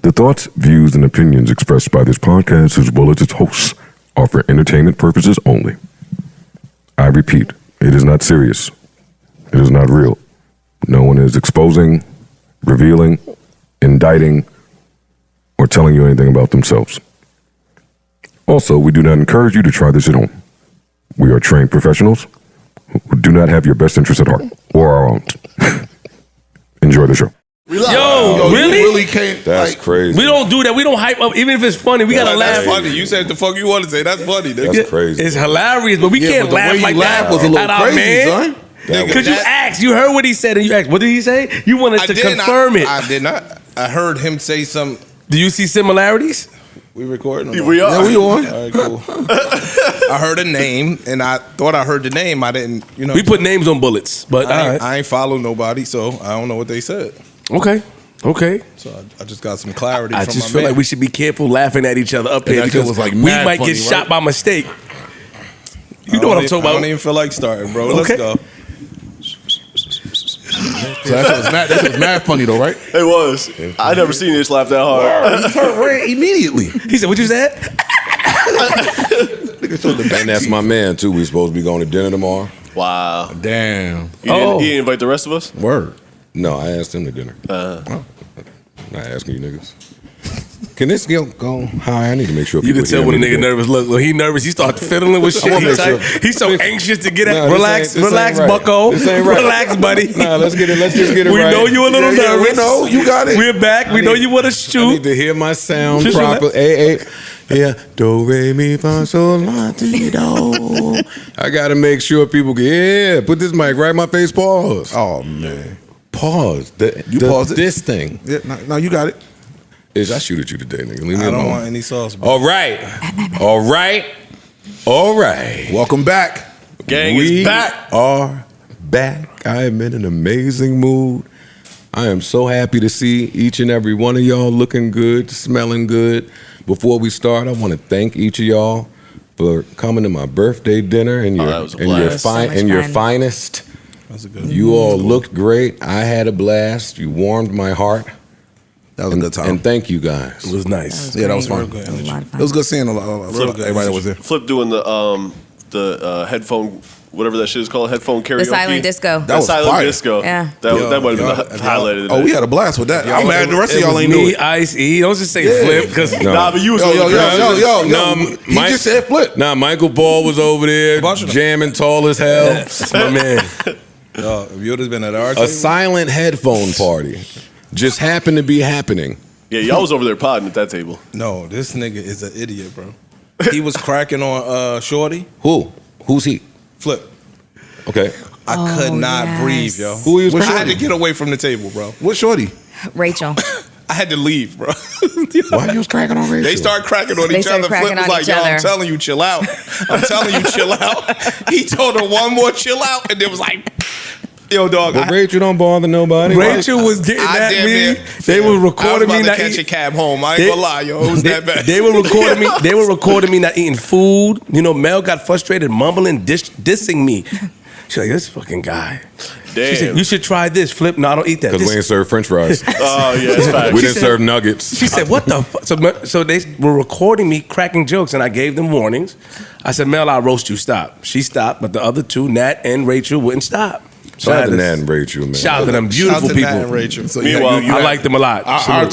The thoughts, views, and opinions expressed by this podcast as well as its hosts are for entertainment purposes only. I repeat, it is not serious. It is not real. No one is exposing, revealing, indicting, or telling you anything about themselves. Also, we do not encourage you to try this at home. We are trained professionals who do not have your best interest at heart, or our own. Enjoy the show. Yo, really? You really can't. That's crazy. We don't do that. We don't hype up. Even if it's funny, we gotta laugh. That's funny. You said the fuck you want to say. That's funny. That's crazy. It's hilarious, but we can't but the laugh way you like laugh that was a little at our crazy, man. son. Because you asked, you heard what he said, and you asked, what did he say? You wanted to confirm it. I did not. I heard him say something. Do you see similarities? We recording? We are. Yeah, we on. All right, cool. I heard a name, and I thought I heard the name. I didn't, We put names on bullets, but I ain't follow nobody, so I don't know what they said. Okay. So I just got some clarity I from just my feel man. like we should be careful laughing at each other up here that shit because was, like, we mad might funny, get shot right? by mistake. You know what I'm talking I about. don't even feel like starting, bro. Okay. Let's go. So that shit was mad funny though, right? It was. I never seen this laugh that hard. He turned red immediately. He said, what you said? And that's my man too. We supposed to be going to dinner tomorrow. Wow. Damn. He didn't invite the rest of us? Word. No, I asked him to dinner. Not asking you niggas. Can this go high? I need to make sure You people can tell hear when a me nigga today. nervous. Look, when he nervous, he start fiddling with shit. wanna make sure. He's so anxious to get out. Nah, Relax, this ain't right. bucko. This ain't right. Relax, buddy. Nah, let's just get it We right. know you a little nervous. we know. You got it. We're back. We know you want to I shoot. need to hear my sound Just properly. Yeah, do re mi fa sol la ti do. I gotta make sure people get. Put this mic right in my face. Pause. Oh man. Pause. You pause it? This thing. Yeah. No, you got it. I shoot at you today, nigga. Leave me I alone. don't want any sauce, bro. All right. Welcome back. Gang We is back. are back. I am in an amazing mood. I am so happy to see each and every one of y'all looking good, smelling good. Before we start, I want to thank each of y'all for coming to my birthday dinner and that was a blast. your finest. That's a good. You all looked great. I had a blast. You warmed my heart. That was a good time. And thank you guys. It was nice. Yeah, that was fun. Good It energy. was good seeing everybody that was there. Flip doing the headphone, whatever that shit is called, headphone karaoke. The silent disco. That was silent fire. disco. Yeah. That might have been the highlight of the Oh, day. we had a blast with that. I'm mad the rest of It y'all was ain't do me, it. Ice-E. Don't just say Flip, because Nah, but you was Yo. Nah, He just said flip. Nah, Michael Paul was over there Bunch of them. jamming tall as hell. that's my man. Yo, if you would have been at our A table, silent headphone party just happened to be happening. Yeah, y'all was over there podding at that table. no, this nigga is an idiot, bro. He was cracking on Shorty. Who? Who's he? Flip. Okay. I could not yes. breathe, yo. Who he was I cracking? had to get away from the table, bro. What shorty? Rachel. I had to leave, bro. Why you was cracking on Rachel? They start cracking on They each other. started Flip cracking was on like, each yo, I'm other. telling you, chill out. I'm telling you, chill out. He told her one more chill out, and then was like, yo, dog. But Rachel don't bother nobody. Rachel was getting at damn me. near- They were recording I me was not about to catch a eating. cab home. I ain't gonna lie, yo. It was that bad. They were recording me. They were recording me not eating food. You know, Mel got frustrated, mumbling, dissing me. She's like, this fucking guy. Damn. She said, you should try this. Flip. No, I don't eat that. Because we This- ain't serve French fries. Oh, yeah, it's facts. We didn't serve nuggets. She said, what the fuck? So they were recording me cracking jokes, and I gave them warnings. I said, Mel, I'll roast you. Stop. She stopped, but the other two, Nat and Rachel, wouldn't stop. Shout out to Nat and Rachel, man. Shout out to them Shout beautiful out to people. Nat and Rachel. So Meanwhile, I like them a lot.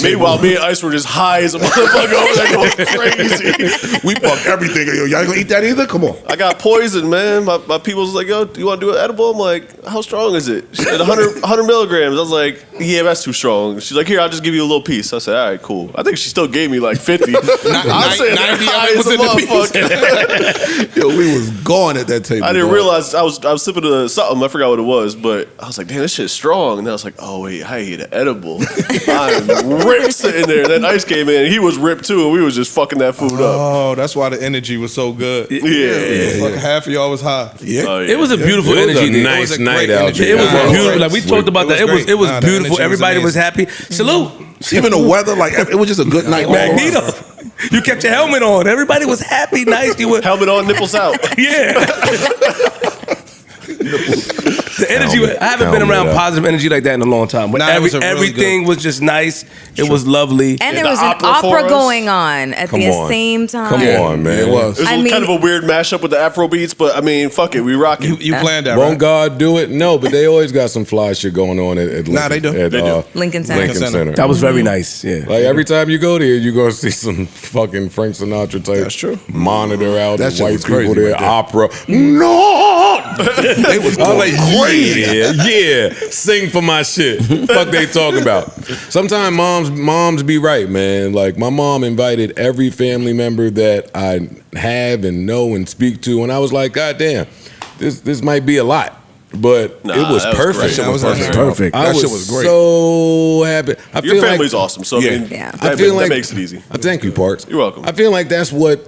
Meanwhile, me and Ice were just high as a motherfucker over there going crazy. we fucked everything. Yo, y'all ain't gonna eat that either? Come on. I got poisoned, man. My people's like, yo, do you want to do an edible? I'm like, how strong is it? She said 100 milligrams. I was like, yeah, that's too strong. She's like, here, I'll just give you a little piece. I said, all right, cool. I think she still gave me like 50. I'm saying 90 high of it as was a in the motherfucker. Yo, we was gone at that table. I didn't dog. realize I was sipping something. I forgot what it was, but I was like, damn, this shit's strong. And then I was like, oh wait, I ate an edible. I'm ripped sitting there. Then Ice came in. He was ripped too, and we was just fucking that food up. Oh, that's why the energy was so good. Yeah. Half of y'all was high. Yeah. Oh, yeah. It was a beautiful It was energy. a there. nice It was a night great out energy. there. It was Nah, a it was beautiful. great. Like we talked about that. It was It was great. Nah, the beautiful. energy was Everybody was amazing. happy. Salute. Even the weather, like it was just a good night. all around. Magneto. You kept your helmet on. Everybody was happy, nice. You were, Helmet on, nipples out. yeah. The energy. I haven't been around positive energy like that in a long time. But Nah, it was a really everything was just nice. It was lovely. And there was an opera going on at the same time. Come on, man. It was. It was kind of a weird mashup with the Afro beats, but I mean, fuck it, we rock it. You planned that, Won't right? God do it? No, but they always got some fly shit going on at Lincoln. Nah, they do. At, They do. Lincoln Center. Lincoln Center. That was very nice. Yeah. Like every time you go there, you're gonna see some fucking Frank Sinatra type. That's true. Monitor out, That and shit white was people crazy there, right there. opera. No, They was I was like, crazy. yeah, sing for my shit. Fuck they talking about. Sometimes moms be right, man. Like my mom invited every family member that I have and know and speak to, and I was like, God damn, this might be a lot. But Nah, it was that was perfect. great. That was Perfect. Perfect. I That was, shit was great. so happy. I Your feel family's like, awesome, so Yeah. I mean, Yeah. that makes it easy. Thank you, Parks. You're welcome. I feel like that's what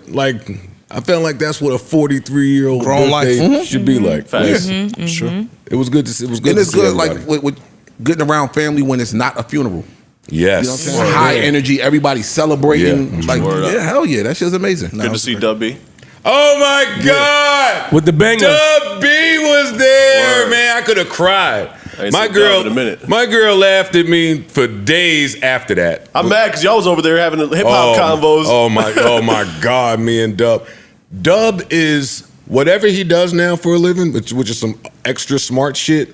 I felt like that's what a 43-year-old Grown life. birthday should be like. Facts. Sure. It was good to see. It was good And to it's see good, everybody. like with getting around family when it's not a funeral. Yes. You know what I'm saying? High energy, everybody celebrating. Yeah. Like, Word up. yeah, hell yeah, that shit's amazing. Good to see Dub B. Oh my God! With the banger. Dub B was there, Word. man. I could have cried. I ain't My seen girl, Dub in a minute. my girl laughed at me for days after that. I'm mad because y'all was over there having hip hop convos. Oh my God, me and Dub. Dub is whatever he does now for a living, which is some extra smart shit.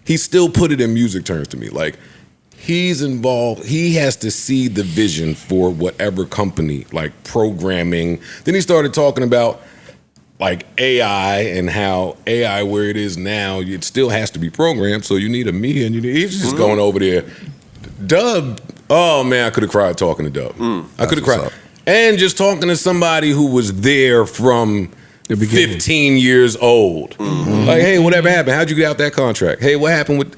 He still put it in music terms to me. Like he's involved. He has to see the vision for whatever company, like programming. Then he started talking about like AI and how AI, where it is now, it still has to be programmed. So you need a me, and he's just going over there. Dub, oh man, I could have cried talking to Dub. I could have cried. And just talking to somebody who was there from the beginning. 15 years old. Like, hey, whatever happened? How'd you get out that contract? Hey, what happened?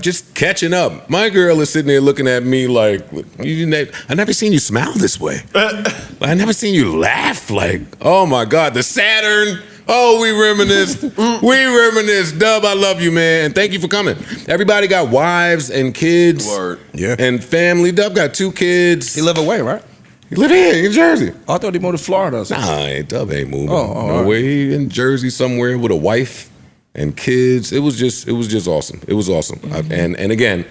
Just catching up. My girl is sitting there looking at me like, I never seen you smile this way. I never seen you laugh. Like, oh my God, the Saturn. Oh, we reminisce. We reminisce. Dub, I love you, man. And thank you for coming. Everybody got wives and kids. Word. Yeah. And family. Dub got 2 kids. He live away, right? He live here in Jersey. I thought he moved to Florida or something. Nah, Dub ain't moving. Oh, no way. He in Jersey somewhere with a wife and kids. It was just awesome. It was awesome. And again,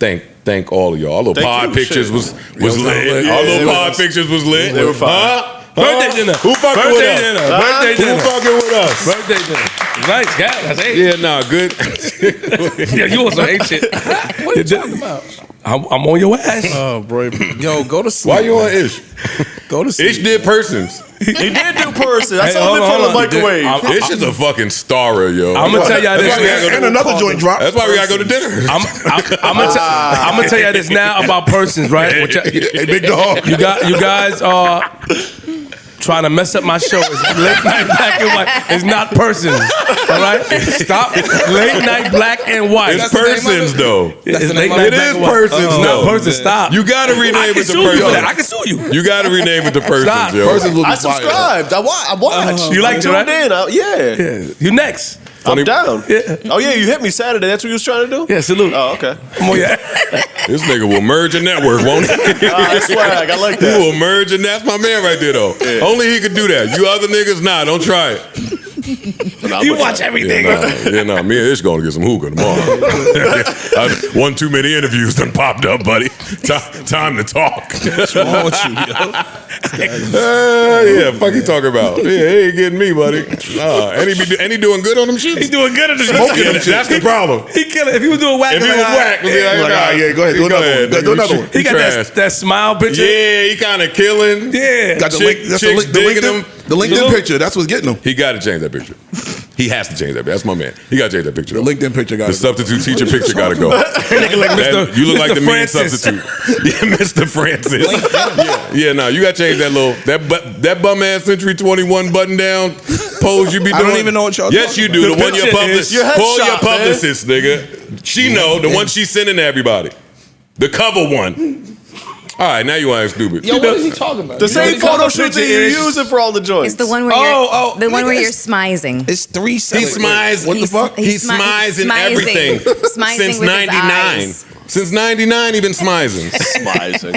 thank all of y'all. Our little Thank pod you. pictures Shit. was Yeah, lit. yeah, Our they little were- pod pictures was lit. They were fine. Huh? Birthday dinner. Who fucking Birthday with us? dinner. Birthday Who dinner. fucking with us? Birthday dinner. Nice guy. That's it. Yeah, nah, good. Yeah, you want some hate shit. What are you talking about? I'm on your ass. Oh, bro. Yo, go to sleep. Why you on Ish? Go to sleep. Ish did persons. He did do person. I Hey, saw him in hold front of the on. microwave. Ish is a fucking starer, yo. I'm gonna tell y'all this. That's why we gotta go And to- another joint drop. That's why we gotta go to dinner. I'm gonna tell y'all this now about persons, right? Which Hey, big dog. you guys are trying to mess up my show. It's late night black and white. It's not persons. All right? Stop. Late night black and white. It's persons, though. It's the late name of night It black is and white. persons, It's though. not persons. Stop. You gotta I rename can it to sue you for that. persons. I can sue you. You gotta rename it to persons, Stop. yo. Persons will be I fire. subscribed. I watched. You liked it, tuned right? in. Yeah. Yeah. You next. I'm down. Yeah. Oh, yeah, you hit me Saturday. That's what you was trying to do? Yeah, salute. Oh, okay. Come on, yeah. This nigga will merge a network, won't he? I swag. I like He that. will merge, and that's my man right there, though. Only he could do that. You other niggas, nah, don't try it. You watch everything. Yeah, me and Ish gonna get some hookah tomorrow. 1 too many interviews done popped up, buddy. Time to talk. What's wrong with you, yo? Yeah, fuck you talking about? Yeah, he ain't getting me, buddy. And he doing good on them shits? He doing good at the Smoking them shits. That's the problem. He killing. If he was doing whack, If he was whack, we'd be like, Like, nah, yeah, go ahead, do another one. nigga, Do another you one. he got trash. that smile picture. Yeah, he kind of killing. Yeah. Got the Chick- link. That's chicks the digging LinkedIn. him. The LinkedIn picture. That's what's getting him. He got to change that picture. He has to change that. That's my man. He got to change that picture. The though. LinkedIn picture got The it. substitute teacher picture got to go. Nigga like Mr. You look like the Mr. main Francis. substitute. Yeah, Mr. Francis. Yeah, no, you got to change that little that bum ass Century 21 button down pose you be doing. I don't even know what y'all Yes, talking you do. about. The one The your picture publicist. is your Call your headshot, man. publicist, nigga. She know the one she's sending to everybody. The cover one. All right, now you ain't stupid. Yo, what is he talking about? The same photo shoot picture that you're is- using for all the joints. It's the one where the one where you're smizing. It's 3 He seconds. smiles. What the fuck? He smiles in smizing. everything. Smizing Since with his 99. eyes. Since 99, he been smizing. Smizing.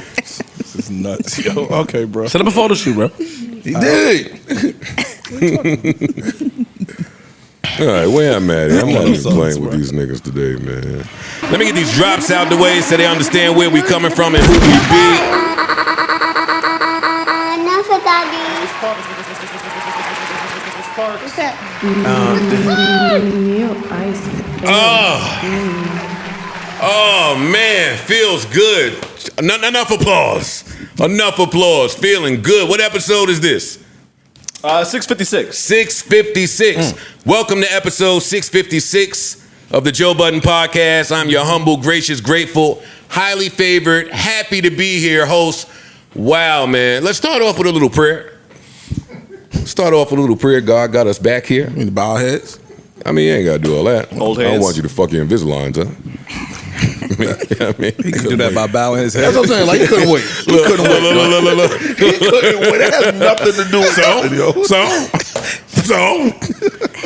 This is nuts, yo. Okay, bro. Set up a photo shoot, bro. He did. All right, where I'm at? I'm not even playing with these niggas today, man. Let me get these drops out the way so they understand where we coming from and who we be. Enough, Daddy. Oh man, feels good. Enough applause. Enough applause. Feeling good. What episode is this? 656. 656. Welcome to episode 656 of the Joe Budden Podcast. I'm your humble, gracious, grateful, highly favored, happy to be here host. Wow, man. Let's start off with a little prayer. God got us back here. I mean, the bow heads. I mean, you ain't got to do all that. Old I don't hands. want you to fuck your Invisaligns, huh? I mean, He can do that by bowing his head. That's what I'm saying. Like, he couldn't wait. He couldn't wait. He couldn't wait. That has nothing to do with So,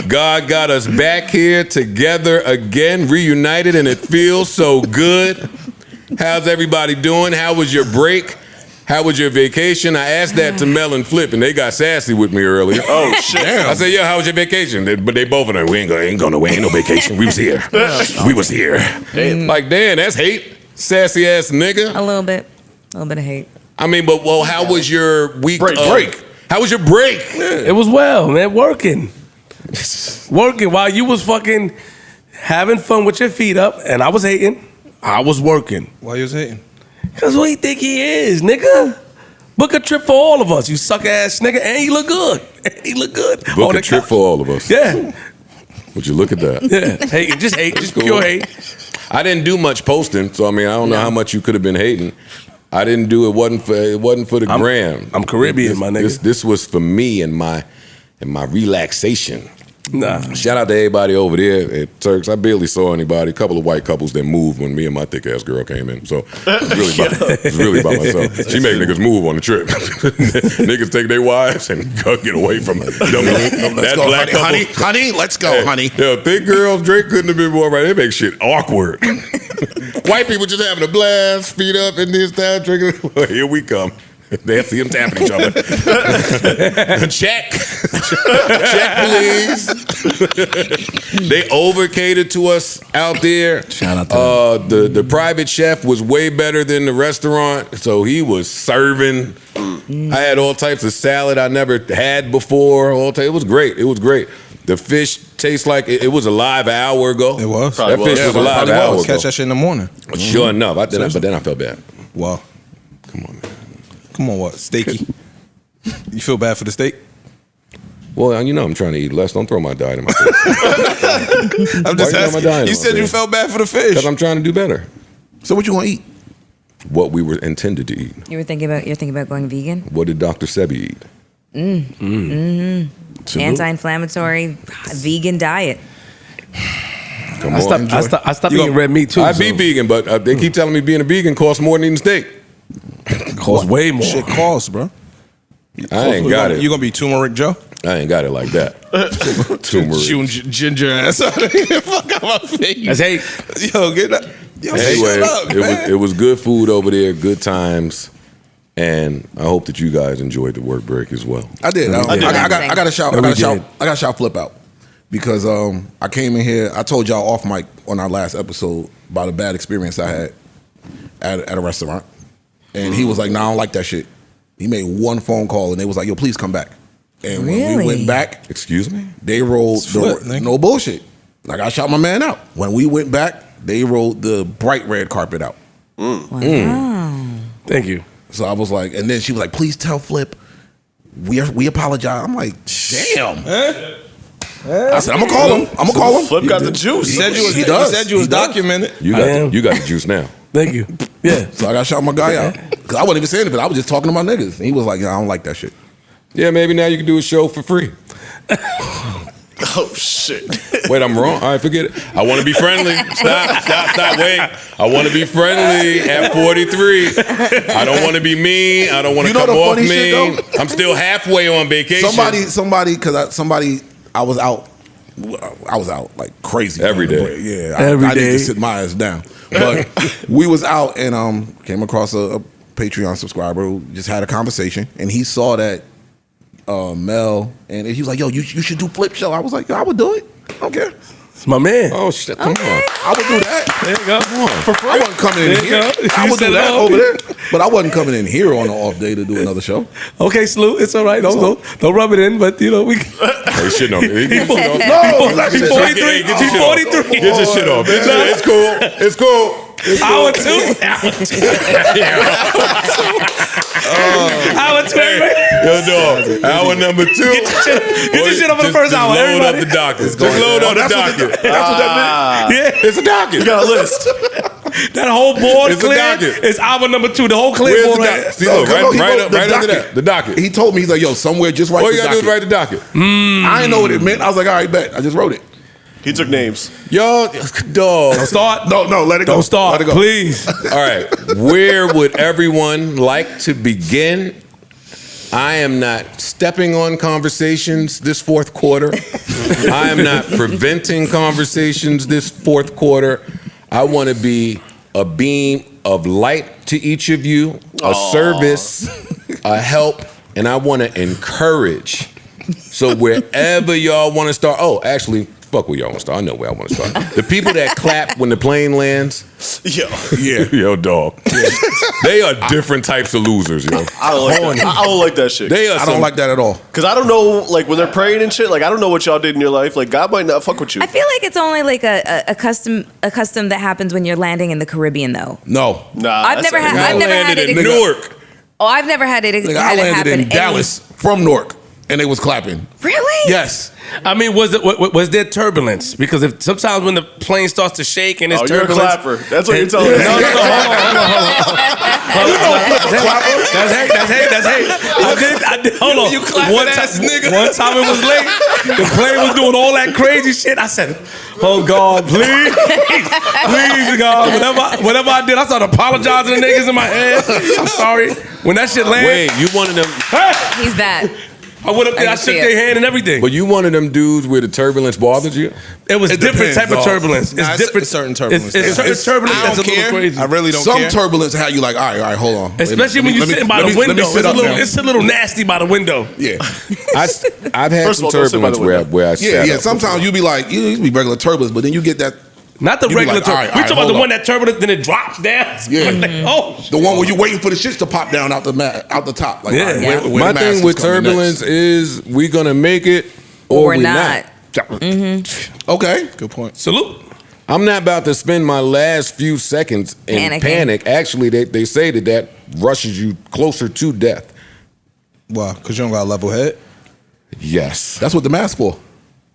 God got us back here together again, reunited, and it feels so good. How's everybody doing? How was your break? How was your vacation? I asked that to Mel and Flip, and they got sassy with me earlier. Oh, shit. I said, "Yeah, how was your vacation?" But they both of them, we ain't going away, ain't no vacation. We was here. Like, damn, that's hate. Sassy ass nigga. A little bit of hate. I mean, but well, how was your week? break. How was your break? It was well, man. Working while you was fucking having fun with your feet up, and I was hating. I was working. Why you was hating? Cause who he think he is, nigga? Book a trip for all of us, you suck ass nigga, and he look good. Book a trip for all of us. Yeah, Would you look at that? yeah. Hate, just Cool. pure hate. I didn't do much posting, so I mean, I don't know how much you could have been hating. I didn't do it. Wasn't for the gram. I'm Caribbean, my nigga. This was for me and my relaxation. Nah. Shout out to everybody over there at Turks. I barely saw anybody. A couple of white couples that moved when me and my thick ass girl came in. So it's really by myself. She make niggas move on the trip. Niggas take their wives and go get away from them. Let's go, black honey. couple. Honey, let's go, honey. Yeah, thick girls, Drake couldn't have been more right. They make shit awkward. White people just having a blast, feet up in this time, drinking. Here we come. They see them tapping each other. Check, please. They over catered to us out there. Shout out to the private chef was way better than the restaurant, so he was serving. I had all types of salad I never had before. It was great. The fish tastes like it was alive an hour ago. It was. That fish was alive an hour ago. Catch that shit in the morning. Sure enough, but then I felt bad. Wow. Come on, man. Come on, what? Steaky? You feel bad for the steak? Well, you know I'm trying to eat less. Don't throw my diet in my face. I'm just asking. You said you felt bad for the fish. Because I'm trying to do better. So what you want to eat? What we were intended to eat. You're thinking about going vegan? What did Dr. Sebi eat? Anti-inflammatory, vegan diet. Come I on. stopped eating red meat too. I be vegan, but they keep telling me being a vegan costs more than eating steak. Costs way more. Shit costs, bro. I ain't got it. You gonna be turmeric Joe? I ain't got it like that. Turmeric. Shooting ginger ass out of here. Fuck out my face. That's hate. Yo, get that. Yo, Anyway, shut up, man. it was good food over there, good times, and I hope that you guys enjoyed the work break as well. I did. I got to shout. I got to shout Flip out because I came in here. I told y'all off mic on our last episode about a bad experience I had at a restaurant, and he was like, "Nah, I don't like that shit." He made one phone call and they was like, "Yo, please come back." And when we went back, Excuse me? they rolled no bullshit. Like I shot my man out. When we went back, they rolled the bright red carpet out. Wow. Thank you. So I was like, and then she was like, "Please tell Flip we apologize." I'm like, "Damn." I said, "I'm gonna call him. I'm gonna call him." Flip got the juice. He said you was documented. You got the juice now. Thank you. Yeah. So I got to shout my guy out because I wasn't even saying it, but I was just talking to my niggas. And he was like, "Yeah, I don't like that shit." Yeah, maybe now you can do a show for free. Oh, shit. Wait, I'm wrong. All right, forget it. I want to be friendly. Stop. Wait. I want to be friendly at 43. I don't want to be mean. I don't want to You know come the off funny mean. shit, though? I'm still halfway on vacation. I was out like crazy Every day. Yeah, Every I need day. to sit my ass down. But we was out and came across a Patreon subscriber who just had a conversation, and he saw that Mel, and he was like, "Yo, you should do Flip Show." I was like, "Yo, I would do it." don't care. It's my man. Oh shit! Come on. I would do that. There you go. For free. I wasn't coming in There you here. go. I You would set do it that up. over there. But I wasn't coming in here on an off day to do another show. Okay, Slew, it's all right. Don't rub it in, but you know we. Hey, shit on me. He's 43. He's 43. Get your shit off. It's cool. It's cool. Hour 2. Hour 2. Yo, dog. Hour number 2. Get your shit up for the first hour. Load Everybody. up the docket. Just load up the docket. That's what that means. Yeah, It's a docket. You got a list. that whole board It's a clear. docket. It's hour number 2. The whole Where's clipboard. the Right. docket? See, look, right under docket. that. The docket. He told me, he's like, yo, somewhere just write All the you gotta do docket. is write the docket. I didn't know what it meant. I was like, all right, bet. I just wrote it. He took names. Yo, dog. Don't start. No, let it go. Don't start. Let it go. Please. All right. Where would everyone like to begin? I am not stepping on conversations this fourth quarter. I am not preventing conversations this fourth quarter. I want to be a beam of light to each of you, a service, a help, and I want to encourage. So wherever y'all want to start, actually, fuck where y'all want to start. I know where I want to start. The people that clap when the plane lands, yo, dog. They are different types of losers, yo. I don't like that shit. I don't like that at all. Because I don't know, like, when they're praying and shit, like, I don't know what y'all did in your life. Like, God might not fuck with you. I feel like it's only like a custom that happens when you're landing in the Caribbean, though. No. Nah. I've never had it. in Newark. Oh, I've never had it. Nigga, had I it landed happen in Dallas from Newark, and they was clapping. Really? Yes. I mean, was there turbulence? Because if sometimes when the plane starts to shake and it's You're a turbulence. clapper. That's what you're telling me. No, hold on. That's hate. I did. Hold on. You clapping ass nigga. One time it was late. The plane was doing all that crazy shit. I said, "Oh God, please, God." Whatever I did, I started apologizing to niggas in my head. I'm sorry. When that shit landed, Wait, you one of them? He's that. I went up there. I shook their hand and everything. But you one of them dudes where the turbulence bothered you? It was different depends, type of dog. turbulence. Nah, It's it's different. certain turbulence. It's certain turbulence I that's a don't little care. crazy. I really don't Some care. turbulence had you like, all right, hold on. Especially when you're sitting by the window. It's a little nasty by the window. Yeah. I've had First some of all, don't sit by turbulence the where window. I sat up. Sometimes you be like, you be regular turbulence, but then you get that, Not the You be regular like, all turbulence. right, We're talking about hold the up. one that turbulence, then it drops down. Yeah. Oh, the one where you waiting for the shits to pop down out the top. Like, Yeah. all right, Yeah. where My the thing masses with coming turbulence next? is we gonna make it or We're we not. Okay. Good point. salute. I'm not about to spend my last few seconds in Panicking. panic. Actually, they say that rushes you closer to death. Why? Because you don't got a level head? Yes, That's what the mask for.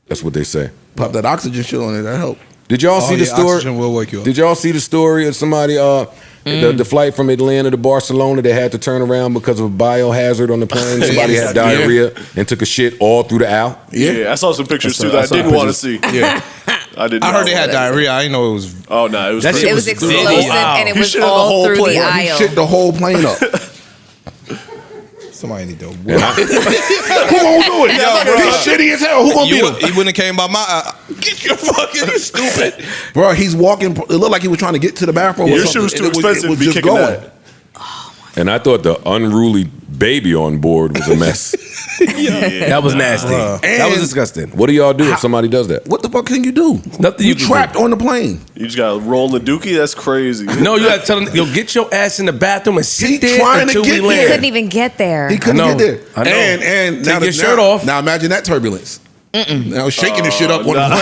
that's what they say. Pop that oxygen shit on it. That help. Did y'all see the story? Oxygen will wake you up. Did y'all see the story of somebody? The flight from Atlanta to Barcelona, they had to turn around because of a biohazard on the plane. Somebody Yes. had diarrhea and took a shit all through the aisle. Yeah, I saw some pictures too I that I saw didn't want to pictures. see. Yeah. I didn't. I heard they had that's- diarrhea. I didn't know it was. Oh no, it was. That crazy. shit It was was explosive wow. and it He was shit on the all whole through plane. the He He aisle. shit the whole plane up. Somebody need to. Who gonna do it? He's shitty as hell. Who gonna beat him? He wouldn't have came by my. Get your fucking you stupid. Bro, he's walking. It looked like he was trying to get to the bathroom. Your or shit something, was too and it expensive it to be just kicking going. that. And I thought the unruly baby on board was a mess. That was nasty. That was And- disgusting. What do y'all do if somebody does that? What the fuck can you do? Nothing You you can trapped on the plane. You just got to roll in the dookie. That's crazy. No, you got to tell them, yo, get your ass in the bathroom and sit He there trying to until get we there. He land. couldn't even get there. He couldn't I know. get there. I know. And Take now your shirt off. Now imagine that turbulence. Now shaking this shit up on nah. the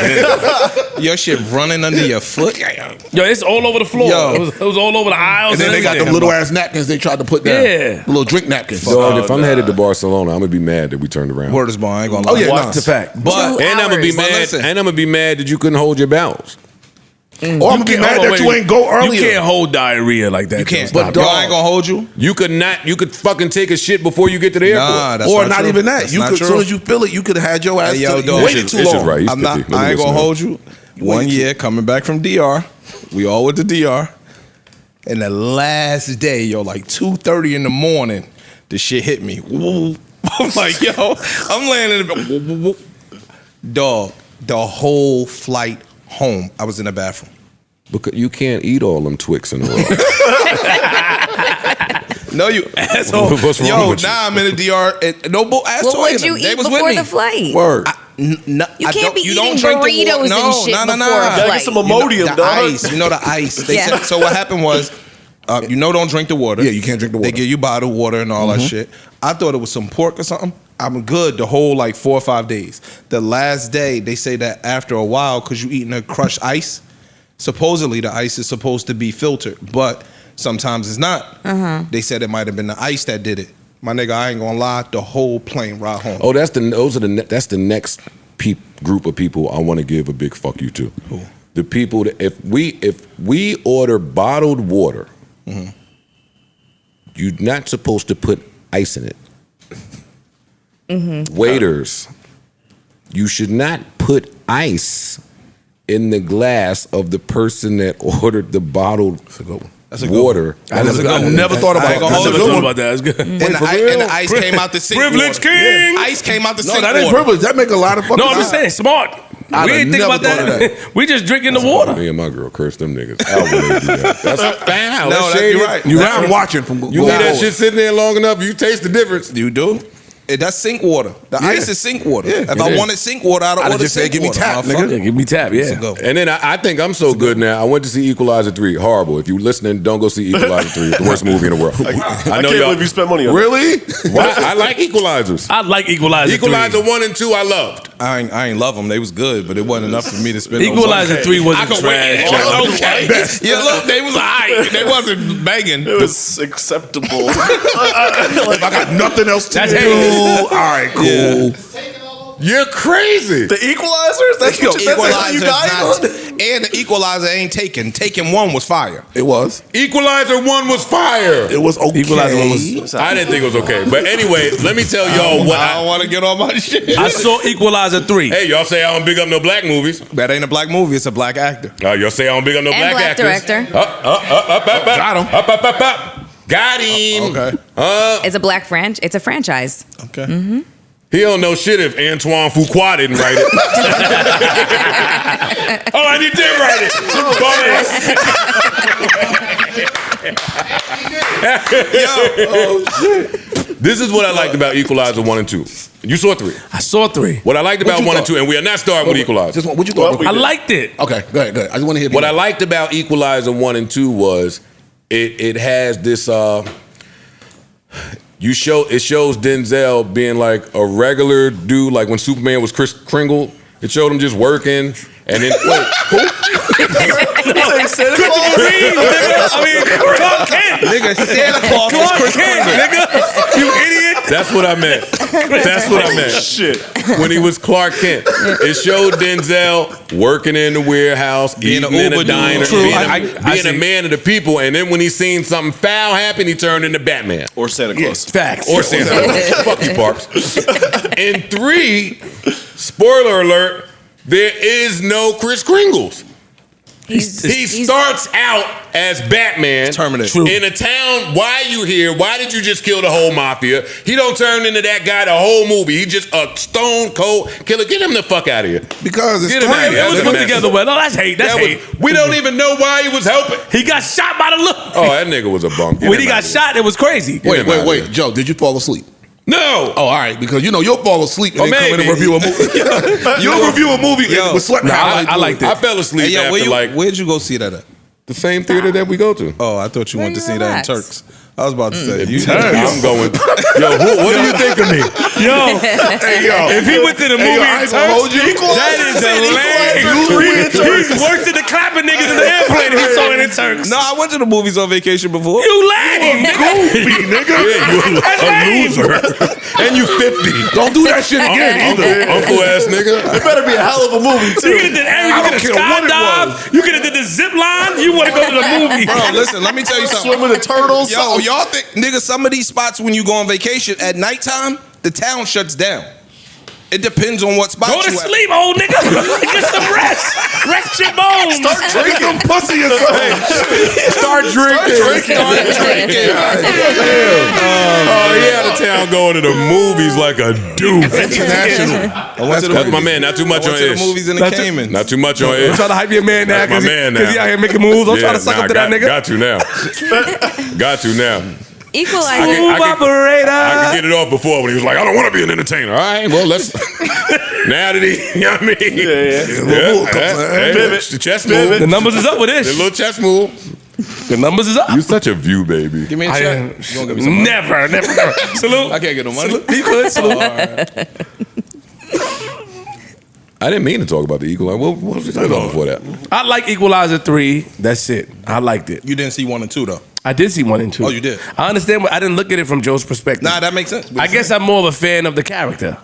plane. Your shit running under your foot. Yo, it's all over the floor. Yo. It was all over the aisles. And then they got them everything. little ass napkins they tried to put down. Yeah. The little drink napkins. Dog, if I'm headed to Barcelona, I'm gonna be mad that we turned around. Word is born. I ain't gonna lie. Oh, yeah, Watch nah. the fact. But And I'm gonna be hours. mad. listen. And I'm gonna be mad that you couldn't hold your bowels. Or I'm gonna be can't- mad hold on, that you wait. ain't go earlier. You can't hold diarrhea like that. you can't. Stop. But Y'all dog- ain't gonna hold you. You could fucking take a shit before you get to the airport. Nah, that's Or not, not true. even that. That's You not could, as true. soon as you feel it, you could have had your ass. Hey, yo, to, dog. you waited It's too just long. right. He's I'm not. 50. Let me I ain't listen, gonna man. hold you. One year coming back from DR, we all with the DR. And the last day, yo, like 2:30 in the morning, the shit hit me. Woo. I'm like, yo, I'm laying in the bed. Dog, the whole flight home, I was in the bathroom. Because you can't eat all them Twix in a row. No, you What's wrong yo, with you? now I'm in the DR. And no bull ass What toy in would you them. They eat was with before me. the flight? Word. You can't be eating drink the burritos water. and shit before a Gotta get some Imodium, the dog. ice. You know the ice. They Yeah. said, so what happened was, don't drink the water. Yeah, you can't drink the water. They give you bottled water and all that shit. I thought it was some pork or something. I'm good the whole like 4 or 5 days. The last day, they say that after a while, because you eating a crushed ice, supposedly the ice is supposed to be filtered, but sometimes it's not. They said it might have been the ice that did it. My nigga, I ain't gonna lie, the whole plane ride home. Oh, that's the next group of people I want to give a big fuck you to. Who? The people that if we order bottled water, you're not supposed to put ice in it. Waiters, you should not put ice in the glass of the person that ordered the bottled water. I never thought about I never thought about that. That's good. And the ice came out the sink Privilege water. king. Ice came out the sink that ain't water. privilege. That make a lot of fucking No, I'm just saying, smart. I'd We have ain't think never about thought of that. We just drinking the water. Me and my girl curse them niggas out when they do that. That's foul. No, That's you're shady. right. Now I'm watching from You leave that shit sitting there long enough, you taste the difference. You do? That's sink water. The ice is sink water. Yeah. If I wanted sink water, I'd I'd order just say, sink give me water. tap, Motherfucker. nigga. Yeah, give me tap, yeah. Go. And then I think I'm so good now. I went to see Equalizer 3. Horrible. If you listening, don't go see Equalizer 3. It's the worst movie in the world. I can't believe you spent money on it. Really? Why? I like Equalizers. I like Equalizer 3. Equalizer 1 and 2 I loved. I ain't love them. They was good, but it wasn't enough for me to spend. Equalizer 3 wasn't trash. Okay. Yeah, look, they was alright. They wasn't banging. It was acceptable. If I got nothing else to That's do, heavy. all right, cool. You're crazy. The Equalizers? That's what you died on? And the Equalizer ain't taken. Taken 1 was fire. It was. Equalizer 1 was fire. It was okay. Equalizer 1 was... I didn't think it was okay. But anyway, let me tell y'all what I don't want to get on my shit. I saw Equalizer 3. Hey, y'all say I don't big up no black movies. That ain't a black movie. It's a black actor. Y'all say I don't big up no And black black actors. director. Got him. Got him. Okay. It's a it's a franchise. Okay. He don't know shit if Antoine Fuqua didn't write it. Oh, and he did write it. This is what I liked about Equalizer 1 and 2. You saw 3. I saw 3. What I liked about 1 and 2, and we are not starting with Equalizer. Just what you thought? I liked it. Okay, go ahead. I just want to hear What I liked about Equalizer 1 and 2 was it has this it shows Denzel being like a regular dude, like when Superman was Kris Kringle. It showed him just working, and then wait, who? Clark Kent. Nigga, Santa Claus was Clark Kris Kent, Kringle. nigga. You idiot. That's what I meant. That's what I meant. Shit. When he was Clark Kent, it showed Denzel working in the warehouse, Being eating an in a Uber diner, dude. True. being I a see. man of the people, and then when he seen something foul happen, he turned into Batman. Or Santa Claus. Facts. Or Santa Claus. Fuck you, Parks. In 3, spoiler alert, there is no Kris Kringles. He starts out as Batman Terminator. True. in a town. Why are you here? Why did you just kill the whole mafia? He don't turn into that guy the whole movie. He just a stone cold killer. Get him the fuck out of here. Because it's Get him out of here. It was That's put a together well. No, that's hate. That's That hate. was, we don't even know why he was helping. He got shot by the look. Oh, that nigga was a bunk. Get When him he out got of here. shot, it was crazy. Wait, Joe, did you fall asleep? No. Oh, all right, because you'll fall asleep and Oh, then come in and maybe. review a movie. You'll review a movie with slept. I liked it. I fell asleep Hey, yo, after where'd you go see that at? the same theater that we go to. Oh, I thought you Where went to you see that in relax? Turks. I was about to say. I'm going. Yo, what do you think of me? Yo, if he went to the movie in Turks, that is hilarious. He's worse than the clapping niggas in the airplane he saw it in Turks. No, I went to the movies on vacation before. You lame, nigga. nigga. Yeah, you a loser. And you 50. Don't do that shit again either. Uncle ass nigga. It better be a hell of a movie, You too. could have did everything. You could have care what it skydived. You could have did the zip line. You want to go to the movie. Bro, listen, let me tell you something. Swim with the turtles. Yo, y'all think, nigga, some of these spots when you go on vacation at nighttime, the town shuts down. It depends on what spot Go to you at. sleep, old nigga. Get some rest. Rest your bones. Start drinking pussy or something. Start drinking. Oh, he out of town going to the movies like a doof. International. That's my man. Not too much I on went to the ish. movies in the That's it. Caymans. Not too much on I'm ish. trying to hype your man now That's my man now. because he out here making moves. I'm trying to suck up to that nigga. Got to now. Got to now. Equalizer. Move operator. I could get it off before when he was like, I don't want to be an entertainer. All right, well, let's. Now that he, you know what I mean? Pivot. The chess move. The numbers is up with The this. little chess move. The numbers is up. You such a view, baby. Give me a I check. am. You gonna give me some money? Never. Salute. I can't get no money. You could. Salute. I didn't mean to talk about the Equalizer. What was we talking about before that? I like Equalizer 3. That's it. I liked it. You didn't see 1 and 2 though. I did see 1 and 2. Oh, you did? I understand. I didn't look at it from Joe's perspective. Nah, that makes sense. I guess I'm more of a fan of the character.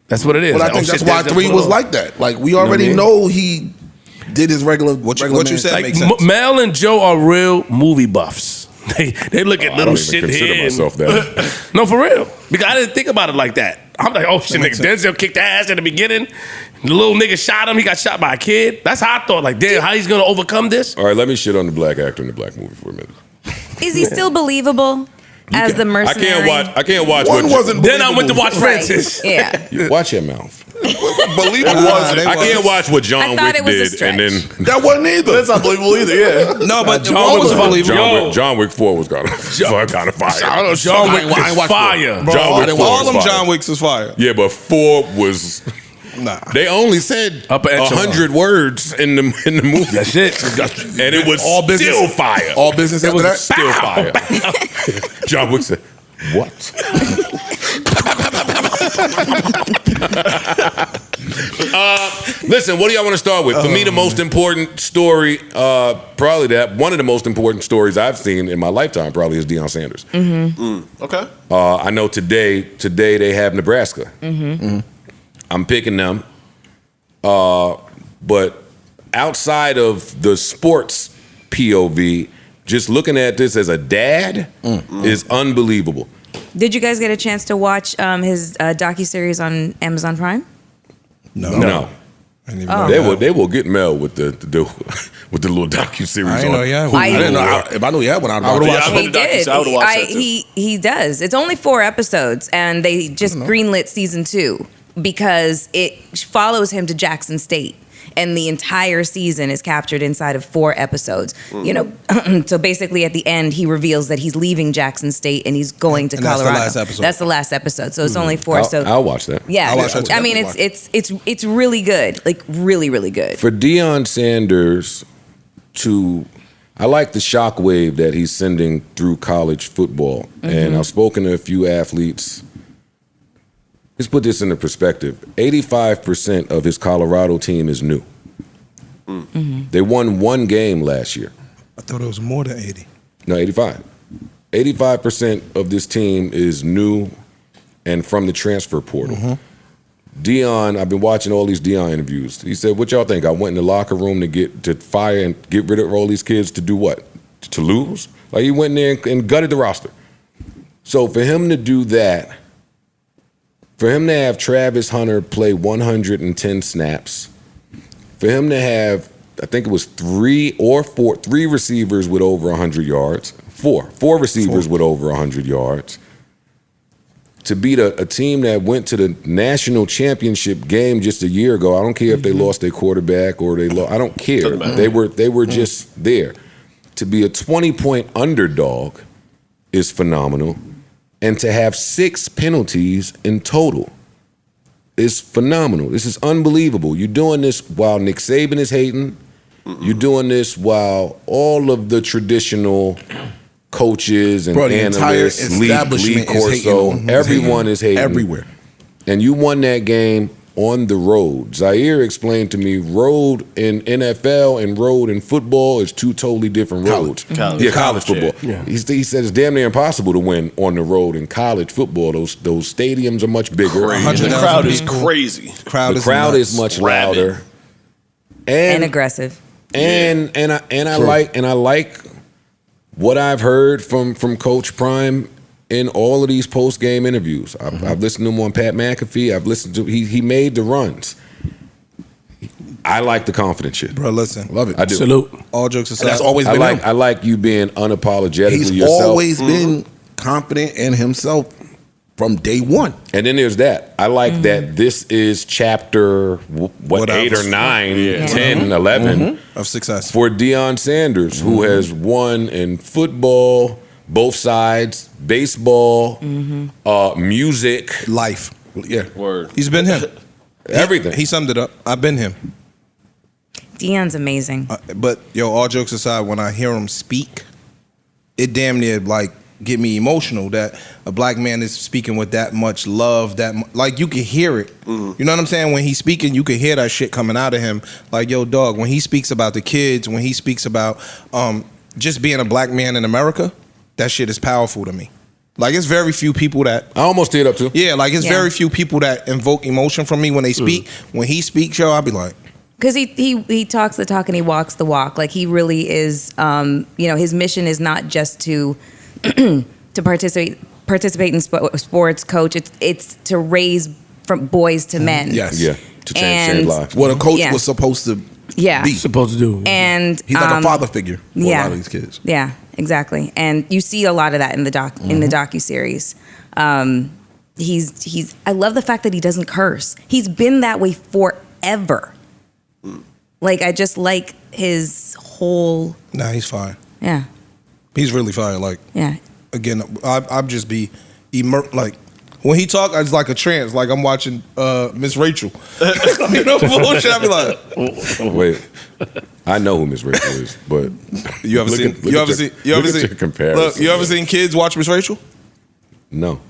That's what it is. But I Like, think oh, that's shit, why that's 3 what was it like that. Like we already what I mean? know he did his regular. What regular you man. said Like makes sense. Mel and Joe are real movie buffs. They look at I little don't even shit consider here. myself that. No, for real. Because I didn't think about it like that. I'm like, oh shit, makes nigga, Denzel kicked the ass at the beginning. The little nigga shot him. He got shot by a kid. That's how I thought. Like, damn, how he's gonna overcome this? All right, let me shit on the black actor in the black movie for a minute. Is he still believable as the I mercenary? can't watch. One what wasn't. Then I went to watch Right. Francis. Yeah. you, watch your mouth. Believable wasn't. I can't watch what I John thought Wick it was a did, and then That wasn't either. That's not believable either. Yeah. No, but John one was was fun. believable. John Wick 4 was kind of fire. John Wick I ain't is watched fire. Bro, John I Wick didn't 4 watch All was them fire. John Wicks is fire. Yeah, but 4 was. Nah. They only said Upper echelon. 100 words in the movie. That's it. And it was All business. still fire. All business after that. Still fire. John Wick said, "What?" Listen, what do y'all want to start with? For me, the most important story, probably one of the most important stories I've seen in my lifetime, probably is Deion Sanders. Okay. I know today they have Nebraska. I'm picking them, but outside of the sports POV, just looking at this as a dad is unbelievable. Did you guys get a chance to watch his docuseries on Amazon Prime? No. I didn't even know that. They will get Mel with the with the little docuseries I on. didn't know he had Hulu. one. I didn't know. If I knew you had one, I'd watch it. watched it. He did. I would've watched that too. He does. It's only 4 episodes, and they just greenlit season 2 because it follows him to Jackson State. And the entire season is captured inside of 4 episodes. You know, so basically at the end, he reveals that he's leaving Jackson State and he's going to And that's the Colorado. last episode. That's the last episode. So it's only 4. So I'll watch that. yeah, I'll watch that too. I mean, it's really good. Like really, really good. For Deion Sanders I like the shockwave that he's sending through college football. And I've spoken to a few athletes. Let's put this into perspective. 85% of his Colorado team is new. They won 1 game last year. I thought it was more than 80. No, 85. 85% of this team is new and from the transfer portal. Deion, I've been watching all these Deion interviews. He said, "What y'all think? I went in the locker room to fire and get rid of all these kids to do what? To lose? Like he went in there and gutted the roster." So for him to do that, for him to have Travis Hunter play 110 snaps, for him to have, I think it was 3 receivers with over 100 yards, 4 receivers with over 100 yards, to beat a team that went to the national championship game just a year ago. I don't care if they lost their quarterback or they lost. I don't care. They were just there. To be a 20-point underdog is phenomenal, and to have 6 penalties in total is phenomenal. This is unbelievable. You're doing this while Nick Saban is hating. You're doing this while all of the traditional coaches and Bro, the entire analysts, Lee establishment is hating Corso, on him. everyone is hating. Everywhere. And you won that game on the road. Zaire explained to me, road in NFL and road in football is 2 totally different roads. College. Yeah, college football. Yeah. He said it's damn near impossible to win on the road in college football. Those stadiums are much bigger. The crowd is crazy. The crowd is much louder. And aggressive. And I like what I've heard from Coach Prime in all of these post game interviews. I've listened to him on Pat McAfee. I've listened to he made the runs. I like the confident shit. Bro, listen. Love it. I do. Salute. All jokes aside. And that's always I been him. like you being unapologetically He's yourself. always been confident in himself from day one. And then there's that. I like that this is chapter What 8 else? or 9, 10, 11 of success. for Deion Sanders, who has won in football, both sides, baseball, music. Life. Yeah. Word. He's been him. Everything. He summed it up. I've been him. Deion's amazing. But yo, all jokes aside, when I hear him speak, it damn near like get me emotional that a black man is speaking with that much love, like you can hear it. You know what I'm saying? When he's speaking, you can hear that shit coming out of him. Like, yo, dog, when he speaks about the kids, when he speaks about just being a black man in America, that shit is powerful to me. Like, it's very few people that I almost teared up too. Yeah, like it's very few people that invoke emotion from me when they speak. When he speaks, yo, I'll be like, because he talks the talk and he walks the walk. Like, he really is. His mission is not just to to participate in sports, coach. It's to raise from boys to men. Yes. Yeah. To change lives. What a coach was supposed to be. Supposed to do. And he's like a father figure for a lot of these kids. Yeah, exactly. And you see a lot of that in the docuseries. He's I love the fact that he doesn't curse. He's been that way forever. Like, I just like his whole. nah, he's fine. Yeah. He's really fine. Like, Yeah. again, I'd just be like when he talk, it's like a trance. Like I'm watching Miss Rachel. You know, bullshit. I be like, Wait, I know who Miss Rachel is, but you ever seen? You ever seen? Look, you ever seen kids watch Miss Rachel? No.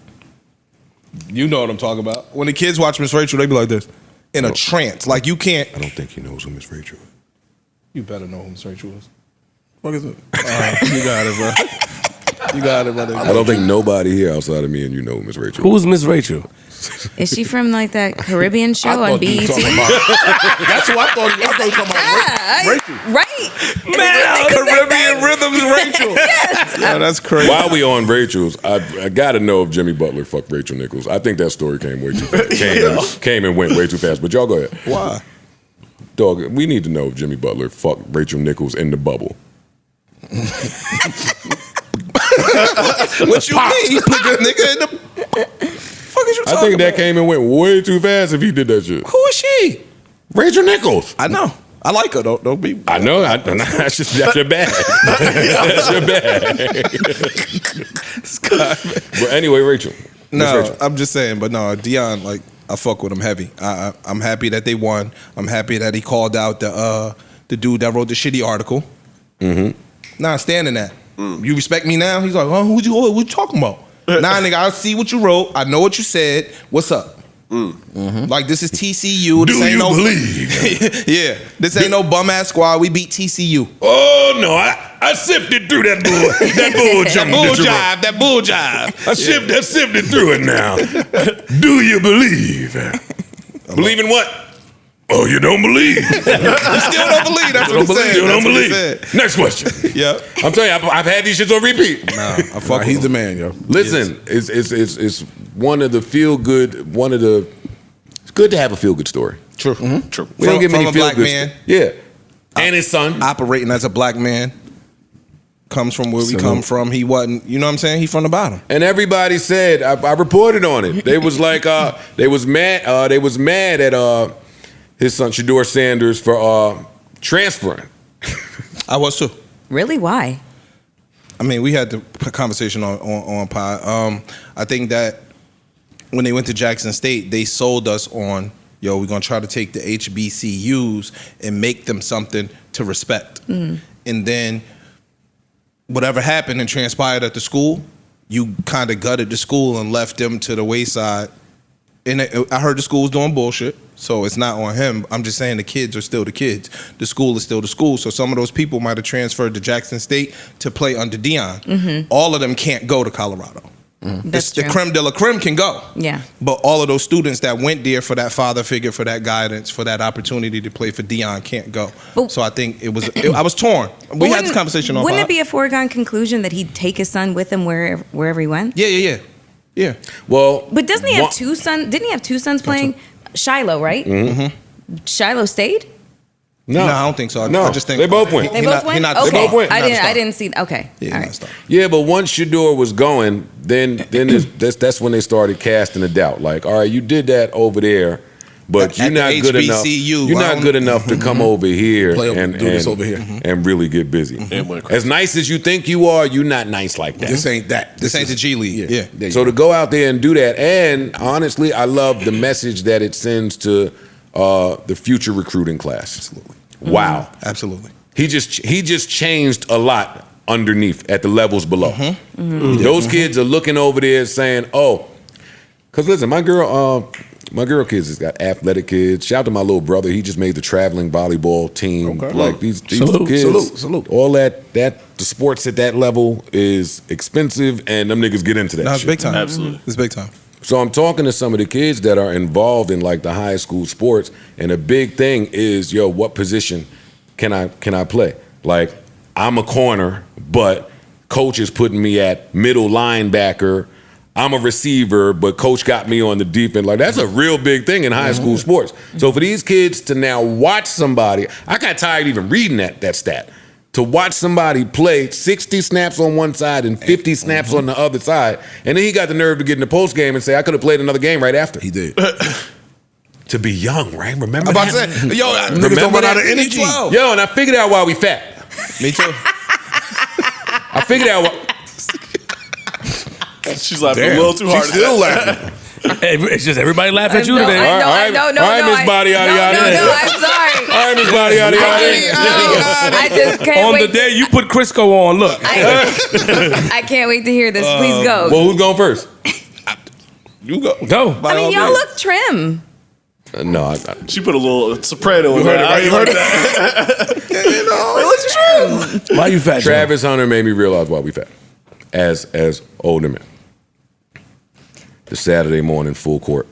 You know what I'm talking about. When the kids watch Miss Rachel, they be like this in a trance. Like you can't. I don't think he knows who Miss Rachel is. You better know who Miss Rachel is. What is it? You got it, bro. You got it, brother. I don't think nobody here outside of me and you know Miss Rachel. Who's Miss Rachel? Is she from like that Caribbean show on BET? That's who I thought you were talking about. Rachel. Right. Man, Caribbean Rhythms Rachel. Yes. No, that's crazy. While we on Rachel's, I gotta know if Jimmy Butler fucked Rachel Nichols. I think that story came way too fast. Came and went way too fast. But y'all go ahead. Why? Dog, we need to know if Jimmy Butler fucked Rachel Nichols in the bubble. What you mean? You put that nigga in the fuck is you talking I think that about? came and went way too fast if he did that shit. Who is she? Rachel Nichols. I know. I like her. Don't be. I know. That's your bad. That's your bad. But anyway, Rachel. Miss No, Rachel. I'm just saying. But no, Deion, like I fuck with him heavy. I'm happy that they won. I'm happy that he called out the dude that wrote the shitty article. Nah, standing that. You respect me now? He's like, oh, what you talking about? Nah, nigga, I see what you wrote. I know what you said. What's up? Like, this is TCU. This ain't no believe? yeah, this ain't no bum ass squad. We beat TCU. Oh no, I sifted through that bull jive. That bull jive. I sifted through it now. Do you believe? Believe in what? Oh, you don't believe. You still don't believe. That's what I'm saying. Still don't That's what he believe. said. Next question. Yep. I'm telling you, I've had these shits on repeat. Nah, I fuck with He's him. the man, yo. Listen, it's one of the feel good. It's good to have a feel good story. True. True. We don't get many from a feel black good. man Yeah, and his son. operating as a black man. Comes from where we come from. He wasn't, you know what I'm saying? He from the bottom. And everybody said I reported on it. They was like they was mad. They was mad at his son Deion Sanders for transferring. I was too. Really? Why? I mean, we had the conversation on pod. I think that when they went to Jackson State, they sold us on, yo, we're gonna try to take the HBCUs and make them something to respect. And then whatever happened and transpired at the school, you kind of gutted the school and left them to the wayside. And I heard the school was doing bullshit, so it's not on him. I'm just saying the kids are still the kids. The school is still the school. So some of those people might have transferred to Jackson State to play under Deion. All of them can't go to Colorado. That's The true. creme de la creme can go. Yeah. But all of those students that went there for that father figure, for that guidance, for that opportunity to play for Deion can't go. But- So I think I was torn. We had this conversation on Wouldn't pod. it be a foregone conclusion that he'd take his son with him wherever he went? Yeah. Well, But doesn't he have two sons? Didn't he have two sons playing? Shiloh, right? Shiloh stayed? No, I don't think so. No, I just think they both went. They both went? Not Okay. They both went. I Not a star. didn't see. Okay. Yeah, All not a right. star. Yeah, but once Shador was going, then that's when they started casting a doubt. Like, all right, you did that over there, But you're not good enough. You're not good enough to come over here and do this over here and really get busy. As nice as you think you are, you're not nice like that. This ain't that. This ain't the G League. Yeah. So to go out there and do that, and honestly, I love the message that it sends to the future recruiting class. Absolutely. Wow. Absolutely. He just changed a lot underneath at the levels below. Those kids are looking over there saying, "Oh," because listen, my girl kids has got athletic kids. Shout out to my little brother. He just made the traveling volleyball team. Okay. Like these Salute, kids, salute. all that the sports at that level is expensive, and them niggas get into that. No, it's shit. big time. Absolutely. It's big time. So I'm talking to some of the kids that are involved in like the high school sports, and a big thing is, yo, what position can I play? Like, I'm a corner, but coach is putting me at middle linebacker. I'm a receiver, but coach got me on the defense. Like, that's a real big thing in high school sports. So for these kids to now watch somebody, I got tired even reading that stat. To watch somebody play 60 snaps on one side and 50 snaps on the other side, and then he got the nerve to get in the post game and say, I could have played another game right after. He did. To be young, right? Remember I'm about that? to say, yo, Remember niggas don't run that? out of energy. Yo, and I figured out why we fat. Me too. I figured out why. She's laughing a little too hard. She's still laughing. Hey, it's just everybody laugh at you today. I know, Miss Body Yada Yada. No, I'm sorry. All right, Miss Body Yada Yada. I just can't On wait. the day you put Crisco on, look. I can't wait to hear this. Please go. Well, who's going first? You go. Go. I mean, y'all look trim. No, She put a little soprano in there. You heard it. Why you fat? Travis Hunter made me realize why we fat as older men. The Saturday morning full court.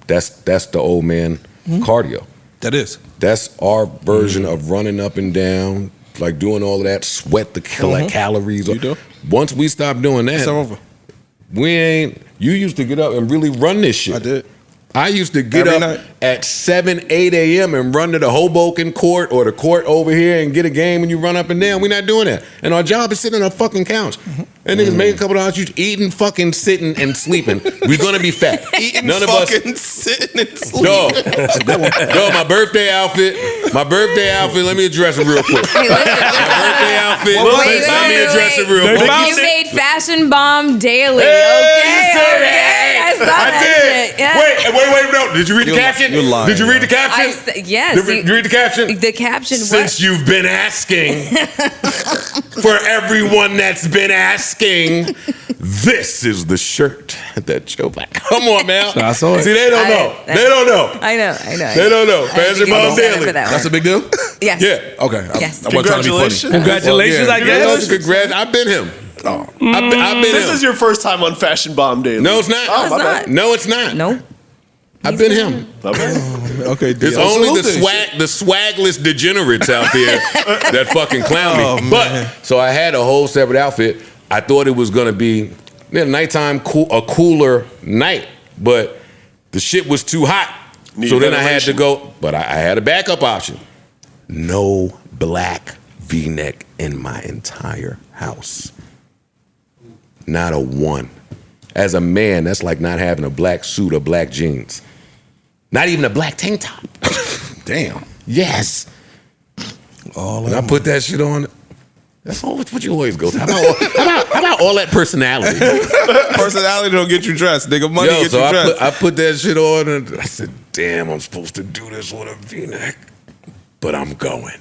That's the old man cardio. That is. That's our version of running up and down, like doing all of that, sweat the calories. You do. Once we stop doing that, It's over. we ain't. You used to get up and really run this shit. I did. I used to get Every up night. at 7, 8 a.m. and run to the Hoboken court or the court over here and get a game and you run up and down. We're not doing that. And our job is sitting on a fucking couch. And niggas make a couple of hours, eating, fucking, sitting, and sleeping. We're gonna be fat. Eating, None fucking, of us. sitting and sleeping. Yo, my birthday outfit. Let me address it real quick. Hey, listen. My birthday outfit. Wait, Let me address it real They quick. found You it. made Fashion Bomb daily. Hey, Okay. I saw I that did. shit. Yeah. Wait, no. Did you read the caption? you're lying, Did you read the caption? Yes. Did you read the caption? The caption Since was. you've been asking, for everyone that's been asking, this is the shirt that Joe back. Come on, man. I saw it. See, they don't know. They don't know. I know. They don't know. Fashion Bomb Daily. That's a big deal? Yes. Yeah. Okay. Yes. I wasn't trying to be funny. Congratulations, I guess. Congrats. I've been him. Oh. I've been This him. is your first time on Fashion Bomb Daily. No, it's not. Oh, It's my not. bad. No, it's not. No. I've been him. Okay. Okay, It's only the swagless degenerates out there that fucking clown me. Oh, man. But so I had a whole separate outfit. I thought it was gonna be nighttime, a cooler night, but the shit was too hot. So then I had to go. But I had a backup option. No black V-neck in my entire house. Not a one. As a man, that's like not having a black suit or black jeans. Not even a black tank top. Damn. Yes. And I put that shit on. That's always what you always go to. How about all that personality? Personality don't get you dressed, nigga. Money Yo, get so you dressed. I put that shit on and I said, damn, I'm supposed to do this with a V-neck. But I'm going.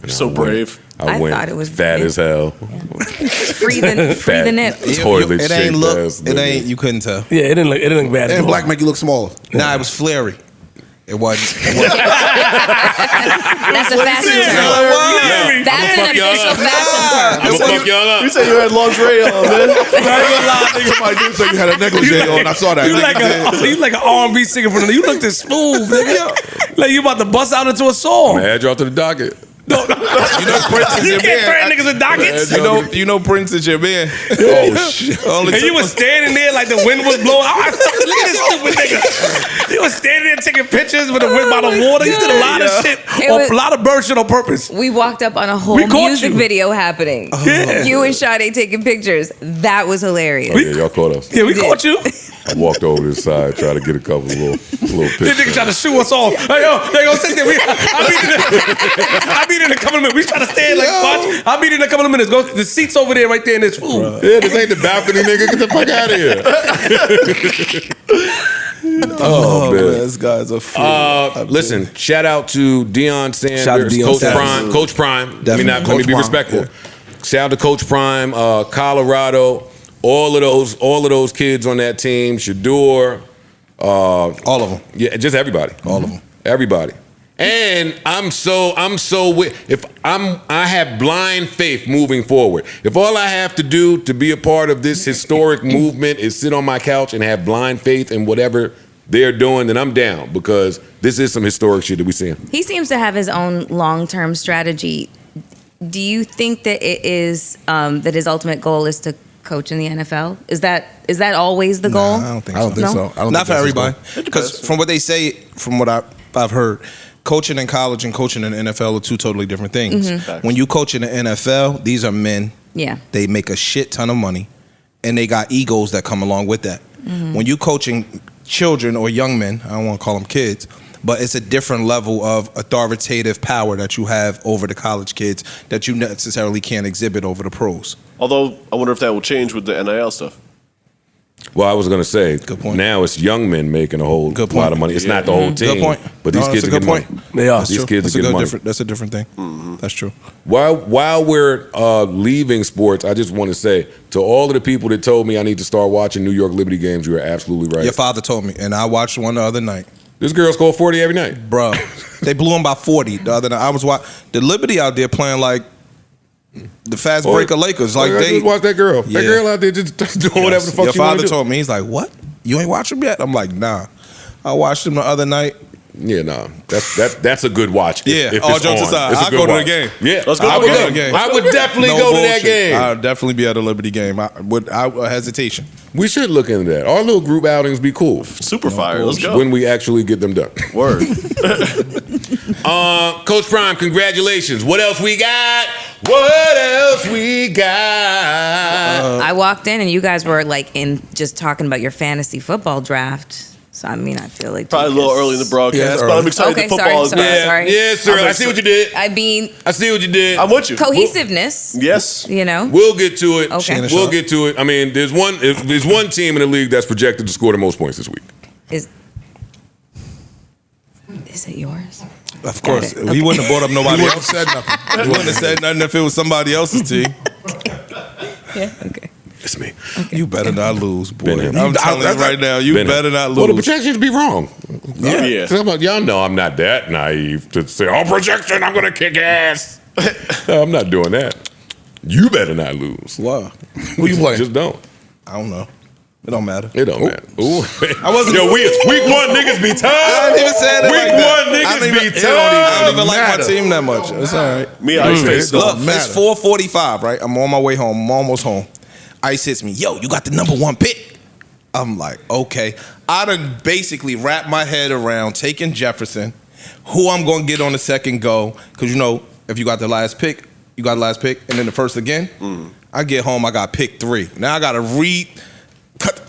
And So I went. brave. I I went thought it was fat as hell. Free the nip. Toilet it ain't shaped look. ass It nigga. ain't. You couldn't tell. Yeah, it didn't look bad. at And all. black make you look smaller. Nah, it was flary. It wasn't. That's a fashion term. Yeah, That's I'ma an fuck y'all official up. fashion term. I'm gonna fuck y'all up. You said you had lingerie on, man. Somebody did say you had a negligee on. I saw that. You like an R&B singer from the. You looked as smooth, nigga. Like you about to bust out into a song. I had y'all to the docket. You know Prince is You your can't threaten man. niggas with dockets. You know Prince is your man. Oh shit. Only And you took- was standing there like the wind was blowing. Look at this stupid nigga. You was standing there taking pictures with the wind by the water. You did a lot of shit, was- a lot of bird shit on purpose. We walked up on a whole We caught music you. video happening. Yeah. You and Sade taking pictures. That was hilarious. Yeah, y'all caught us. Yeah, we caught you. I walked over to the side, tried to get a couple little This pictures. nigga trying to shoot us off. Hey, yo, they gonna sit there. I'll be there in a couple of minutes. We trying to stand like watch. I'll be there in a couple of minutes. Go, the seat's over there right there in this food. Yeah, this ain't the balcony, nigga. Get the fuck out of here. Oh man, this guy's a fool. Listen, shout out to Deion Sanders, Shout out to Deion Coach Sanders. Prime. Coach Prime. Definitely. Let me Coach be Prime, respectful. yeah. Shout out to Coach Prime, Colorado, all of those kids on that team, Shador, All of them. yeah, just everybody. All of them. Everybody. And I have blind faith moving forward. If all I have to do to be a part of this historic movement is sit on my couch and have blind faith in whatever they're doing, then I'm down, because this is some historic shit that we're seeing. He seems to have his own long-term strategy. Do you think that it is that his ultimate goal is to coach in the NFL? Is that always the goal? Nah, I don't think I don't so. think No? so. I don't Not think for that's his goal. everybody. Because from what they say, from what I've heard, coaching in college and coaching in the NFL are two totally different things. Facts. When you coach in the NFL, these are men. Yeah. They make a shit ton of money, and they got egos that come along with that. When you coaching children or young men, I don't want to call them kids, but it's a different level of authoritative power that you have over the college kids that you necessarily can't exhibit over the pros. Although I wonder if that will change with the NIL stuff. Well, I was going to say, Good point. now it's young men making a whole Good lot point. of money. It's not the whole team. Good point. But these No, kids that's are a good getting point. money. They are. These kids That's are a getting good money. That's a different thing. That's true. While we're leaving sports, I just want to say to all of the people that told me I need to start watching New York Liberty games, you are absolutely right. Your father told me, and I watched one the other night. This girl scored 40 every night. Bro, they blew him by 40 the other night. I was watching the Liberty out there playing like the fast breaker Lakers. Like I they just watch that girl. Yeah. That girl out there just doing whatever the fuck Your she want father to do. told me, he's like, what? You ain't watch him yet? I'm like, nah. I watched him the other night. Yeah, no, that's a good watch. Yeah, if all it's jokes on. aside, It's a I'll good go to the watch. game. Yeah, Let's go I to would the go. game. I would definitely No go to that bullshit. game. I'll definitely be at a Liberty game without hesitation. We should look into that. Our little group outings be cool Super fire. Let's go. when we actually get them done. Word. Coach Prime, congratulations. What else we got? What else we got? I walked in and you guys were like just talking about your fantasy football draft. So I mean, I feel like Probably a little early in the broadcast, but I'm excited Okay, that football is sorry. back. Yes, sir. I see what you did. I mean, I see what you did. I'm with you. cohesiveness. Yes. You know. We'll get to it. Okay. We'll get to it. I mean, there's one team in the league that's projected to score the most points this week. Is it yours? Of course. it. He wouldn't have brought up nobody He wouldn't else. have said nothing. He wouldn't have said nothing if it was somebody else's team. Yeah. Okay. It's me. You better not lose, boy. Been him. I'm telling you right now, you Been him. better not Well, the lose. projections be wrong. Yeah. Y'all know I'm not that naive to say, oh, projection, I'm going to kick ass. No, I'm not doing that. You better not lose. Wow. Who you playing? Just don't. I don't know. It don't matter. It don't matter. Ooh. I wasn't. Yo, week one niggas be tough. I didn't even say it Week like that. one I niggas don't be even- tough. I don't even like my Matter. team that much. It's all right. Me, Ice Face. Look, matter. it's 4:45, right? I'm on my way home. I'm almost home. Ice hits me. Yo, you got the number one pick. I'm like, okay. I done basically wrapped my head around taking Jefferson, who I'm going to get on the second go. Because, you know, if you got the last pick, you got the last pick, and then the first again. I get home, I got pick 3. Now I got to cut.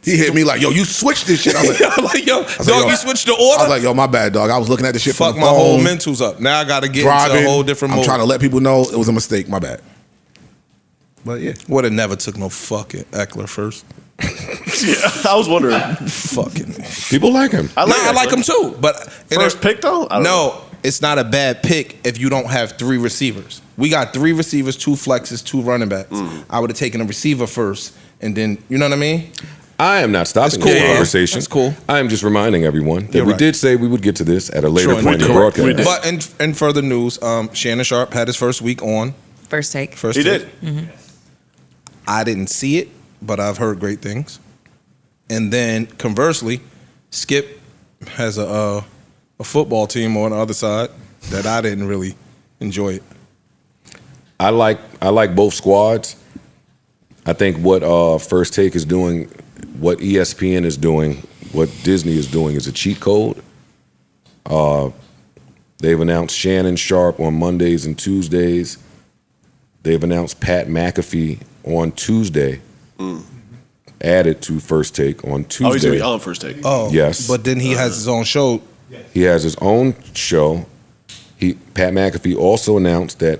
He hit me like, yo, you switched this shit. I was like, I'm like, yo, was like, dog, yo. you switched the I was order? like, yo, my bad, dog. I was looking at this shit Fuck from my the whole phone, mentals up. Now I got to get driving. into a whole different I'm mode. trying to let people know it was a mistake. My bad. But yeah. Would have never took no fucking Eckler first. Yeah, I was wondering. Fucking. People like him. I I like that, him too, but First pick though? I don't know. No, it's not a bad pick if you don't have 3 receivers. We got 3 receivers, 2 flexes, 2 running backs. I would have taken a receiver first, and then you know what I mean. I am not stopping That's cool, this yeah. conversation. That's cool. I am just reminding everyone that You're we right. did say we would get to this at a later Sure, point in the we did. broadcast. We did. But in further news, Shannon Sharp had his first week on. First take. First He take. did. I didn't see it, but I've heard great things. And then conversely, Skip has a football team on the other side that I didn't really enjoy it. I like both squads. I think what First Take is doing, what ESPN is doing, what Disney is doing is a cheat code. They've announced Shannon Sharp on Mondays and Tuesdays. They've announced Pat McAfee on Tuesday. added to First Take on Tuesday. Oh, he's gonna be on First Take. Oh, Yes. But then he has his own show. He has his own show. Pat McAfee also announced that,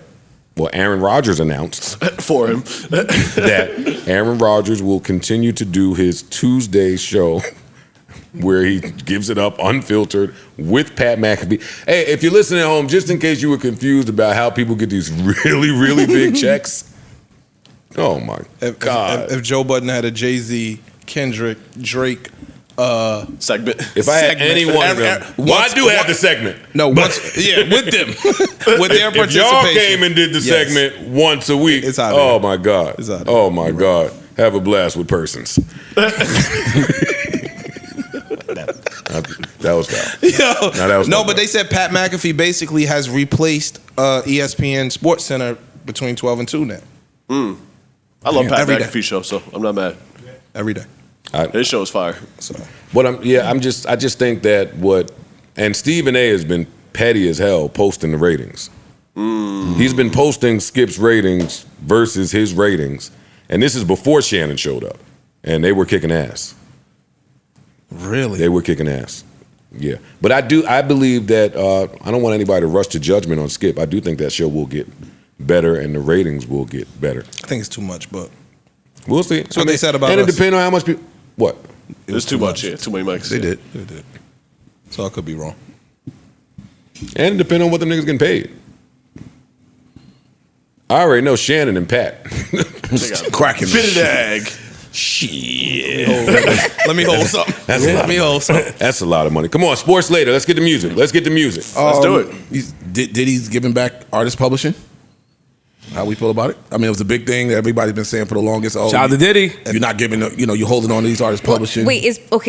well, Aaron Rodgers announced For him. that Aaron Rodgers will continue to do his Tuesday show where he gives it up unfiltered with Pat McAfee. Hey, if you're listening at home, just in case you were confused about how people get these really, really big checks, oh my God. If Joe Budden had a Jay-Z, Kendrick, Drake segment. If I had any one of them, well, I do have the segment. No, once, with them, with their participation. If y'all came and did the segment once a week, It's out of oh there. my God. It's out of Oh my God. Have a blast with persons. That was foul. Yo, that was no, not but bad. they said Pat McAfee basically has replaced ESPN Sports Center between 12 and 2 now. I love Pat Every day. McAfee show, so I'm not mad. Every day. His show is fire. So But I just think that and Stephen A has been petty as hell posting the ratings. He's been posting Skip's ratings versus his ratings, and this is before Shannon showed up, and they were kicking ass. really, They were kicking ass. Yeah, but I believe that I don't want anybody to rush to judgment on Skip. I do think that show will get better, and the ratings will get better. I think it's too much, but We'll see. That's what they said about and us. it depends on how much people. What? It's too much. Yeah, too many mics. they yeah. did. So I could be wrong. And it depends on what the niggas getting paid. I already know Shannon and Pat. Cracking Bit of the egg. Shit. Let me hold something. Let me hold something. That's a lot of money. Come on, sports later. Let's get the music. Let's get the music. Let's do it. Diddy's giving back artist publishing. How we feel about it? I mean, it was a big thing that everybody's been saying for the longest. Oh, Shout out to Diddy. You're not giving, you're holding on to these artists publishing. Wait,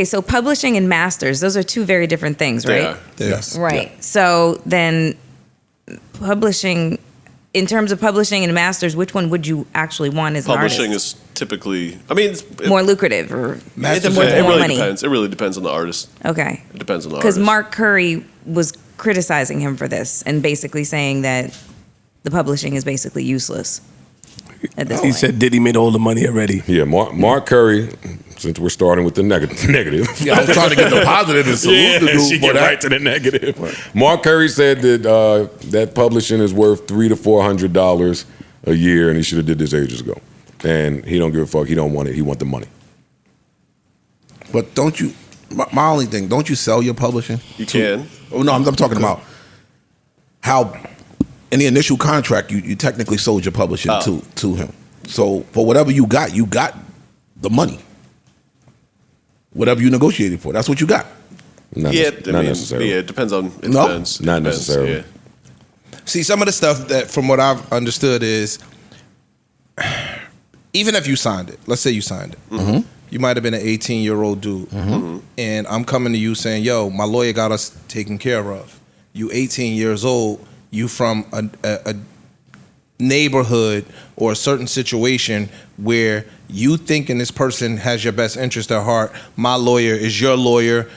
so publishing and masters, those are two very different things, They right? are. Yes. Right. So then publishing, in terms of publishing and masters, which one would you actually want as an Publishing artist? is typically, I mean, it's, More lucrative or it, worth depends. more It really money? depends. It really depends on the artist. Okay. It depends on the Because artist. Mark Curry was criticizing him for this and basically saying that the publishing is basically useless at this He point. said Diddy made all the money already. Yeah, Mark Curry, since we're starting with the negative. Yeah, I was trying to get the positive and salute the dude she for get that. right to the negative. Mark Curry said that that publishing is worth $300 to $400 a year, and he should have did this ages ago. And he don't give a fuck. He don't want it. He want the money. But don't you? My only thing, don't you sell your publishing? You can. Oh no, I'm talking about how in the initial contract you technically sold your publishing to him. So for whatever you got the money. Whatever you negotiated for, that's what you got. Not necessarily. Yeah, it depends on. It No, depends. It not depends, necessarily. Yeah. See, some of the stuff that, from what I've understood, is even if you signed it, let's say you signed it, you might have been an 18-year-old dude, and I'm coming to you saying, "Yo, my lawyer got us taken care of. You 18 years old, you from a neighborhood or a certain situation where you thinking this person has your best interest at heart. My lawyer is your lawyer.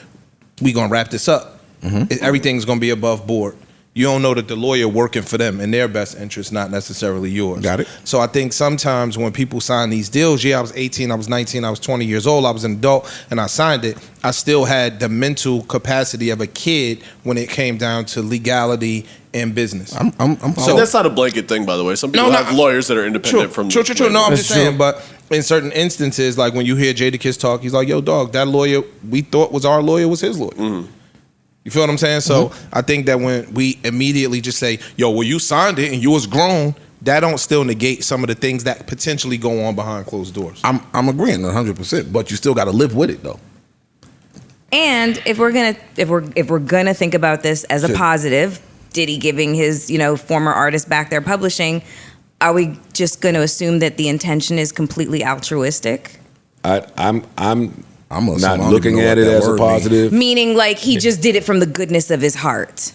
We gonna wrap this up. Everything's gonna be above board. You don't know that the lawyer working for them in their best interest, not necessarily yours. Got it. So I think sometimes when people sign these deals, I was 18, I was 19, I was 20 years old, I was an adult, and I signed it. I still had the mental capacity of a kid when it came down to legality and business. I'm So that's not a blanket thing, by the way. Some people have lawyers that are independent from. True. No, I'm That's just saying, true. but in certain instances, like when you hear Jadakiss talk, he's like, "Yo, dog, that lawyer we thought was our lawyer was his lawyer." You feel what I'm saying? So I think that when we immediately just say, "Yo, well, you signed it and you was grown," that don't still negate some of the things that potentially go on behind closed doors. I'm agreeing 100%, but you still got to live with it though. And if we're gonna think about this as a positive, Diddy giving his former artists back their publishing, are we just going to assume that the intention is completely altruistic? I'm I'm not looking at it as a positive. Meaning, like he just did it from the goodness of his heart.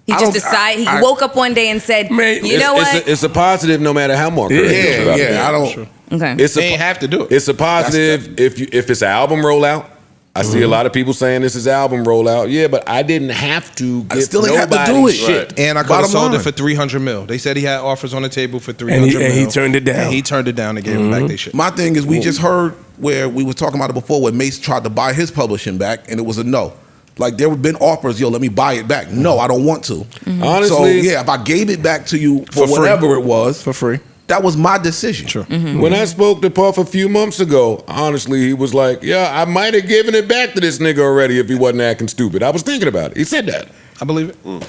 He I just don't- decided. He I- woke up one day and said, Man, "You know what? It's a positive no matter how Mark Curry feels about it. I don't. Okay. It's They ain't have to do it. It's a positive if it's an album rollout. I see a lot of people saying this is album rollout. Yeah, but I didn't have to give still ain't have to nobody do it. shit. Right. And I could have Bottom sold line. it for 300 mil. They said he had offers on the table for 300 And mil. he turned it down. And he turned it down and gave him back their shit. My thing is, we just heard where we was talking about it before, where Mace tried to buy his publishing back, and it was a no. Like there have been offers, yo, let me buy it back. No, I don't want to. Honestly, So yeah, if I gave it back to you for free. whatever it was, For free. that was my decision. Sure. when I spoke to Puff a few months ago, honestly, he was like, yeah, I might have given it back to this nigga already if he wasn't acting stupid. I was thinking about it. He said that. I believe it.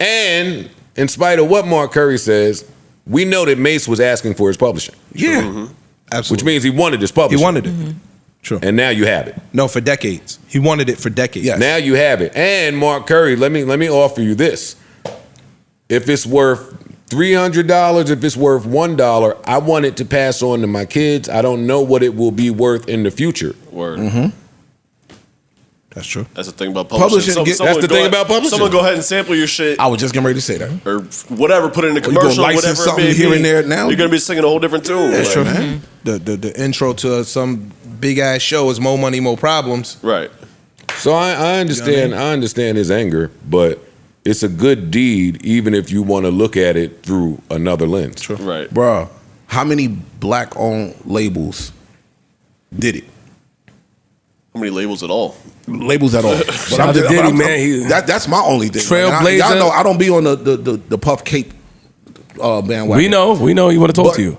And in spite of what Mark Curry says, we know that Mace was asking for his publishing, Yeah. Absolutely. which means he wanted his publishing. he wanted it. True. And now you have it. No, for decades. He wanted it for decades. Yes. Now you have it. And Mark Curry, let me offer you this. If it's worth $300, if it's worth $1, I want it to pass on to my kids. I don't know what it will be worth in the future. Word. That's true. That's the thing about publishing. Publishing, Someone that's the go thing ahead- about publishing. Someone go ahead and sample your shit. I was just getting ready to say that. Or whatever, put it in a you gonna commercial, license whatever it something may here be. and there now? You're gonna be singing a whole different tune. That's like, true, man. The intro to some big ass show is More Money, More Problems. Right. So I understand. I understand his anger, but it's a good deed, even if you want to look at it through another lens. True. Right. Bruh, how many black-owned labels did it? How many labels at all? Labels at all. Shout out to Diddy, man. He- That's my only thing. Trailblazer. Y'all know I don't be on the Puff Cape bandwagon. We know. He want to talk But- to you.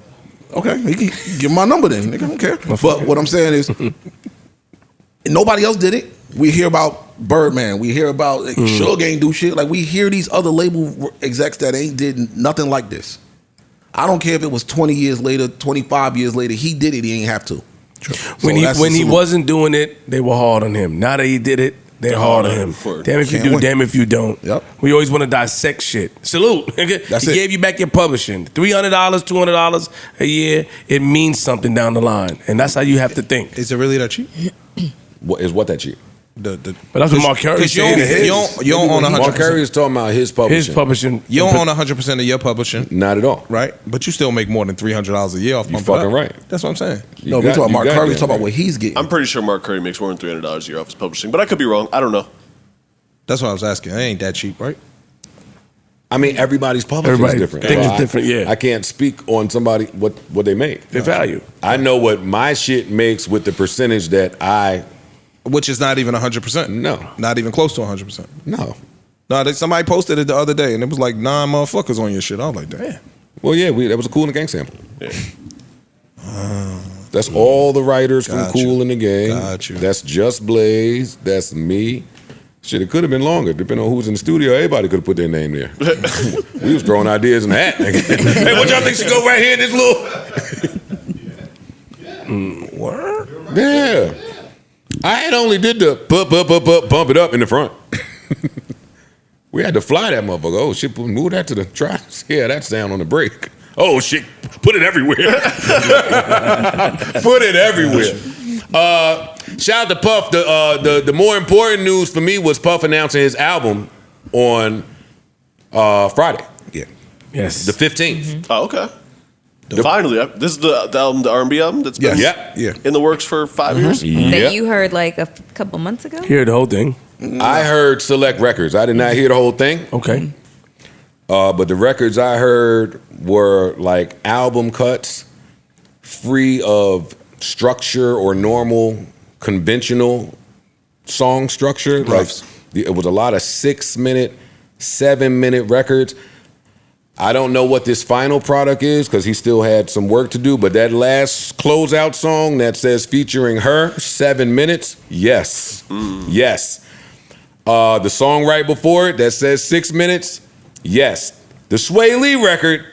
Okay, you can give my number then. Nigga, I don't care. But what I'm saying is, nobody else did it. We hear about Birdman. We hear about Suge ain't do shit. Like we hear these other label execs that ain't did nothing like this. I don't care if it was 20 years later, 25 years later. He did it. He ain't have to. When he that's when the he salute. wasn't doing it, they were hard on him. Now that he did it, they're hard on him. Word. Damn if you Can't do, win. damn if you don't. Yep. We always want to dissect shit. Salute. That's he it. gave you back your publishing. $300, $200 a year. It means something down the line, and that's how you have to think. Is it really that cheap? What is what that cheap? But that's what Mark Curry Because you said. don't own Mark 100%. Curry is talking about his publishing. His publishing. You don't own 100% of your publishing, Not at all. right? But you still make more than $300 a year off You Pump It Up. fucking right. That's what I'm saying. No, we're talking Mark Curry. We're talking about what what he's getting. I'm pretty sure Mark Curry makes more than $300 a year off his publishing, but I could be wrong. I don't know. That's what I was asking. It ain't that cheap, right? I mean, everybody's publishing is Everybody different. think So it's different, yeah. I can't speak on somebody what they make. Their value. I know what my shit makes with the percentage that I Which is not even 100%. No. Not even close to 100%. no. No, somebody posted it the other day, and it was like 9 motherfuckers on your shit. I was like, damn. Well, yeah, that was a Cool in the Gang sample. Yeah. That's all the writers from Got Cool you. in the Gang. Got you. That's Just Blaze. That's me. Shit, it could have been longer, depending on who was in the studio. Everybody could have put their name there. We was throwing ideas in the hat. Nigga. Hey, what y'all think should go right here in this little? Word? Yeah. I had only did the bump it up in the front. We had to fly that motherfucker. Oh shit, move that to the try. Yeah, that sound on the break. Oh shit, put it everywhere. Put it everywhere. Shout out to Puff. The more important news for me was Puff announcing his album on Friday, Yeah. Yes. the 15th. Oh, okay. Finally, this is the album, the R&B album that's been Yes. Yep. Yeah. in the works for 5 years. That Yep. you heard like a couple months ago. Hear the whole thing. I heard select records. I did not hear the whole thing. Okay. But the records I heard were like album cuts, free of structure or normal conventional song structure. Like it was a lot of 6-minute, 7-minute records. I don't know what this final product is because he still had some work to do. But that last closeout song that says featuring her, 7 minutes, yes, yes. The song right before it that says 6 minutes, yes. The Sway Lee record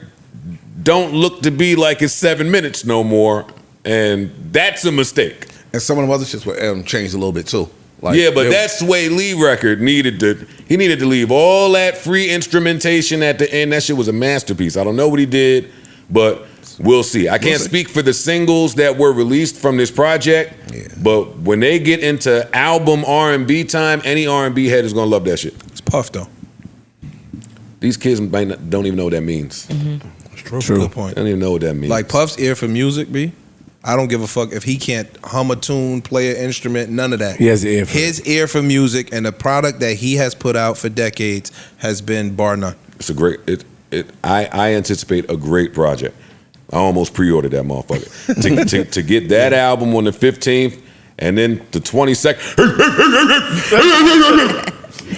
don't look to be like it's 7 minutes no more, and that's a mistake. And some of them other shits were changed a little bit too. Like, Yeah, but that Sway Lee record needed to leave all that free instrumentation at the end. That shit was a masterpiece. I don't know what he did, but we'll see. I can't speak for the singles that were released from this project, but when they get into album R&B time, any R&B head is gonna love that shit. It's Puff, though. These kids don't even know what that means. True. Good point. They don't even know what that means. Like Puff's ear for music, B. I don't give a fuck if he can't hum a tune, play an instrument, none of that. He has the ear for His ear for music and the product that he has put out for decades has been bar none. It's a great. I anticipate a great project. I almost pre-ordered that motherfucker to get that album on the 15th, and then the 22nd.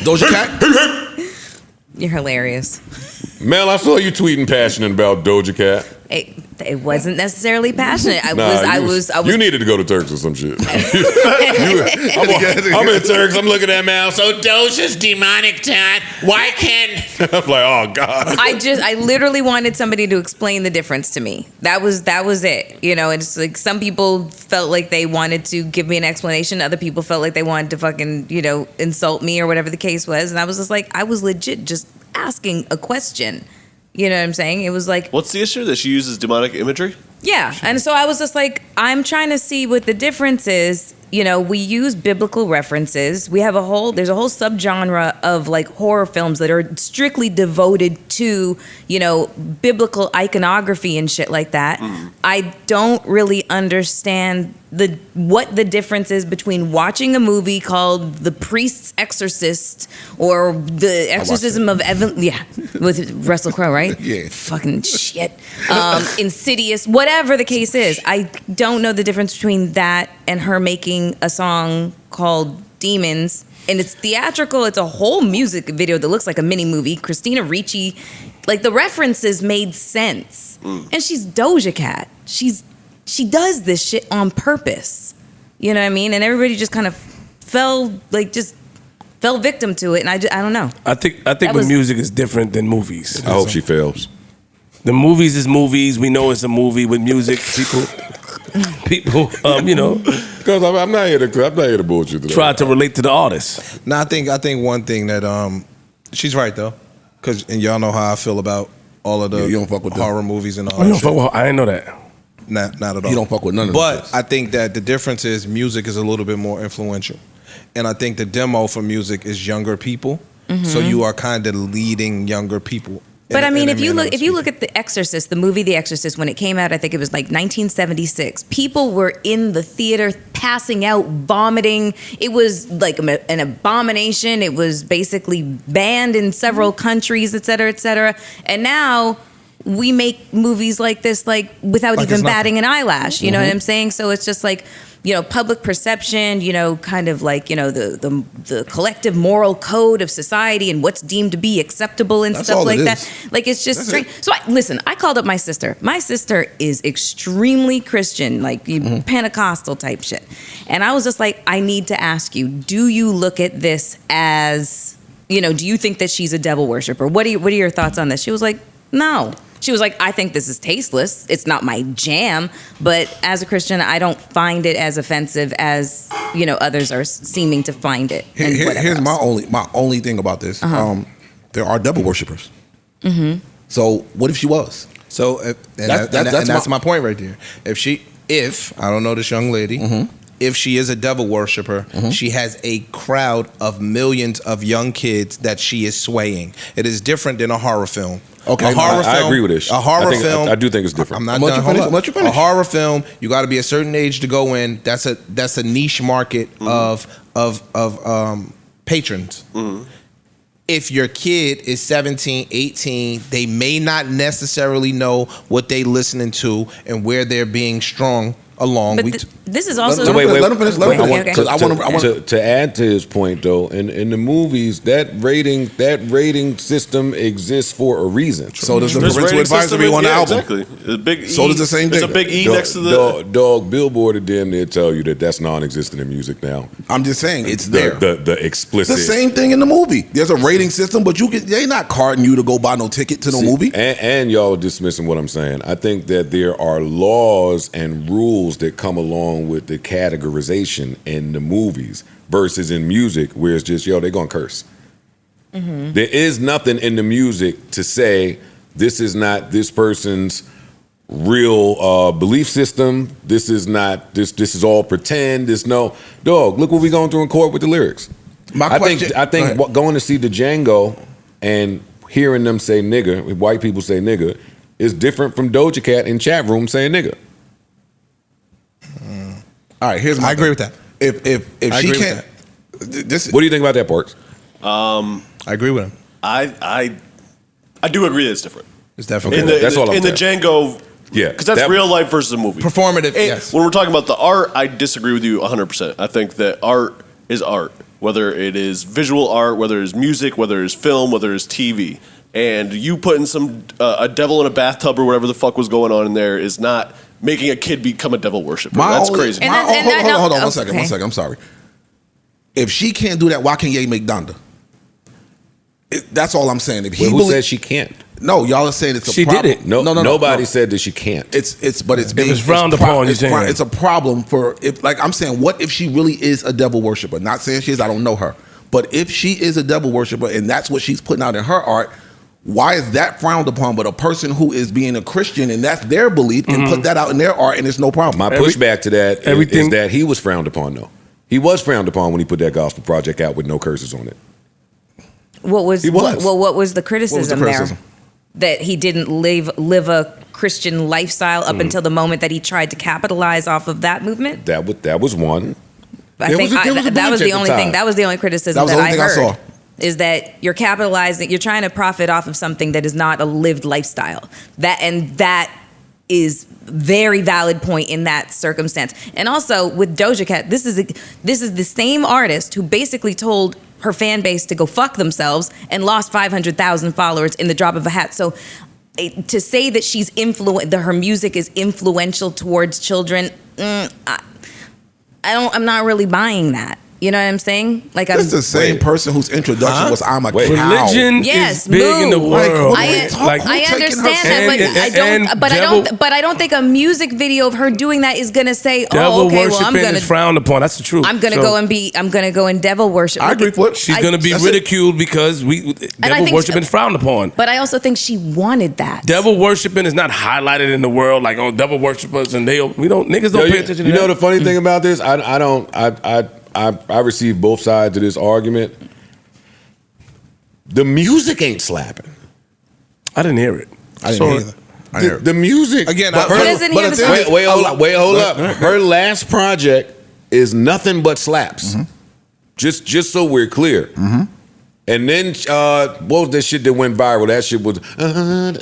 Doja Cat? You're hilarious. Mel, I saw you tweeting passionate about Doja Cat. It wasn't necessarily passionate. I was. You needed to go to Turks or some shit. I'm in Turks. I'm looking at Mel. So Doja's demonic tat. Why can't? I'm like, oh God. I literally wanted somebody to explain the difference to me. That was it. You know, it's like some people felt like they wanted to give me an explanation. Other people felt like they wanted to fucking, insult me or whatever the case was. And I was just like, I was legit just asking a question. You know what I'm saying? It was like... What's the issue? That she uses demonic imagery? Yeah. And so I was just like, I'm trying to see what the difference is. We use biblical references. There's a whole subgenre of like horror films that are strictly devoted to, biblical iconography and shit like that. I don't really understand what the difference is between watching a movie called The Priest's Exorcist or The Exorcism of Evan, with Russell Crowe, right? Yeah. Fucking shit. Insidious, whatever the case is. I don't know the difference between that and her making a song called Demons. And it's theatrical. It's a whole music video that looks like a mini movie. Christina Ricci, like the references made sense. And she's Doja Cat. She does this shit on purpose. You know what I mean? And everybody just kind of fell victim to it. And I don't know. I think with music is different than movies. I hope she fails. The movies is movies. We know it's a movie. With music, people, Because I'm not here to bullshit today. try to relate to the artist. No, I think one thing that she's right though, and y'all know how I feel about all of the You don't fuck with them. horror movies and all I that don't shit. fuck with- I didn't know that. Not at all. You don't fuck with none of But them. I think that the difference is music is a little bit more influential. And I think the demo for music is younger people. So you are kind of leading younger people. But I mean, if you look at The Exorcist, the movie The Exorcist, when it came out, I think it was like 1976. People were in the theater passing out, vomiting. It was like an abomination. It was basically banned in several countries, et cetera, et cetera. And now we make movies like this, like without even batting an eyelash. You know what I'm saying? So it's just like, public perception, kind of like, the collective moral code of society and what's deemed to be acceptable and That's stuff all like it that. is. Like, it's just That's strange. it. So listen, I called up my sister. My sister is extremely Christian, like Pentecostal type shit. And I was just like, I need to ask you, do you look at this as, do you think that she's a devil worshiper? What are your thoughts on this? She was like, no. She was like, I think this is tasteless. It's not my jam. But as a Christian, I don't find it as offensive as, others are seeming to find it. Here's my only thing about this. There are devil worshippers. So what if she was? So that's my point right there. If I don't know this young lady, if she is a devil worshiper, she has a crowd of millions of young kids that she is swaying. It is different than a horror film. Okay, I agree with this. A horror film. I do think it's different. I'm not Let done. you Hold finish, up. let you finish. A horror film, you got to be a certain age to go in. That's a niche market of patrons. If your kid is 17, 18, they may not necessarily know what they listening to and where they're being strung along. But this is also... Let him finish. Okay, okay. To add to his point, though, in the movies, that rating system exists for a reason. So does the There's parental rating system advisory on the album. Exactly. The big E, So does the same There's thing. a big E next to the... Dog, Billboard would damn near tell you that that's non-existent in music now. I'm just saying it's there. The explicit. The same thing in the movie. There's a rating system, but they not carding you to go buy no ticket to no movie. And y'all are dismissing what I'm saying. I think that there are laws and rules that come along with the categorization in the movies versus in music where it's just, they're going to curse. There is nothing in the music to say this is not this person's real belief system. This is not, this is all pretend. Dog, look what we going through in court with the lyrics. I think going to see the Django and hearing them say nigga, white people say nigga, is different from Doja Cat in chat room saying nigga. All right, here's my I agree with that. If I she agree with can't, this What do you think about that, Parks? I agree with him. I do agree that it's different. It's definitely That's all I'm in the saying. Django. Yeah, because that's that- real life versus a movie. performative. And Yes. when we're talking about the art, I disagree with you 100%. I think that art is art, whether it is visual art, whether it's music, whether it's film, whether it's TV. And you putting some a devil in a bathtub or whatever the fuck was going on in there is not making a kid become a devil worshiper. That's crazy. And that's- Hold on, one okay. second. I'm sorry. If she can't do that, why can't Ye make Donda? That's all I'm saying. If he Who said she can't? No, y'all are saying it's a She problem. did it. No, no. Nobody said that she can't. It's being, it's frowned upon, you're saying. It's a problem for if, like I'm saying, what if she really is a devil worshiper? Not saying she is. I don't know her, but if she is a devil worshiper and that's what she's putting out in her art, why is that frowned upon? But a person who is being a Christian and that's their belief can put that out in their art and it's no problem. My pushback to that is everything- that he was frowned upon, though. He was frowned upon when he put that gospel project out with no curses on it. What was, He was. what was the criticism, criticism? there? That he didn't live a Christian lifestyle up until the moment that he tried to capitalize off of that movement. That was one. I There think was a- there was a that was bunch the at the only thing. time. That was the only criticism That was that the I only thing I heard. saw. Is that you're capitalizing? You're trying to profit off of something that is not a lived lifestyle. That is very valid point in that circumstance. And also with Doja Cat, this is the same artist who basically told her fan base to go fuck themselves and lost 500,000 followers in the drop of a hat. So to say that that her music is influential towards children, I'm not really buying that. You know what I'm saying? Like It's the same person whose introduction was "I'm a cow." Religion Yes, is big in the move. world. Like, I understand that, but I don't think a music video of her doing that is gonna say, Devil "Oh, okay, well, I'm worshiping gonna is frowned upon. That's the truth. I'm gonna So, go and devil worship." I agree with She's going to be That's it. ridiculed because devil think- worshiping is frowned upon. But I also think she wanted that. Devil worshiping is not highlighted in the world like devil worshipers and niggas don't pay attention to You know that. the funny thing about this? I receive both sides of this argument. The music ain't slapping. I didn't hear it. I didn't hear either. I didn't hear it. The music Again, but I- He doesn't hear the song. wait, hold up. Her last project is nothing but slaps. Just so we're clear. And then what was that shit that went viral? That shit was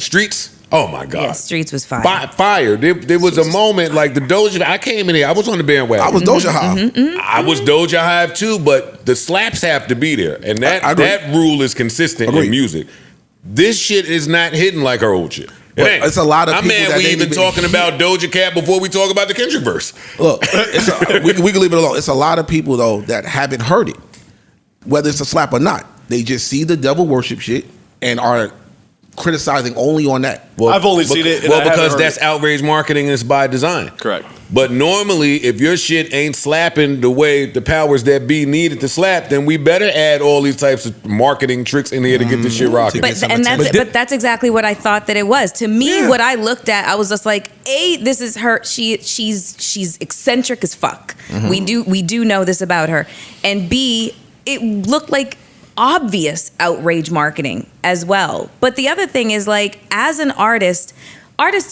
Streets. Oh my God. Yeah, Streets was fire. Fire. There was a moment like the Doja. I came in here. I was on the bandwagon. I was Doja Hive. I was Doja Hive too, but the slaps have to be there, and I agree. that rule is consistent Agreed. in music. This shit is not hitting like her old shit. But ain't. it's a lot of I'm people mad that we didn't even even talking about Doja Cat before we talk about the Kendrick verse. Look, we can leave it alone. It's a lot of people though that haven't heard it, whether it's a slap or not. They just see the devil worship shit and are criticizing only on that. I've only seen it, and Well, I haven't because heard that's it. outrage marketing and it's by design. Correct. But normally, if your shit ain't slapping the way the powers that be needed to slap, then we better add all these types of marketing tricks in here to get this shit rocking. But that's exactly what I thought that it was. To me, what I looked at, I was just like, A, this is her. She's eccentric as fuck. We do know this about her. And B, it looked like obvious outrage marketing as well. But the other thing is, like, as an artists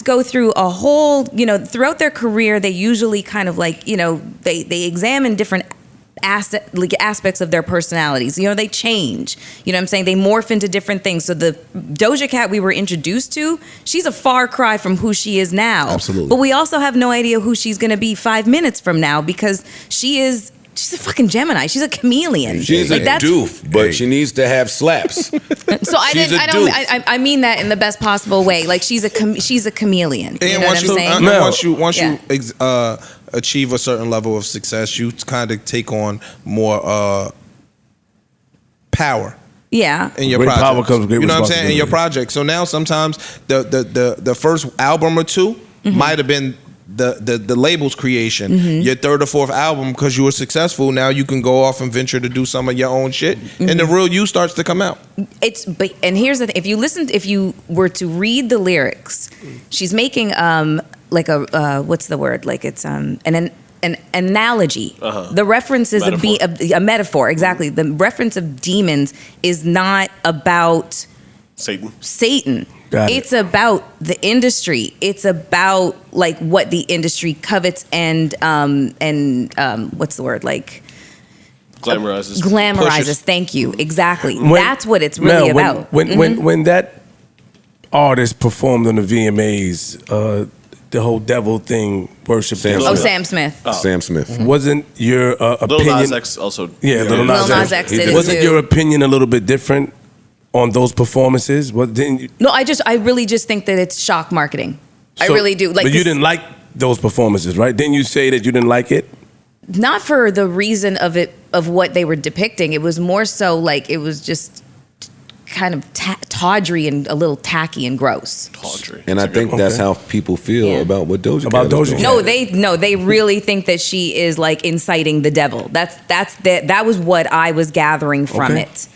go through a whole, throughout their career, they usually kind of like, they examine different aspects of their personalities. They change. You know what I'm saying? They morph into different things. So the Doja Cat we were introduced to, she's a far cry from who she is now. Absolutely. But we also have no idea who she's going to be 5 minutes from now, because she's a fucking Gemini. She's a chameleon. She's a doof, but she needs to have slaps. So I mean that in the best possible way. Like she's a chameleon. You know what I'm saying? Once you achieve a certain level of success, you kind of take on more power. Yeah. In your Great project. power comes great you know what I'm saying? In your responsibility. project. So now sometimes the first album or two might have been the label's creation. Your third or fourth album, because you were successful, now you can go off and venture to do some of your own shit, and the real you starts to come out. And here's the thing: if you were to read the lyrics, she's making like a what's the word? Like it's an analogy. The reference is a metaphor. Exactly. The reference of demons is not about Satan. It's about the industry. It's about like what the industry covets and what's the word, like glamorizes. Pushes. Thank you. Exactly. That's what it's really about. When that artist performed on the VMAs, the whole devil thing, worship. Sam Smith. Sam Smith. Wasn't your opinion? Lil Nas X also. Yeah, Lil Nas X did it Wasn't too. your opinion a little bit different on those performances? What didn't you? No, I really just think that it's shock marketing. I really do. Like, but you didn't like those performances, right? Didn't you say that you didn't like it? Not for the reason of what they were depicting. It was more so like it was just kind of tawdry and a little tacky and gross. Tawdry. And I think that's how people feel about what Doja Cat is doing. No, they really think that she is like inciting the devil. That was what I was gathering from it.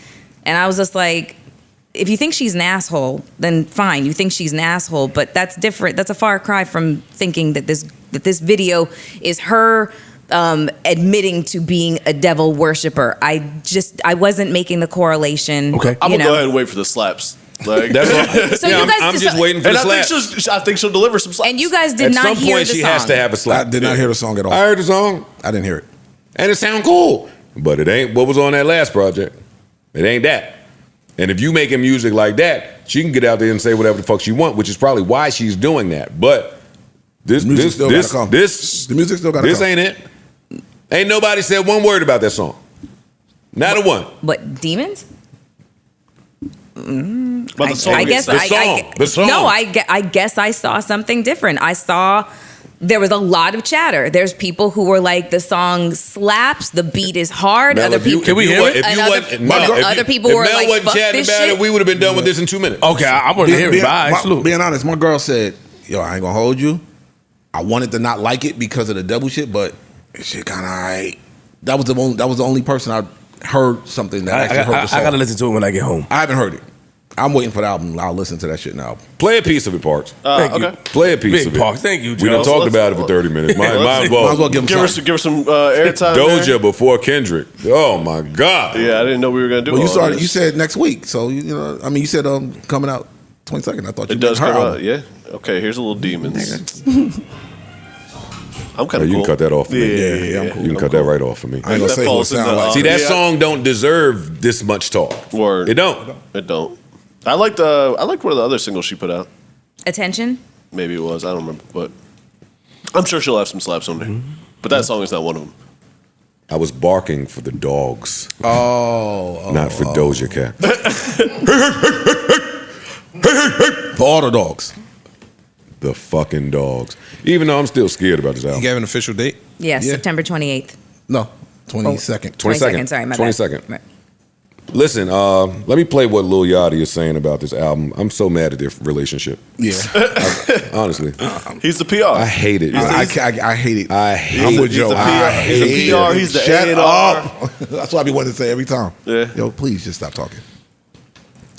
And I was just like, if you think she's an asshole, then fine. You think she's an asshole, but that's different. That's a far cry from thinking that this video is her admitting to being a devil worshiper. I wasn't making the correlation. Okay, I'm gonna go ahead and wait for the slaps. Like, That's all. So you guys I'm just waiting for the slaps. I think she'll deliver some slaps. And you guys did At not some hear point, the she song. has to have a slap. I did not hear the song at all. I heard the song, I didn't hear it. and it sound cool, but it ain't what was on that last project. It ain't that. And if you making music like that, she can get out there and say whatever the fuck she want, which is probably why she's doing that. But this The music still gotta come. this The music still gotta this come. ain't it. Ain't nobody said one word about that song. Not a one. What, demons? But the song I gets guess slapped. The song. No, I guess I saw something different. I saw there was a lot of chatter. There's people who were like, the song slaps, the beat is hard. Mel, Other if you- people, if you wa- if you and wasn't- no, other if people if were Mel like, wasn't fuck chatting this about shit. it, we would have been done with this in 2 minutes. Okay, I want to hear it. Bye. Salute. Being honest, my girl said, "Yo, I ain't gonna hold you. I wanted to not like it because of the devil shit, but shit kind of alright." That was the only person I heard something that actually heard the song. I gotta listen to it when I get home. I haven't heard it. I'm waiting for the album. I'll listen to that shit now. Play a piece of it, Parks. Thank you. Okay. Play a piece Big of it. Parks. Thank you, We done Joe. talked about it for 30 minutes. Might as Might as well. well give him some. Give her some airtime. Doja there. before Kendrick. Oh my God. Yeah, I didn't know we were gonna do. Well, you all started. this. You said next week, so you know. I mean, you said coming out 22nd. I thought you It does her come album. out. Yeah. Okay. Here's a little demons. I'm kind Oh, of you cool. can cut that off for me. Yeah, I'm cool. You can cut that right off for me. I ain't gonna That say what it falls in sound the, like. See, that Yeah. song don't deserve this much talk. Word. It don't. It don't. I liked one of the other singles she put out. Attention. Maybe it was. I don't remember, but I'm sure she'll have some slaps on there. But that song is not one of them. I was barking for the dogs, Oh, not for Doja Cat. for all the dogs. The fucking dogs. Even though I'm still scared about this You album. gave an official date? Yes, Yeah. September 28th. No, 22nd. 22nd. Sorry, my 22nd. bad. Right. Listen, let me play what Lil Yachty is saying about this album. I'm so mad at their relationship. Yeah, Honestly. He's the PR. I hate it. I hate it. I hate I'm with He's Joe. the I PR. He's the hate PR. it. He's the Shut A&R. up. That's what I be wanting to say every time. Yeah. Yo, please just stop talking.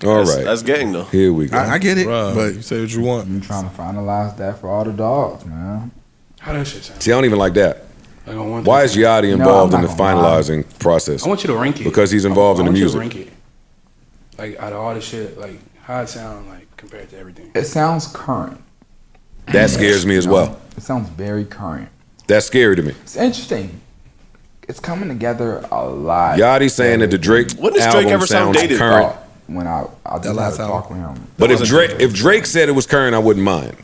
All right. That's gang though. Here we go. I get it, Bruh, but you say what you want. I'm trying to finalize that for all the dogs, man. How that shit sound? See, I don't even like that. Like on one Why through is 10. Yachty No, involved I'm in the not gonna lie. finalizing process? I want you to rank it. Because he's involved in the I want music. you to rank it. Like out of all the shit, like how it sound like compared to everything. It sounds current. That scares me as you know? well. It sounds very current. That's scary to me. It's interesting. It's coming together a lot. Yachty saying that the Drake When does Drake album ever sound sounds dated? current. When I just last had a album. talk with him. But if Drake said it was current, I wouldn't mind.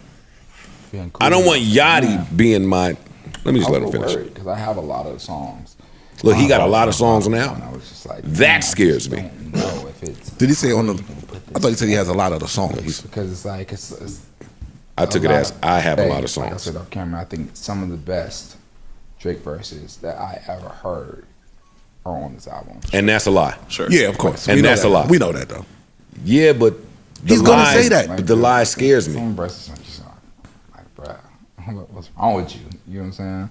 Being cool. I don't want Yachty Yeah. being my. Let me just let him finish. Because I have a lot of songs. Look, he got a lot of songs on the album. And I was just like, That man, I scares just me. don't know if it's did he say on the? I thought he said he has a lot of the songs. because it's like it's I took it lot as of I have a lot of things. Like I songs. said off camera, I think some of the best Drake verses that I ever heard are on this album. And that's a lie. Sure. Yeah, of course. And We know that's that. a lie. We know that though. Yeah, but the He's gonna lies- say that. But the lie scares me. Some verses are just like, bruh, what's wrong with you? You know what I'm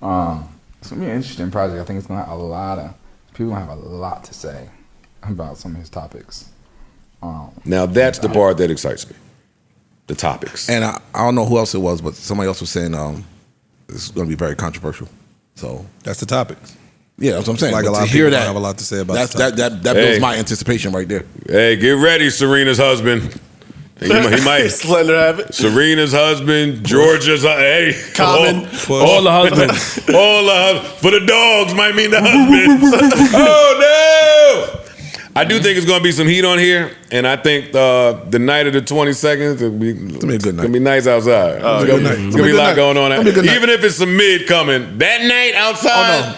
saying? It's gonna be an interesting project. I think it's gonna have a lot of people gonna have a lot to say about some of his topics. Now that's the part that excites me. The topics. And I don't know who else it was, but somebody else was saying this is going to be very controversial. So That's the topics. yeah, that's what I'm saying. Like But a lot to of hear people that, have a lot to say about that's, the topic. that Hey. builds my anticipation right there. Hey, get ready, Serena's husband. He might. Slender have it. Serena's husband, Georgia's hey, Common. All the husbands. for the dogs might mean the husbands. Oh no! I do think it's gonna be some heat on here, and I think the night of the 22nd it'll be a good night. It's gonna be nice outside. It's gonna be a lot going on. Even if it's some mid coming, that night outside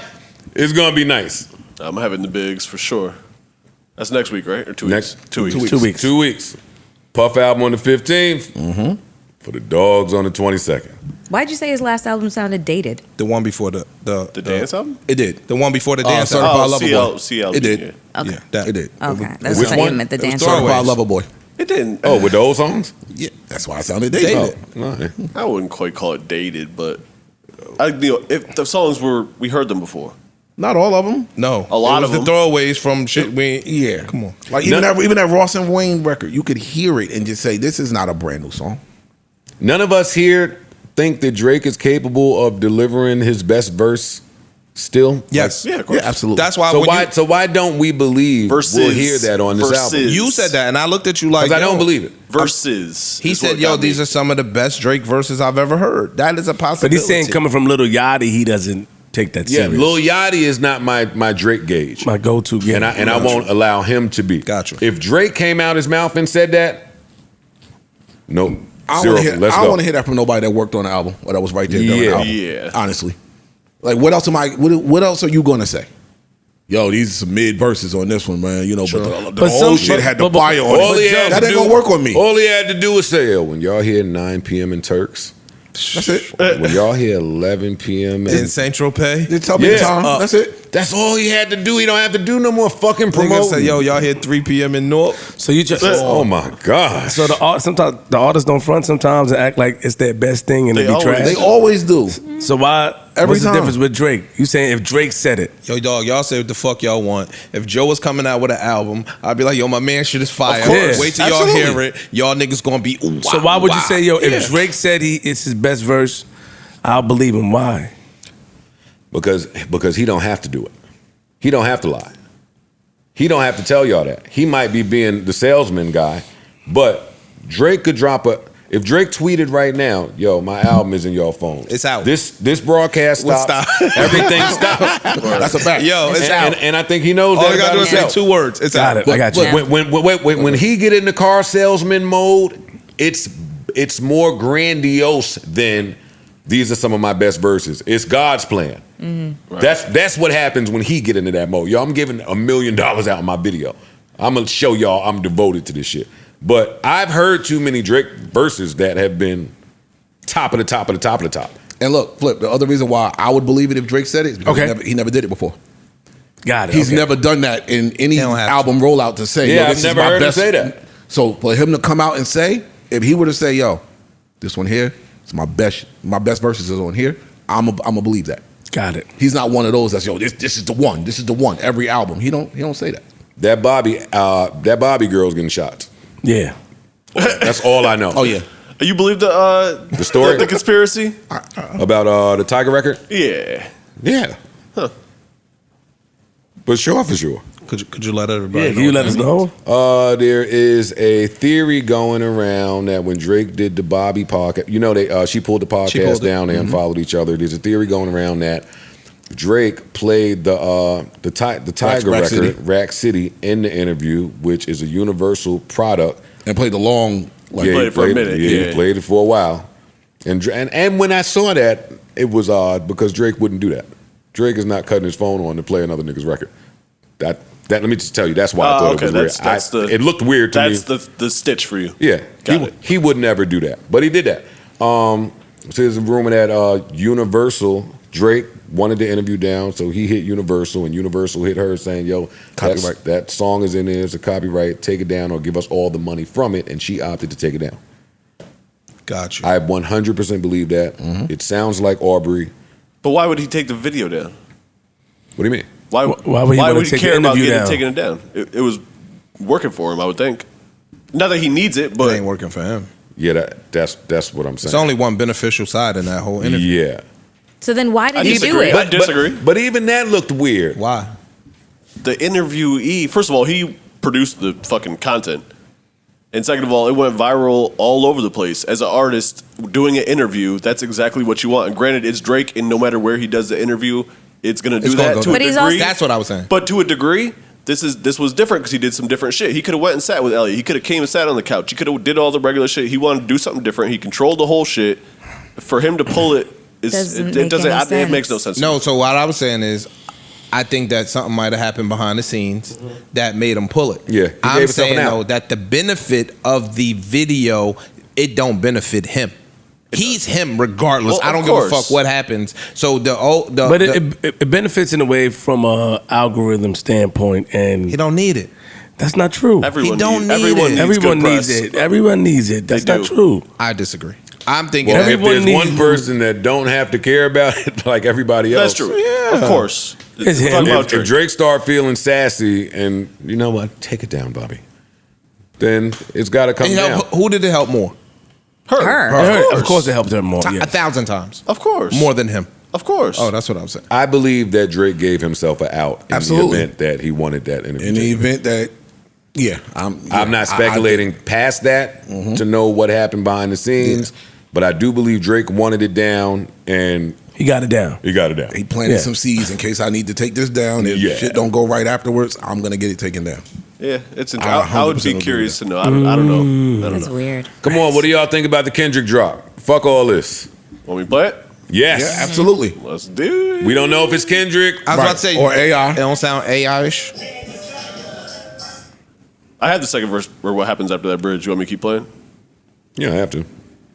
it's gonna be nice. I'm having the bigs for sure. That's next week, right? Or 2 weeks? 2 weeks. 2 weeks. 2 weeks. Puff album on the 15th. For the dogs on the 22nd. Why'd you say his last album sounded dated? The one before the dance album? It did. The one before the dance album. Certified Lover Boy. CL. It did. Yeah. Okay. Yeah, that, It did. Okay. That's Which what one? you meant, the It was dance. Throwaways. Certified Lover Boy. It didn't. Oh, with the old songs? Yeah, that's why I sounded dated. Dated. I wouldn't quite call it dated, but if the songs we heard them before. Not all of them. No, A lot it was of the them. throwaways from shit. Yeah, Come on. Like even that Ross and Wayne record, you could hear it and just say, "This is not a brand new song." None of us here think that Drake is capable of delivering his best verse still. Yes. Yeah, of course. Yeah, absolutely. That's why. So why don't we believe Versus- we'll hear that on this album? versus- You said that, and I looked at you like, Because I don't yo, believe it. Versus. He is said, what "Yo, got me. these are some of the best Drake verses I've ever heard." That is a But possibility. he's saying coming from Lil Yachty, he doesn't take that Yeah, serious. Lil Yachty is not my Drake gauge. My go-to. Yeah. And I won't allow him to be. Gotcha. If Drake came out his mouth and said that, no. I Zero. don't Let's go. want to hear that from nobody that worked on the album or that was right there during the Yeah. album. Yeah. Honestly, like what else what else are you gonna say? Yo, these are some mid verses on this one, man. You know, but the But whole some- shit had the but- fire on All he it. had That to ain't do- gonna work on me. All he had to do was say, "Yo, when y'all hear 9 p.m. in Turks, That's it. when y'all hear 11 p.m. in in Saint Tropez. Just tell me the time. That's it. That's all he had to do. He don't have to do no more fucking Nigga promoting. say, "Yo, y'all here 3 p.m. in North." So you just. Oh my God. So sometimes the artists don't front sometimes and act like it's their best thing and They they be always- trash. They always do. So why? Every what's time. the difference with Drake? You saying if Drake said it? Yo, dog, y'all say what the fuck y'all want. If Joe was coming out with an album, I'd be like, "Yo, my man shit is fire." Of course. Wait till Absolutely. y'all hear it. Y'all niggas gonna be. Ooh, So wow, why would you wow. say, yo, Yeah. if Drake said it's his best verse, I'll believe him? Why? Because he don't have to do it. He don't have to lie. He don't have to tell y'all that. He might be being the salesman guy, but Drake could drop if Drake tweeted right now, "Yo, my album is in your phone. It's out. This broadcast Would stops. stop. Everything stops." That's a fact. Yo, it's out. And I think he knows All that you gotta about do is say himself. 2 words. It's Got out. it. I got you. When he get in the car salesman mode, it's more grandiose than these are some of my best verses. It's God's plan. Mm-hmm. Right. That's what happens when he get into that mode. Yo, I'm giving $1 million out in my video. I'm gonna show y'all I'm devoted to this shit. But I've heard too many Drake verses that have been top of the top of the top of the top. And look, Flip, the other reason why I would believe it if Drake said it is because Okay. he never did it before. Got it. He's okay. never done that in any He don't have album rollout to say, Yeah, yo, I've this never is my heard him best. say that. So for him to come out and say, if he were to say, yo, this one here, it's my best verses is on here, I'm a believe that. Got it. He's not one of those that's, yo, this is the one. This is the one. Every album. He don't say that. That Bobby girl's getting shots. Yeah. That's all I know. Oh yeah. You believe the story? the conspiracy? About the Tiger record? Yeah. Yeah. Huh. But sure for sure. Could you let everybody Yeah. know? Can you what let that us means? know? There is a theory going around that when Drake did the Bobby podcast, you know, she pulled the podcast pulled it. down. They unfollowed each other. There's a theory going around that Drake played the Tiger Rack record, City. Rack City, in the interview, which is a Universal product. And played the long like Yeah, played he it for a minute, Yeah, yeah. he played it for a while. And when I saw that, it was odd because Drake wouldn't do that. Drake is not cutting his phone on to play another nigga's record. That let me just tell you, that's why I thought Okay, it was that's weird. the It looked weird to me. That's the stitch for you. Yeah, Got it. he would never do that, but he did that. So there's a rumor that Universal, Drake wanted the interview down, so he hit Universal, and Universal hit her saying, "Yo, Copyright. that song is in there, it's a copyright. Take it down, or give us all the money from it." And she opted to take it down. Got you. I 100% believe that. Mm-hmm. It sounds like Aubrey. But why would he take the video down? What do you mean? Why would he wanna take the care about interview taking it down? It was working for him, I would think. Not that he needs it, It but ain't working for him. Yeah, that's what I'm saying. It's only one beneficial side in that whole interview. Yeah. So then why did I he do disagree. it? I disagree. But even that looked weird. Why? The interviewee, first of all, he produced the fucking content. And second of all, it went viral all over the place. As an artist doing an interview, that's exactly what you want. And granted, it's Drake, and no matter where he does the interview, it's going to do that to a degree. That's what I was saying. But to a degree, this was different because he did some different shit. He could have went and sat with Elliot. He could have came and sat on the couch. He could have did all the regular shit. He wanted to do something different. He controlled the whole shit. For him to pull it, it makes no sense. No, so what I was saying is, I think that something might have happened behind the scenes that made him pull it. Yeah, I'm saying though that the benefit of the video, it don't benefit him. He's him regardless. Well, I don't give a fuck what happens. So it benefits in a way from a algorithm standpoint, and he don't need it. That's not true. Everyone needs it. Everyone needs it. That's not true. I disagree. I'm thinking if there's one person that don't have to care about it like everybody else. That's true. Yeah. Of course. It's him. If Drake start feeling sassy and you know what, take it down, Bobby, then it's got to come down. Who did it help more? Her. Of course it helped her more. Yes. 1,000 times. Of course. More than him. Of course. Oh, that's what I'm saying. I believe that Drake gave himself an out in Absolutely. the event that he wanted that interview. In the event that, I'm not speculating past that to know what happened behind the scenes, but I do believe Drake wanted it down, and he got it down. He got it down. He planted some seeds in case I need to take this down. If shit don't go right afterwards, I'm gonna get it taken down. Yeah, it's interesting. I would be curious to know. I don't know. That's weird. Come on, what do y'all think about the Kendrick drop? Fuck all this. Want me to play it? Yes. Yeah, absolutely. Let's do it. We don't know if it's Kendrick. I was about to say, or AI. It don't sound AI-ish. I have the second verse where what happens after that bridge. You want me to keep playing? Yeah, I have to.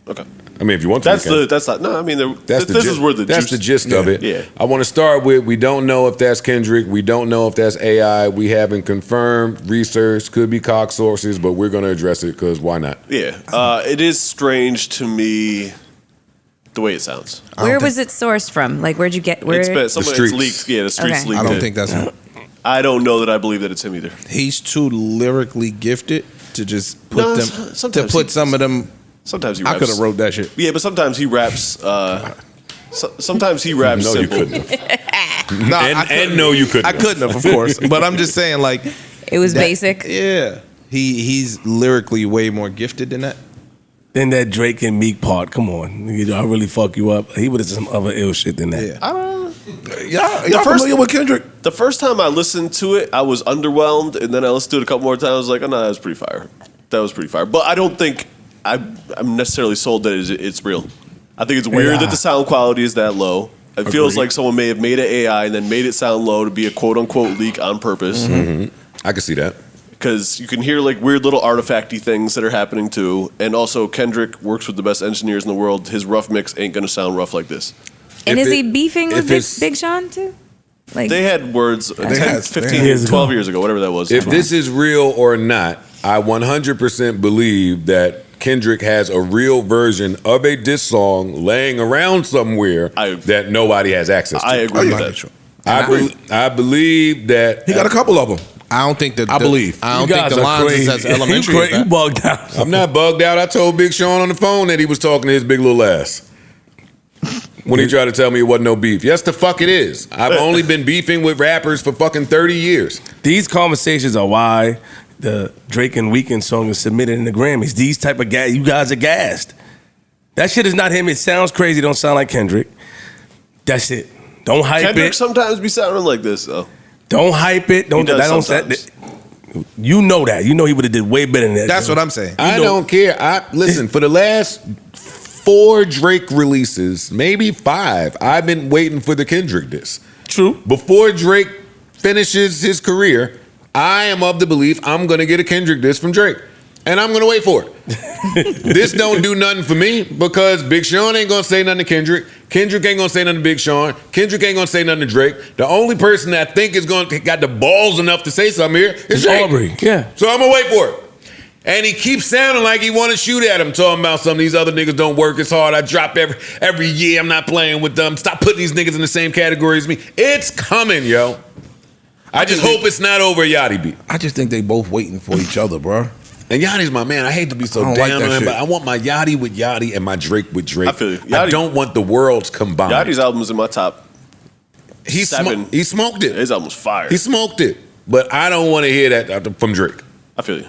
Okay. I mean, if you want to, This is where the that's juice, the gist of it. Yeah. I want to start with, we don't know if that's Kendrick. We don't know if that's AI. We haven't confirmed, research, could be cock sources, but we're going to address it because why not? Yeah. It is strange to me the way it sounds. Where was it sourced from? Like, where'd you get? Where? It's leaked. Yeah, the streets leaked. I don't think that's him. I don't know that I believe that it's him either. He's too lyrically gifted to just put some of them. Sometimes he raps. I could have wrote that shit. Yeah, but sometimes he raps. Sometimes he raps No, simple. you couldn't have. No, you couldn't. I couldn't have, of course. But I'm just saying, like, It was basic. Yeah, he's lyrically way more gifted than that. Then that Drake and Meek part. Come on, I really fuck you up. He would have some other ill shit than that. Yeah. I don't know. Y'all familiar with Kendrick? The first time I listened to it, I was underwhelmed, and then I listened to it a couple more times. I was like, oh no, that was pretty fire. That was pretty fire. But I don't think I'm necessarily sold that it's real. I think it's weird that the sound quality is that low. It feels like someone may have made an AI and then made it sound low to be a quote unquote leak on purpose. Mm-hmm. I can see that. Because you can hear like weird little artifacty things that are happening too. And also Kendrick works with the best engineers in the world. His rough mix ain't gonna sound rough like this. And is he beefing with Big Sean too? Like they had words 15 years 12 years ago, whatever that was. If this is real or not, I 100% believe that Kendrick has a real version of a diss song laying around somewhere that nobody has access to. I agree with that. I believe that he got a couple of them. I don't think that. I believe. I don't think the lines is as elementary. You bugged out. I'm not bugged out. I told Big Sean on the phone that he was talking to his big little ass when he tried to tell me it wasn't no beef. Yes, the fuck it is. I've only been beefing with rappers for fucking 30 years. These conversations are why the Drake and Weeknd song is submitted in the Grammys. These type of guys, you guys are gassed. That shit is not him. It sounds crazy. Don't sound like Kendrick. That's it. Don't hype Kendrick it. sometimes be sounding like this though. Don't hype it. Don't. He does That don't. sometimes. You know that. You know he would have did way better than that. That's what I'm saying. I don't care. Listen, for the last 4 Drake releases, maybe 5, I've been waiting for the Kendrick diss. True. Before Drake finishes his career, I am of the belief I'm going to get a Kendrick diss from Drake. And I'm going to wait for it. This don't do nothing for me because Big Sean ain't going to say nothing to Kendrick. Kendrick ain't going to say nothing to Big Sean. Kendrick ain't going to say nothing to Drake. The only person that I think is going to got the balls enough to say something here is Drake. Aubrey. Yeah. So I'm going to wait for it. And he keeps sounding like he want to shoot at him, talking about some of these other niggas don't work as hard. I drop every year. I'm not playing with them. Stop putting these niggas in the same category as me. It's coming, yo. I just hope it's not over Yachty beat. I just think they both waiting for each other, bro. And Yachty's my man. I hate to be so down on him, but I want my Yachty with Yachty and my Drake with Drake. I feel you. I don't want the worlds combined. Yachty's album is in my top He 7. He smoked it. His album was fire. He smoked it. But I don't want to hear that from Drake. I feel you.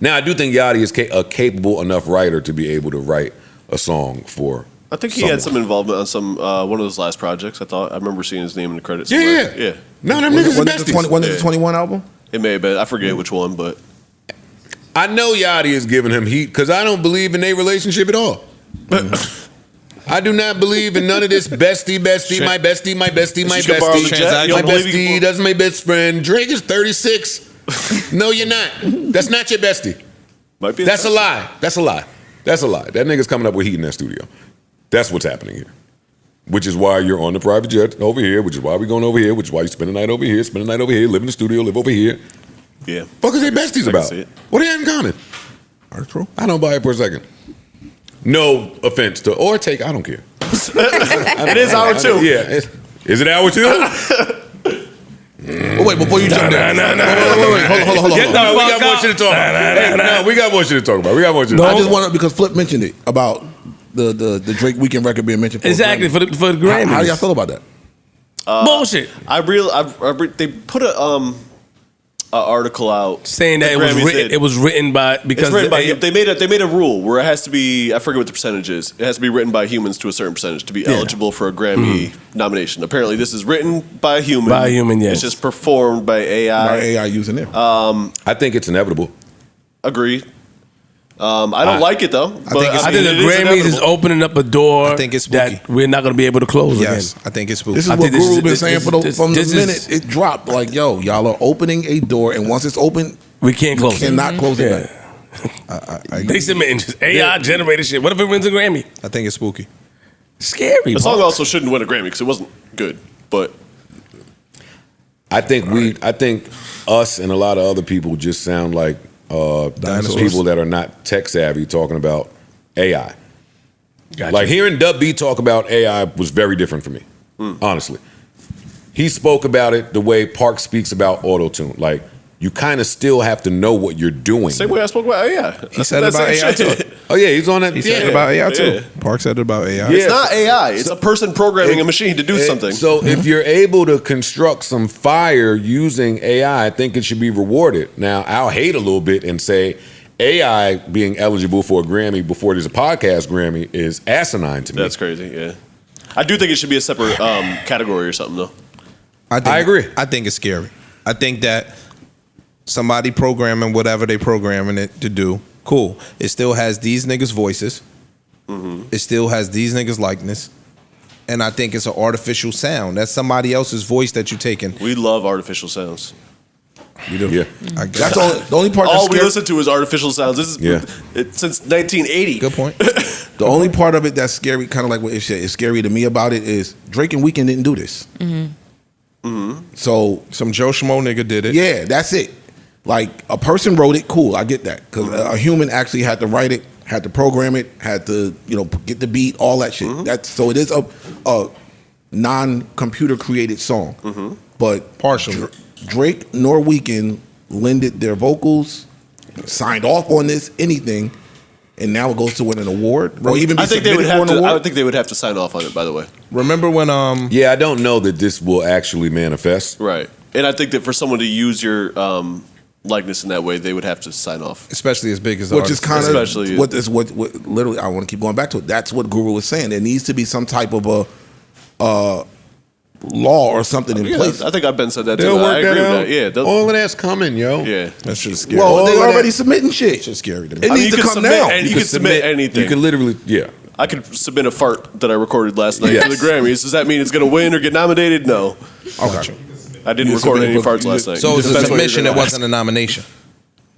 Now, I do think Yachty is a capable enough writer to be able to write a song for. I think he had some involvement on some one of those last projects. I remember seeing his name in the credits. Yeah. Yeah. No, them niggas is besties. When did the 21 album? It may have been. I forget which one, but I know Yachty is giving him heat because I don't believe in their relationship at all. I do not believe in none of this bestie, my bestie, my bestie, my bestie. My bestie, that's my best friend. Drake is 36. No, you're not. That's not your bestie. might be. That's a lie. That's a lie. That's a lie. That nigga's coming up with heat in that studio. That's what's happening here. Which is why you're on the private jet over here, which is why we're going over here, which is why you spend the night over here, spend the night over here, live in the studio, live over here. Yeah. Fuck is they besties about? What do they have in common? That's true. I don't buy it for a second. No offense to, or take, I don't care. It is hour two. Yeah. Is it hour two? Wait, before you jump there. Wait, hold on. We got more shit to talk about. We got more shit to talk about. I just want to, because Flip mentioned it, about the Drake weekend record being mentioned. Exactly, for the Grammys. How do y'all feel about that? Bullshit. They put a article out saying that it was written by, because it's written by, they made a rule where it has to be, I forget what the percentage is. It has to be written by humans to a certain percentage to be eligible for a Grammy nomination. Apparently, this is written by a human. By a human, yes. It's just performed by AI. By AI using it. I think it's inevitable. Agreed. I don't like it though. I think the Grammys is opening up a door. I think it's spooky. That we're not going to be able to close again. I think it's spooky. This is what Guru's been saying from the minute it dropped. Like, yo, y'all are opening a door, and once it's open, we can't close it. Cannot close it back. They submitting just AI generated shit. What if it wins a Grammy? I think it's spooky. Scary. The song also shouldn't win a Grammy because it wasn't good. But I think us and a lot of other people just sound like people that are not tech savvy talking about AI. Gotcha. Like hearing Dub B talk about AI was very different for me, honestly. He spoke about it the way Park speaks about auto-tune. Like, you kind of still have to know what you're doing. Same way I spoke about AI. He said it about AI too. Oh yeah, he's on that. He said it about AI too. Park said it about AI. It's not AI. It's a person programming a machine to do something. So if you're able to construct some fire using AI, I think it should be rewarded. Now, I'll hate a little bit and say AI being eligible for a Grammy before there's a podcast Grammy is asinine to me. That's crazy, yeah. I do think it should be a separate category or something, though. I agree. I think it's scary. I think that somebody programming whatever they programming it to do, cool. It still has these niggas' voices. It still has these niggas' likeness. And I think it's an artificial sound. That's somebody else's voice that you're taking. We love artificial sounds. You do? Yeah. That's the only part. All we listen to is artificial sounds. This is since 1980. Good point. The only part of it that's scary, kind of like what it said, is scary to me about it is Drake and Weeknd didn't do this. So some Joe Schmo nigga did it. Yeah, that's it. Like, a person wrote it, cool, I get that. Because a human actually had to write it, had to program it, had to, get the beat, all that shit. So it is a non-computer created song. But partially. Drake nor Weeknd lended their vocals, signed off on this, anything, and now it goes to win an award. Or even be I think they would submitted have for an to. I award. would think they would have to sign off on it. By the way, remember when? Yeah, I don't know that this will actually manifest. Right, and I think that for someone to use your likeness in that way, they would have to sign off. Especially as big as the Which is artist. kind Especially- of what literally, I want to keep going back to it. That's what Guru was saying. There needs to be some type of a law or something in place. I think I've been said that They'll too. work I agree that with out. that. Yeah, they'll- All of that's coming, yo. yeah. That's just scary. Well, they're all of already that- submitting shit. It's just scary to me. It I mean, needs you to can come submit down. and you can submit anything. You can literally, I could submit a fart that I recorded last night Yes. for the Grammys. Does that mean it's going to win or get nominated? No. Okay. I didn't You record any submitted- farts last night. So it's a That's what you're submission. gonna It ask. wasn't a nomination.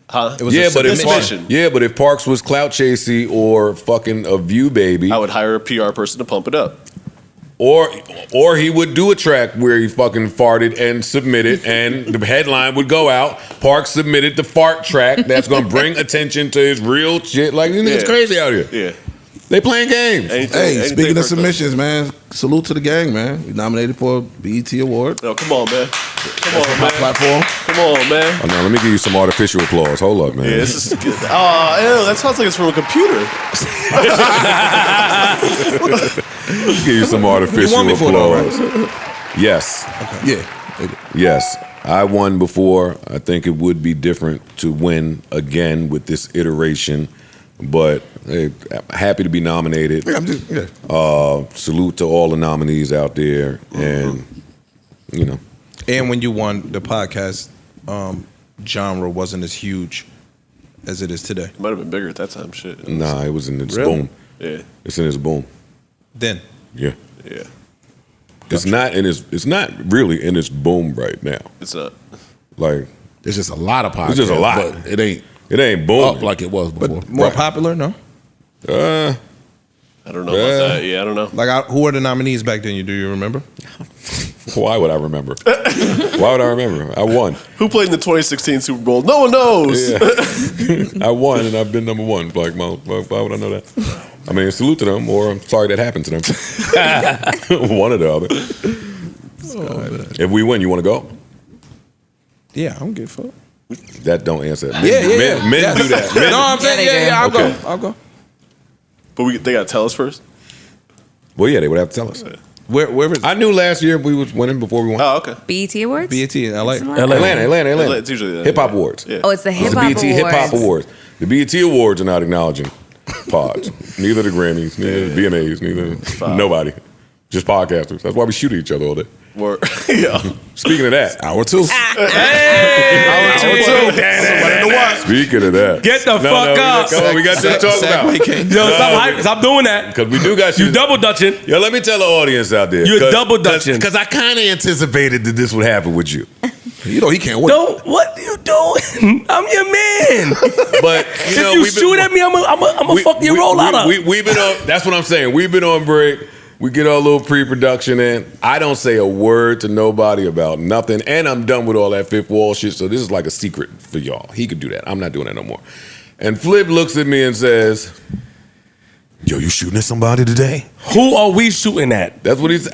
Huh? It was Yeah, a but if submission. but if Parks was clout chasey or fucking a View baby, I would hire a PR person to pump it up. or he would do a track where he fucking farted and submitted, and the headline would go out. Parks submitted the fart track that's gonna bring attention to his real shit. Like, these niggas Yeah. crazy out here. Yeah. They playing games. Hey, speaking of submissions, man, salute to the gang, man. We nominated for a BET Award. No, come on, man. Come on, My man. platform. Come on, man. Oh, no, let me give you some artificial applause. Hold up, man. Yeah, this is good. Oh, ew, that sounds like it's from a computer. Give you some artificial You want me for it, applause. Yes. Yeah. Yes. I won before. I think it would be different to win again with this iteration. But hey, happy to be nominated. Salute to all the nominees out there. And, And when you won, the podcast genre wasn't as huge as it is today. It might have been bigger at that time. Shit. Nah, it was in its Really? boom. Yeah. It's in its boom. Then. Yeah. Yeah. It's not really in its boom right now. It's not. Like, There's just a lot of podcasts. It's just a lot. But it ain't booming up like it was before. But more Right. popular, no? I don't know about that. Yeah, I don't know. Like, who were the nominees back then? Do you remember? Why would I remember? Why would I remember? I won. Who played in the 2016 Super Bowl? No one knows. Yeah. I won, and I've been number one. Like, why would I know that? I mean, salute to them, or I'm sorry that happened to them. One or the other. If we win, you want to go? Yeah, I don't give a fuck. That don't answer. Men, Yeah. Men do that. Men, No, I'm saying, yeah, I'll Okay. go. I'll go. But they got to tell us first. Well, yeah, they would have to tell us. Where is it? I knew last year we was winning before we won. Oh, okay. BET Awards? BET in LA. Atlanta. It's usually that. Hip Hop Awards. Yeah. Oh, it's the Hip Hop BET Hip Hop Awards. Awards. The BET Awards are not acknowledging pods. Neither the Grammys, neither the VMAs, neither nobody. Just podcasters. That's why we shoot at each other all day. Yeah. Speaking of that, Hour two. Speaking of that, Get the fuck up. Come on, we got shit to talk about. Yo, stop doing that. Because we do got You double dutching. Yo, let me tell the audience out there. You're double dutching. Because I kind of anticipated that this would happen with you. He can't wait. Don't. What you doing? I'm your man. But If you shoot at me, I'm gonna fuck your roll out of. We've been on. That's what I'm saying. We've been on break. We get our little pre-production in. I don't say a word to nobody about nothing, and I'm done with all that fifth wall shit. So this is like a secret for y'all. He could do that. I'm not doing that no more. And Flip looks at me and says, "Yo, you shooting at somebody today?" Who are we shooting at? That's what he said.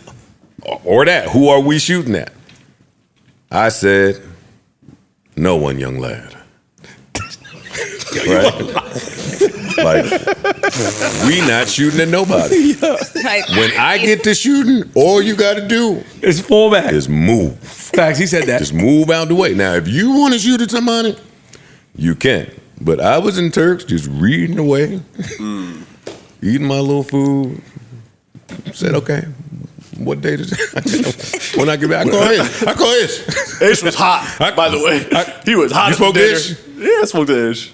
Or that. Who are we shooting at? I said, "No one, young lad." Right? Like, we not shooting at nobody. When I get to shooting, all you got to do It's fullback. is move. Facts. He said that. Just move out the way. Now, if you want to shoot at somebody, you can. But I was in Turks just reading away, eating my little food. Said, okay, what day is it? When I get back, I call Ish. Ish was hot, by the way. He was hot. You at smoked dinner. Ish? Yeah, I smoked Ish.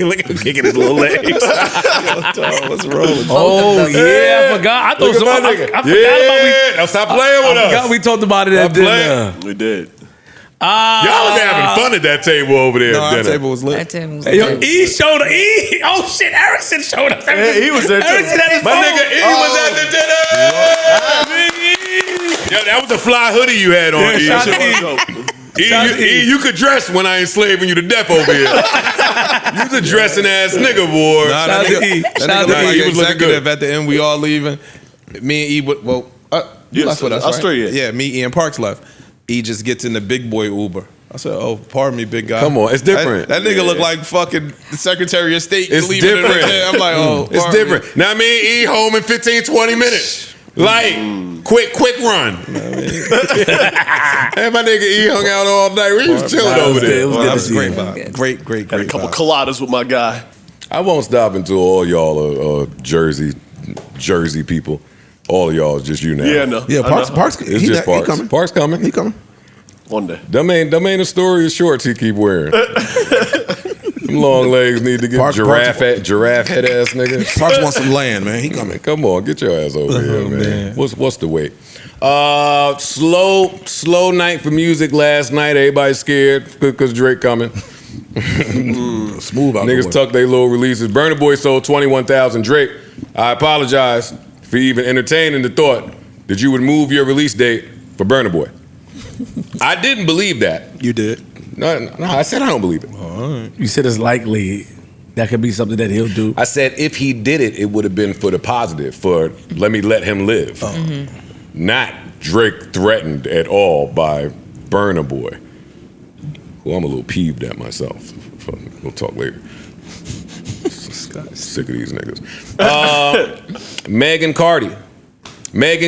Look at him kicking his little legs. What's wrong with Oh yeah, I forgot. I thought Look at my I nigga. forgot Yeah, now stop playing with I forgot us. we talked about it at Stop playing. dinner. We did. Y'all was having fun at that table over there. No, at our dinner. table was lit. Hey, yo, E showed up. Oh shit, Erickson showed up. Yeah, he was there too. Erickson had his My phone. nigga E was at the dinner. Yo, that was a fly hoodie you had on, E. shout out to E. E, you could dress when I ain't slaving you to death over here. You was a dressing ass nigga, boy. Nah, Shout out that to E. nigga, that Shout nigga out looked to like E. an He was looking executive good. at the end. We all leaving. Me and E, Yes, left with us, I was right? straight, yeah. Yeah, me, E, and Parks left. E just gets in the big boy Uber. I said, oh, pardon me, big guy. Come on, it's different. That nigga looked like fucking the Secretary of State. It's leaving different. I'm like, oh, It's pardon me. different. Now, me and E home in 15, 20 minutes. Like, quick run. Hey, my nigga E hung out all night. We was chilling over there. It was Well, good that to was see great you. vibe. Great Had a couple vibe. coladas with my guy. I won't stop until all y'all are Jersey people. All of y'all is just you now. Yeah, no. Yeah, I Parks. know. Parks. It's just Parks. He coming. Parks coming. He coming. One day. Them ain't a story of shorts he keep wearing. Them long legs need to get Parks- giraffe head ass nigga. Parks wants some land, man. He coming. Come on, get your ass over here, man. What's the wait? Slow night for music last night. Everybody scared because Drake coming. Smooth out. Niggas the way. tuck their little releases. Burna Boy sold 21,000. Drake, I apologize for even entertaining the thought that you would move your release date for Burna Boy. I didn't believe that. You did. No, I said I don't believe it. You said it's likely that could be something that he'll do. I said if he did it, it would have been for the positive, for let him live. Not Drake threatened at all by Burna Boy, who I'm a little peeved at myself. We'll talk later. Sick of these niggas. Megan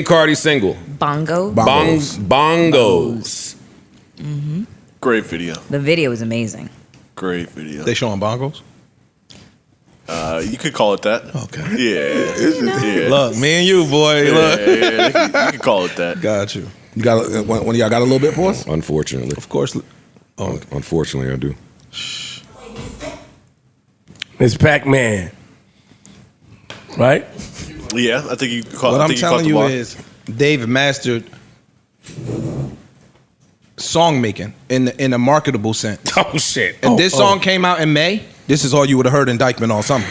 Cardi single. Bongo. Bongos. Great video. The video was amazing. Great video. They showing bongos? You could call it that. Okay. Yeah. Yeah. Look, me and you, boy. Look. Yeah, you can call it that. Got you. You got one of y'all got a little bit for us? Unfortunately. Of course. Unfortunately, I do. It's Pac-Man. Right? Yeah, I think you caught. What I I'm think telling you you caught the bar. is, Dave mastered song making in a marketable sense. Oh shit! If this song came out in May, this is all you would have heard in Dykeman all summer.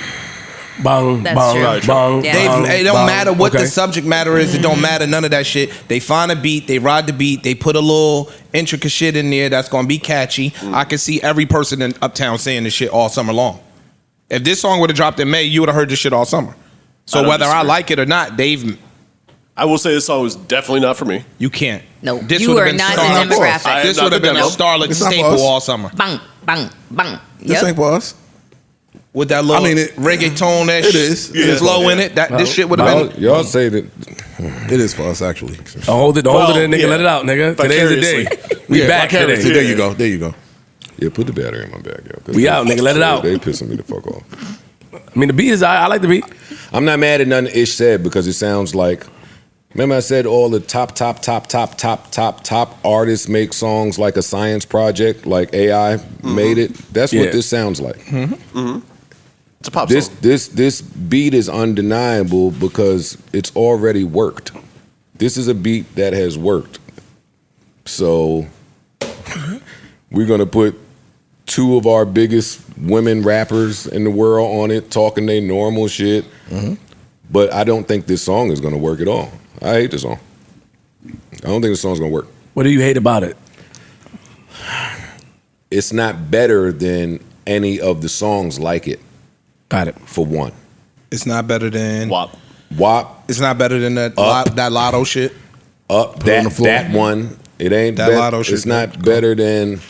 Bong, That's bong, true. bong, Yeah. bong, It don't bong. matter what Okay. the subject matter is. It don't matter none of that shit. They find a beat, they ride the beat, they put a little intricate shit in there that's gonna be catchy. I can see every person in Uptown saying this shit all summer long. If this song would have dropped in May, you would have heard this shit all summer. So don't whether I disagree. like it or not, Dave, I will say this song was definitely not for me. you can't. No, This you would've are been not Starlet. the demographic. I am This not would have the been a demo. Starlet It's not for staple us. all summer. Bang, bang, bang. This Yep. ain't for us. With that little I mean, reggaeton that it is. It's Yeah. low in it. That this shit would have been. Y'all say that. It is for us, actually. Don't hold it, Well, nigga. yeah. Let it out, nigga. Today's the day. We back today. There you go. There you go. Yeah, put the battery in my bag, yo. 'Cause We out, nigga. Let it out. They pissing me the fuck off. I mean, the beat is. I like the beat. I'm not mad at nothing Ish said because it sounds like. Remember I said all the top artists make songs like a science project, like AI made it. That's Yeah. what this sounds like. It's a pop This song. this beat is undeniable because it's already worked. This is a beat that has worked. So we're gonna put two of our biggest women rappers in the world on it, talking their normal shit. But I don't think this song is gonna work at all. I hate this song. I don't think this song's gonna work. What do you hate about it? It's not better than any of the songs like it. Got it. For one, It's not better than WAP. WAP It's not better than that that Lotto shit. up on the that floor. that one. It ain't That Lotto shit, It's not yeah. better than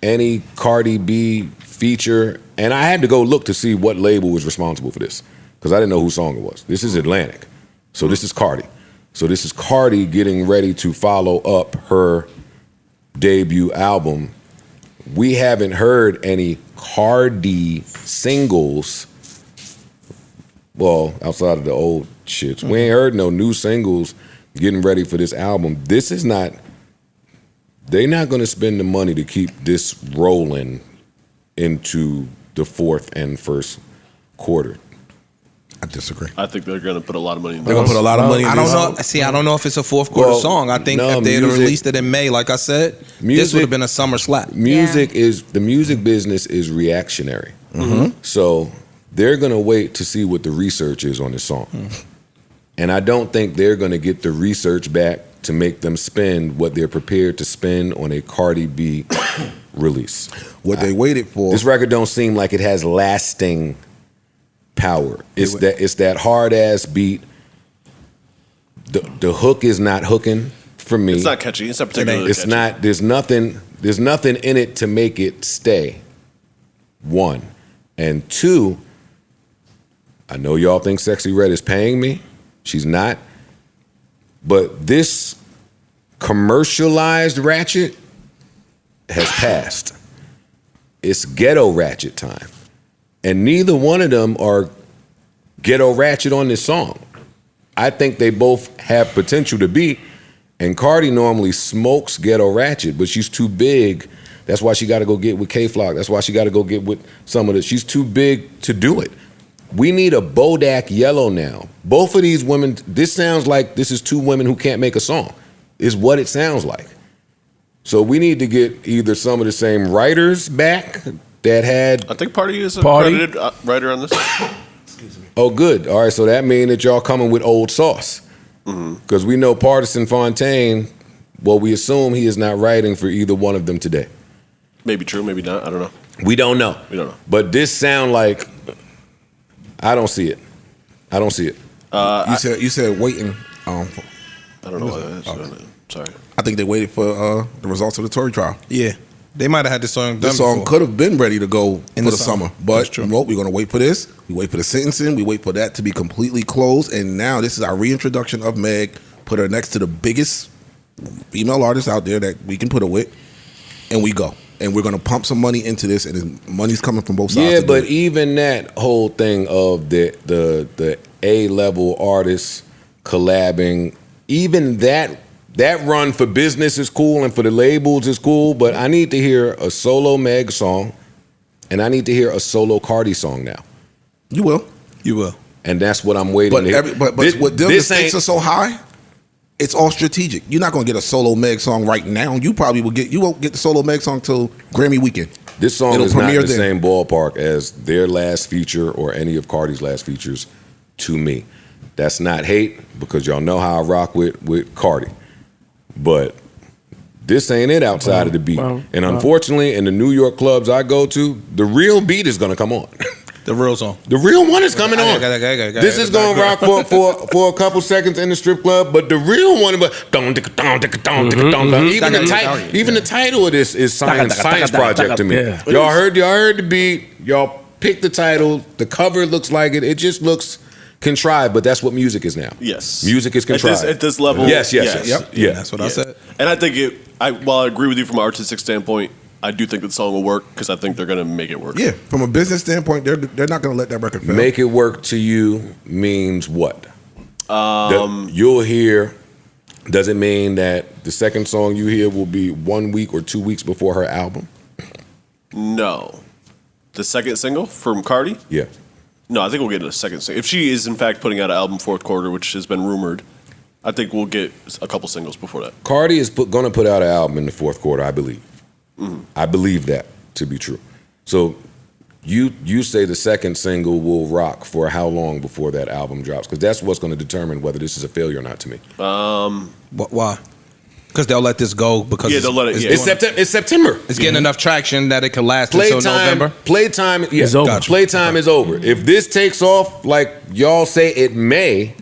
any Cardi B feature. And I had to go look to see what label was responsible for this because I didn't know whose song it was. This is Atlantic, so this is Cardi. So this is Cardi getting ready to follow up her debut album. We haven't heard any Cardi singles. Well, outside of the old shits, we ain't heard no new singles getting ready for this album. This is not. They're not going to spend the money to keep this rolling into the fourth and first quarter. I disagree. I think they're going to put a lot of money in They're gonna put a lot of money in I this. don't know. See, I don't know if it's a fourth quarter Well, song. I think no, if they had music- released it in May, like I said, this Music- would have been a summer slap. Music is the music business is reactionary. So they're gonna wait to see what the research is on this song, and I don't think they're gonna get the research back to make them spend what they're prepared to spend on a Cardi B release. What they waited for. This record don't seem like it has lasting power. It's that hard ass beat. The hook is not hooking for me. It's not catchy. It's not particularly It's catchy. not. There's nothing in it to make it stay. One, and two. I know y'all think Sexy Red is paying me. She's not. But this commercialized Ratchet has passed. It's ghetto Ratchet time, and neither one of them are ghetto Ratchet on this song. I think they both have potential to be. And Cardi normally smokes ghetto Ratchet, but she's too big. That's why she got to go get with K-Flock. That's why she got to go get with some of the. She's too big to do it. We need a Bodak Yellow now. Both of these women, this sounds like this is two women who can't make a song, is what it sounds like. So we need to get either some of the same writers back that had. I think Party is a Party? credited writer on this. Oh, good. All right, so that means that y'all coming with old sauce. Because we know Partisan Fontaine, well, we assume he is not writing for either one of them today. Maybe true, maybe not. I don't know. We don't know. We don't know. But this sound like, I don't see it. I don't see it. You said waiting. I don't know what that is. Sorry. I think they waited for the results of the Tory trial. Yeah, they might have had this song done This song before. could have been ready to go In for the the summer. summer, but That's true. no, we're gonna wait for this. We wait for the sentencing. We wait for that to be completely closed, and now this is our reintroduction of Meg. Put her next to the biggest female artist out there that we can put her with, and we go. And we're gonna pump some money into this, and money's coming from both sides. Yeah, to but do it. even that whole thing of the A-level artists collabing, even that run for business is cool and for the labels is cool, but I need to hear a solo Meg song and I need to hear a solo Cardi song now. You will. And that's what I'm waiting to hear. But the stakes are so high, it's all strategic. You're not gonna get a solo Meg song right now. You won't get the solo Meg song till Grammy weekend. This song It'll is not in the then. same ballpark as their last feature or any of Cardi's last features to me. That's not hate, because y'all know how I rock with Cardi. But this ain't it outside of the beat. And unfortunately, in the New York clubs I go to, the real beat is gonna come on. The real song. The real one is coming on. This is gonna rock for a couple seconds in the strip club, but the real one, even the title of this is science project to me. Yeah. Y'all heard the beat. Y'all picked the title. The cover looks like it. It just looks contrived, but that's what music is now. Yes. Music is contrived. At this level. Yes. Yes. Yeah. That's what I said. And I think while I agree with you from an artistic standpoint, I do think the song will work because I think they're going to make it work. Yeah, from a business standpoint, they're not going to let that record fail. Make it work to you means what? You'll hear. Does it mean that the second song you hear will be 1 week or 2 weeks before her album? No. The second single from Cardi? Yeah. No, I think we'll get a second single. If she is in fact putting out an album fourth quarter, which has been rumored, I think we'll get a couple singles before that. Cardi is going to put out an album in the fourth quarter, I believe. I believe that to be true. So you say the second single will rock for how long before that album drops? Because that's what's going to determine whether this is a failure or not to me. Why? Because they'll let this go because they'll let it. It's September. It's getting enough traction that it can last until November. Playtime is over. Gotcha. Playtime is over. If this takes off like y'all say it may,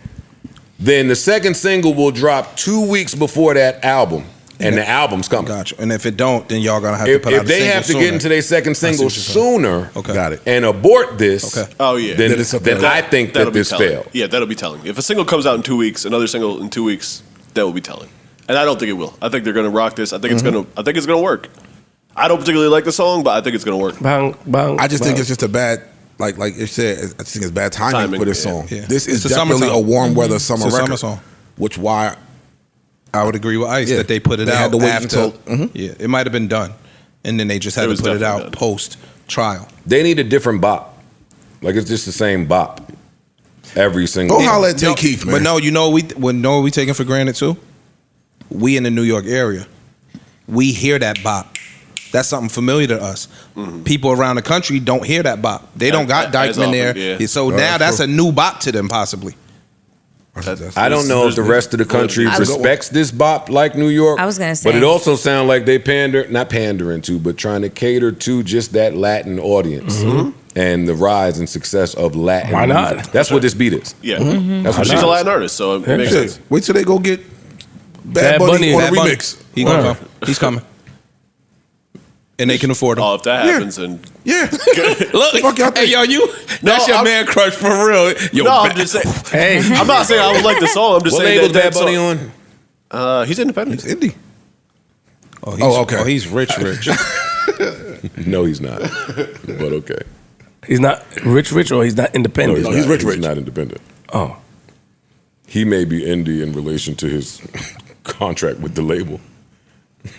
then the second single will drop 2 weeks before that album. And the album's coming. Gotcha. And if it don't, then y'all gonna have to put out a single If they have to get into their second single sooner, Got it. and abort this, Oh, yeah. then That- I think that'll that be this telling. failed. Yeah, that'll be telling. If a single comes out in 2 weeks, another single in 2 weeks, that will be telling. And I don't think it will. I think they're going to rock this. I think it's going to work. I don't particularly like the song, but I think it's going to work. Bang, bang, I just bang. think it's just a bad, like you said, I just think it's bad timing for this song. Yeah. This is It's a definitely summertime. a warm weather summer It's a record. summer song. Which why I would agree with Ice Yeah. that they put it They out had to wait after. until- Yeah, it might have been done, and then they just had It to was put it definitely out done. post trial. They need a different bop. Like it's just the same bop every single. Go time. holler at Tay Keith, man. But no, you know we taking for granted too. We in the New York area, we hear that bop. That's something familiar to us. People around the country don't hear that bop. They don't got as Dykeman often, there. yeah. So now that's a new bop to them possibly. I don't know if the rest of the country respects this bop like New York. I was gonna say. But it also sounds like they not pandering to, but trying to cater to just that Latin audience and the rise and success of Latin. Why not? music. That's what this beat is. Yeah. That's what She's it a is. Latin artist, so it makes Shit, sense. wait till they go get Bad Bad Bunny Bunny. on a Bad Bunny. remix. He gonna come. He's coming, and they can afford him. Oh, if that happens, then Yeah. Look, fuck y'all hey think? yo, that's your I'm- man crush for real. Yo, no, I'm just saying. Hey, I'm not saying I would like the song. I'm just What saying label is that Bad Bunny song- on? He's independent. It's indie. okay. Oh, he's rich. No, he's not. But okay. he's not rich, or he's not No, independent. he's rich. He's not independent. Oh, He may be indie in relation to his contract with the label.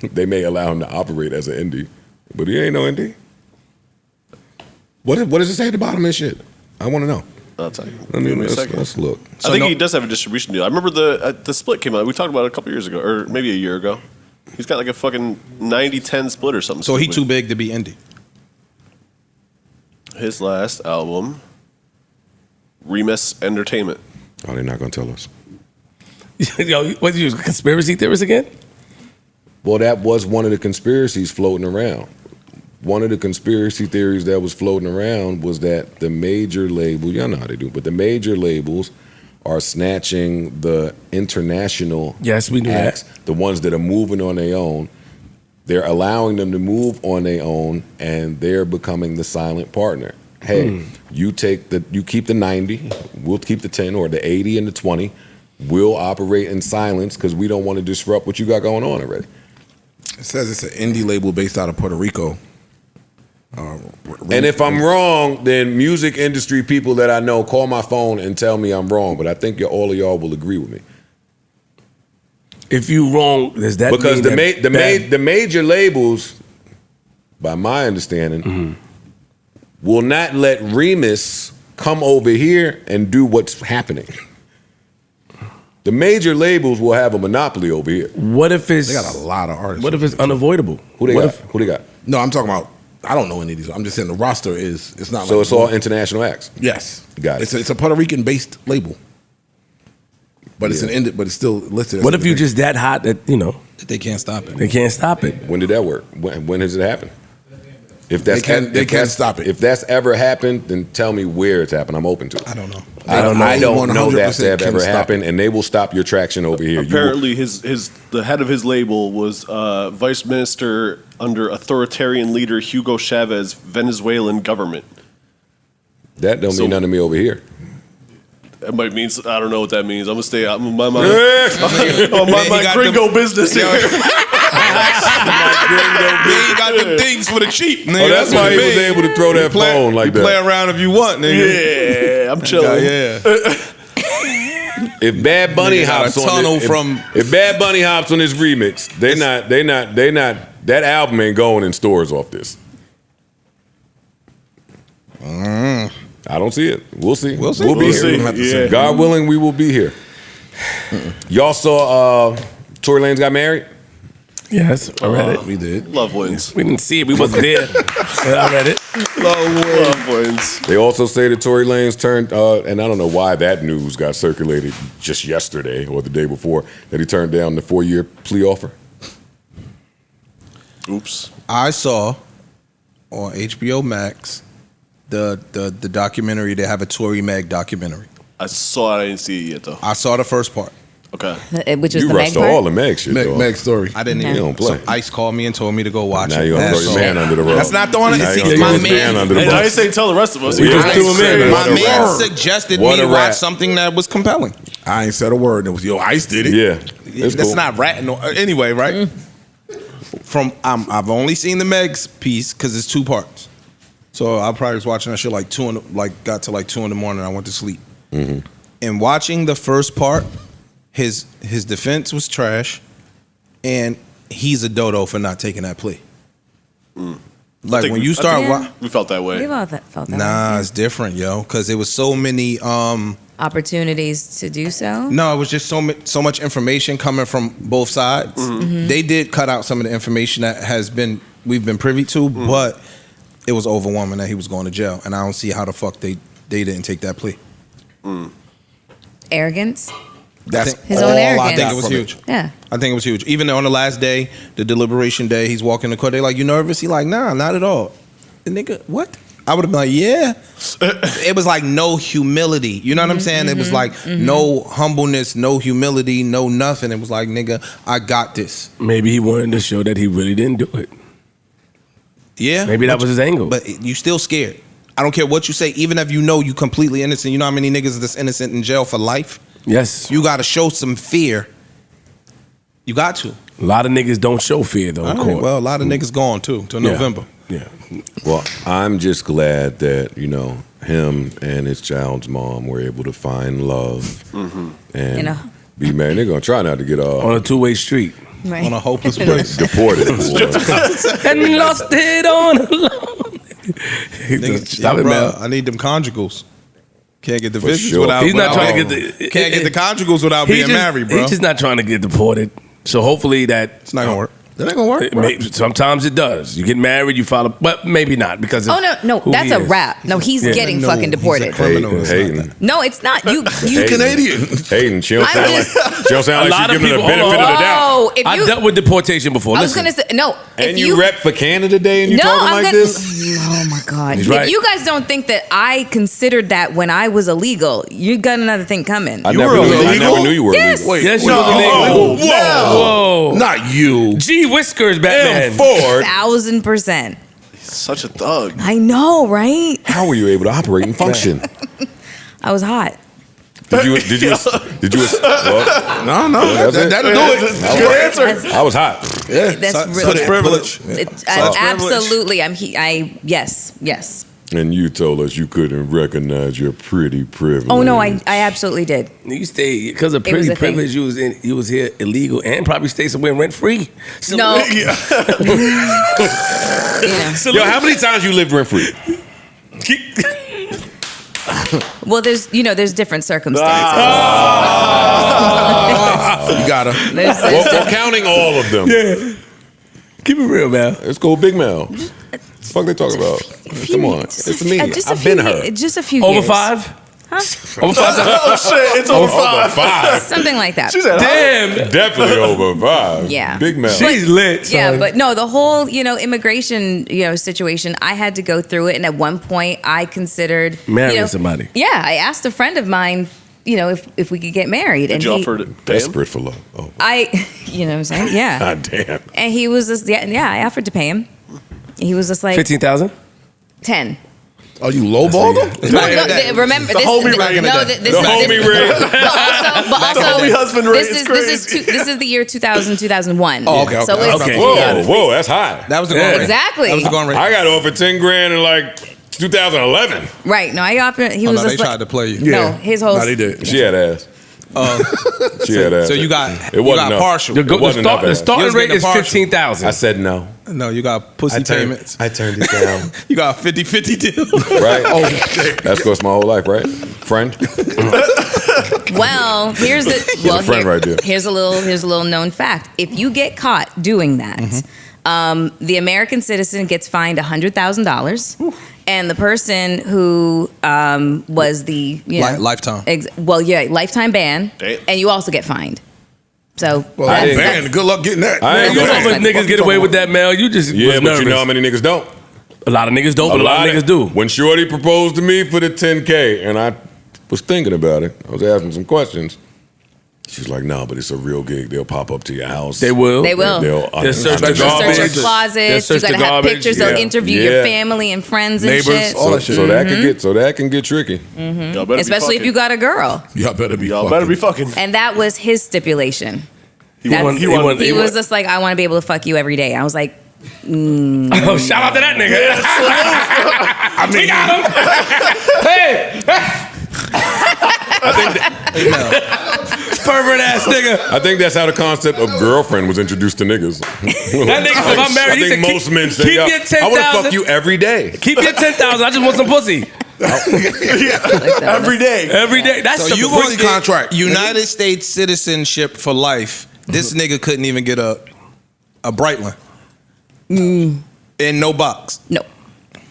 They may allow him to operate as an indie, but he ain't no indie. What does it say at the bottom of this shit? I want to know. I'll tell you. I mean, Give me a second. let's look. I think he does have a distribution deal. I remember the split came out. We talked about it a couple years ago, or maybe a year ago. He's got like a fucking 90-10 split or something. So he stupid. too big to be indie. His last album, Remus Entertainment. Oh, they're not going to tell us. yo, what you conspiracy theorist again? Well, that was one of the conspiracies floating around. One of the conspiracy theories that was floating around was that the major label, y'all know how they do, but the major labels are snatching the international Yes, we knew acts, the ones that are moving on their own. They're allowing them to move on their own, and they're becoming the silent partner. Hey, you keep the 90, we'll keep the 10, or the 80 and the 20. We'll operate in silence because we don't want to disrupt what you got going on already. It says it's an indie label based out of Puerto Rico. And if I'm wrong, then music industry people that I know call my phone and tell me I'm wrong. But I think all of y'all will agree with me. If you wrong, does that because mean the major labels, by my understanding, will not let Remus come over here and do what's happening. The major labels will have a monopoly over here. What if it's? They got a lot of artists. What if it's unavoidable? Who they got? Who they got? No, I'm talking about. I don't know any of these. I'm just saying the roster is. It's not. So like it's all international acts. Yes, got it. It's a Puerto Rican based label, but it's but it's still listed. As What if you just that hot that they can't stop it? They can't stop it. When did that work? When has it happened? If that's they can't stop it. If that's ever happened, then tell me where it's happened. I'm open to it. I don't know. I don't know that to have 100% ever can happened, and they will stop your traction over here. Apparently, the head of his label was vice minister under authoritarian leader Hugo Chavez, Venezuelan government. That don't mean nothing to me over here. That might mean I don't know what that means. I'm gonna stay out my gringo business here. He got the things for the cheap. Nigga. Oh, that's why he was able to throw that phone like that. Play around if you want, nigga. Yeah, I'm chilling. Yeah. If Bad Bunny hops on if Bad Bunny hops on this remix, they not that album ain't going in stores off this. I don't see it. We'll see. We'll be here. Yeah. God willing, we will be here. Y'all saw Tory Lanez got married? Yes, I read it. We did. Love wins. We didn't see it. We wasn't there. But I read it. Love wins. They also say that Tory Lanez turned, and I don't know why that news got circulated just yesterday or the day before, that he turned down the 4-year plea offer. Oops. I saw on HBO Max the documentary. They have a Tory Mag documentary. I saw it. I didn't see it yet though. I saw the first part. Okay. Which was You the Meg rushed part? all the Meg shit. Meg story. I didn't No. even. You don't play. So Ice called me and told me to go watch Now it. you're going to throw your man under the rug. That's not throwing it. Now See, you're my gonna throw his man man. under the I bus. didn't say tell the rest of us. We just threw him in. My What a man rat. suggested What me a to rat. watch something that was compelling. I ain't said a word. It was Ice did it. Yeah. It's That's cool. not ratting. Anyway, right? I've only seen the Megs piece because it's 2 parts. So I probably was watching that shit got to 2 in the morning. I went to sleep. And watching the first part, his defense was trash, and he's a dodo for not taking that plea. Like when you start, we felt that way. We've all felt that nah, way. it's different, yo, because it was so many. Opportunities to do so. No, it was just so much information coming from both sides. They did cut out some of the information that we've been privy to, but it was overwhelming that he was going to jail, and I don't see how the fuck they didn't take that plea. Arrogance. That's His own arrogance. I think it was huge. Yeah. I think it was huge. Even on the last day, the deliberation day, he's walking the court. They like, you nervous? He like, nah, not at all. The nigga, what? I would have been like, yeah. It was like no humility. You know what I'm saying? It was like no humbleness, no humility, no nothing. It was like, nigga, I got this. Maybe he wanted to show that he really didn't do it. Yeah. Maybe that was his angle. But you still scared. I don't care what you say. Even if you know you completely innocent. You know how many niggas that's innocent in jail for life? Yes. You got to show some fear. You got to. A lot of niggas don't show fear though in All court. right, well, a lot of niggas gone too till November. Yeah. Well, I'm just glad that, him and his child's mom were able to find love and be married. They're going to try not to get On a 2-way street. Right. On a hopeless place. deported. And lost it on alone. Stop it, man. I need them conjugals. Can't get the For visits sure. without. He's not without- trying to get the. Can't get the conjugals without being married, bro. He's just not trying to get deported. So hopefully that. It's not gonna work. That ain't gonna work. Sometimes it does. You get marred, you file, but maybe not because. Oh no, that's a rap. No, he's getting fucking deported. He's a criminal. Hating. No, it's not. You Canadian. Hating. She don't sound like she's A lot of giving her people. the benefit of the doubt. Oh, if I've you, dealt with deportation before. I was Listen. gonna say no. And If you rep for Canada Day and you no, talking I'm like gonna. this? Oh my god! He's If right. you guys don't think that I considered that when I was illegal, you got another thing coming. I You never were knew illegal? you were Yes. illegal. Wait, Yes, you no. was illegal. Whoa. Whoa. Not you. Gee whiskers, Batman. Ford. 1000%. Such a thug. I know, right? How were you able to operate and function? I was hot. Did you? Well, No. That'll do it. Good answer. I was hot. Yeah. That's Such really privilege. absolutely. Yes. And you told us you couldn't recognize your pretty privilege. Oh no, I absolutely did. You stay because of It was pretty a thing. privilege. You was here illegal and probably stayed somewhere rent free. So, No. yeah. Yo, how many times you lived rent free? Well, there's different circumstances. You got her. Well, counting all of them. Yeah. Keep it real, man. Let's go Big Mel. What the fuck they talking about? Come on. It's me. I've been her. Just a few Over years. 5? Huh? Over 5 times? Oh shit, it's over 5. 5. Something like that. Damn. Definitely over 5. Yeah. Big Mel. She's lit. Yeah, son. but no, the whole, immigration, situation, I had to go through it. And at one point I considered Marrying somebody. Yeah, I asked a friend of mine, if we could get married. Did and you he, offer to pay him? Desperate for love. Oh. you know what I'm saying? Yeah. God damn. And he was just, I offered to pay him. He was just like 15,000. 10. Oh, you lowballed him? Remember The this? homie back in the day. This homie rig. But also, homie husband rate is this is the year 2000, 2001. Oh, okay. So it's, Okay. Whoa, that's high. That was the going rate. Exactly. That was the going rate. I got offered 10 grand in like 2011. Right. No, I offered. He Oh, was no, they just tried to play you. No, his whole. No, they did. She had ass. She had ass. So you got It wasn't enough. partial. It wasn't enough The ass. You starting was rate getting is a partial. 15,000. I said no. No, you got pussy payments. I turned it down. You got a 50-50 deal. Right? Oh, that's cost my whole life, right? Friend? Well, here's a friend right there. Here's a little known fact. If you get caught doing that, the American citizen gets fined $100,000, and the person who was the Lifetime. lifetime ban, Damn. and you also get fined. So Well, that's- man, good luck getting that. I ain't You know gonna- when niggas get away with that, Mel. You just Yeah, was but nervous. you know how many niggas don't? A lot of niggas don't, but a lot of niggas do. When Shorty proposed to me for the 10K, and I was thinking about it, I was asking some questions. She's like, "No, but it's a real gig. They'll pop up to your house. They will. They will. They'll search the They'll garbage. search your closets. They'll You search gotta the have garbage. pictures. Yeah. They'll interview Yeah. your family and friends and Neighbors, shit. all that shit. So that can get tricky. Y'all better Especially if you got a girl. Y'all better be Y'all fucking. better be fucking. And that was his stipulation. He That's- won. He was just like, I want to be able to fuck you every day. I was like, Oh, shout out to that nigga. I mean, we got him. Hey, pervert ass nigga. I think that's how the concept of girlfriend was introduced to niggas. That nigga said, I'm married. I He think said, most men say, keep "Yo, your I want to 10,000. fuck you every day." Keep your 10,000. I just want some pussy Every day. every day. That's So some you pussy gonna get contract. United States citizenship for life. This nigga couldn't even get a bright one. In no box.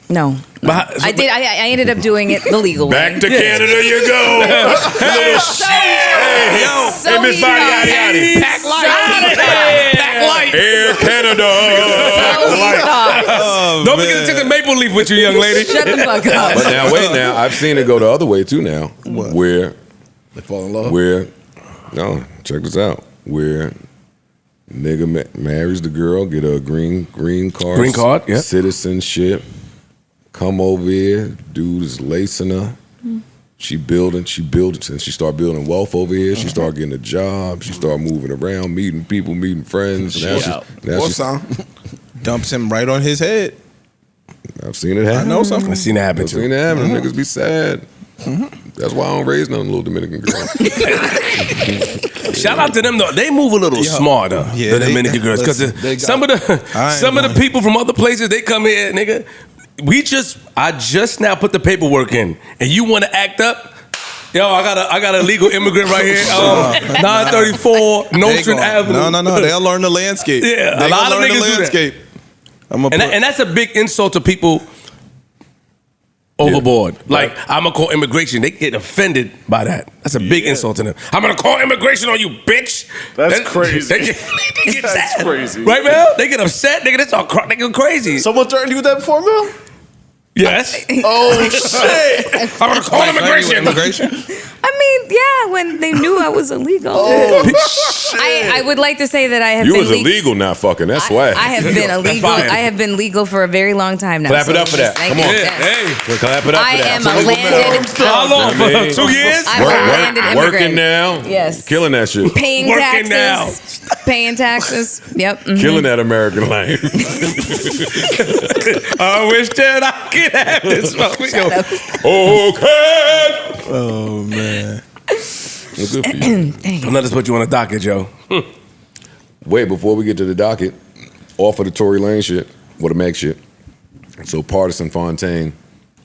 no. But- I did. I ended up doing it the legal Back way. to Canada you go. Little shit. Hey, So Miss he Body thought- Yaddy Yaddy. Pack light. Pack light. Air Canada. Don't forget to take the maple leaf with you, young lady. Shut the fuck up. But now, wait now. I've seen it go the other way too now. Where They fall in love. no, check this out. Where nigga marries the girl, get a green card. Green card, yeah. Citizenship. Come over here, dude is lacing her. She building, and she start building wealth over here. She start getting a job. She start moving around, meeting people, meeting friends. Now Or she's, some. Dumps him right on his head. I've seen it happen. I know something. I've seen that happen I've seen too. it happen. Niggas be sad. That's why I don't raise none little Dominican girls. Shout out to them though. They move a little smarter Yeah, than they- Dominican girls because listen, some of the people from other places they come here, nigga. I just now put the paperwork in, and you want to act up? Yo, I got a legal immigrant right here. 934 Nostrand Avenue. No. They'll learn the landscape. Yeah, they a lot of learn the niggas do that. landscape. And that's a big insult to people overboard. Like, I'm going to call immigration. They get offended by that. That's a big insult to them. I'm going to call immigration on you, bitch. That's crazy. They get That's sad. crazy. Right, man? They get upset. They get crazy. Someone threatened you with that before, Mel? Yes. Oh, shit. I'm going to call immigration. I mean, yeah, when they knew I was illegal. I would like to say that I have You been was illegal not fucking. That's I why. have been illegal. I have been legal for a very long time now. Clap it so up for that. thank Come on. you. Hey. Clap it up I for that. am a landed. How long? For 2 years? I'm a landed immigrant. Working now. Yes. Killing that shit. Paying Working taxes. Paying taxes. Yep. Mhm. Killing that American life. I wish that I could have this. Okay. Oh man. Well, good for you. Don't let us put you on a docket, Joe. Wait, before we get to the docket, off of the Tory Lanez shit, or the Meg shit. So Partisan Fontaine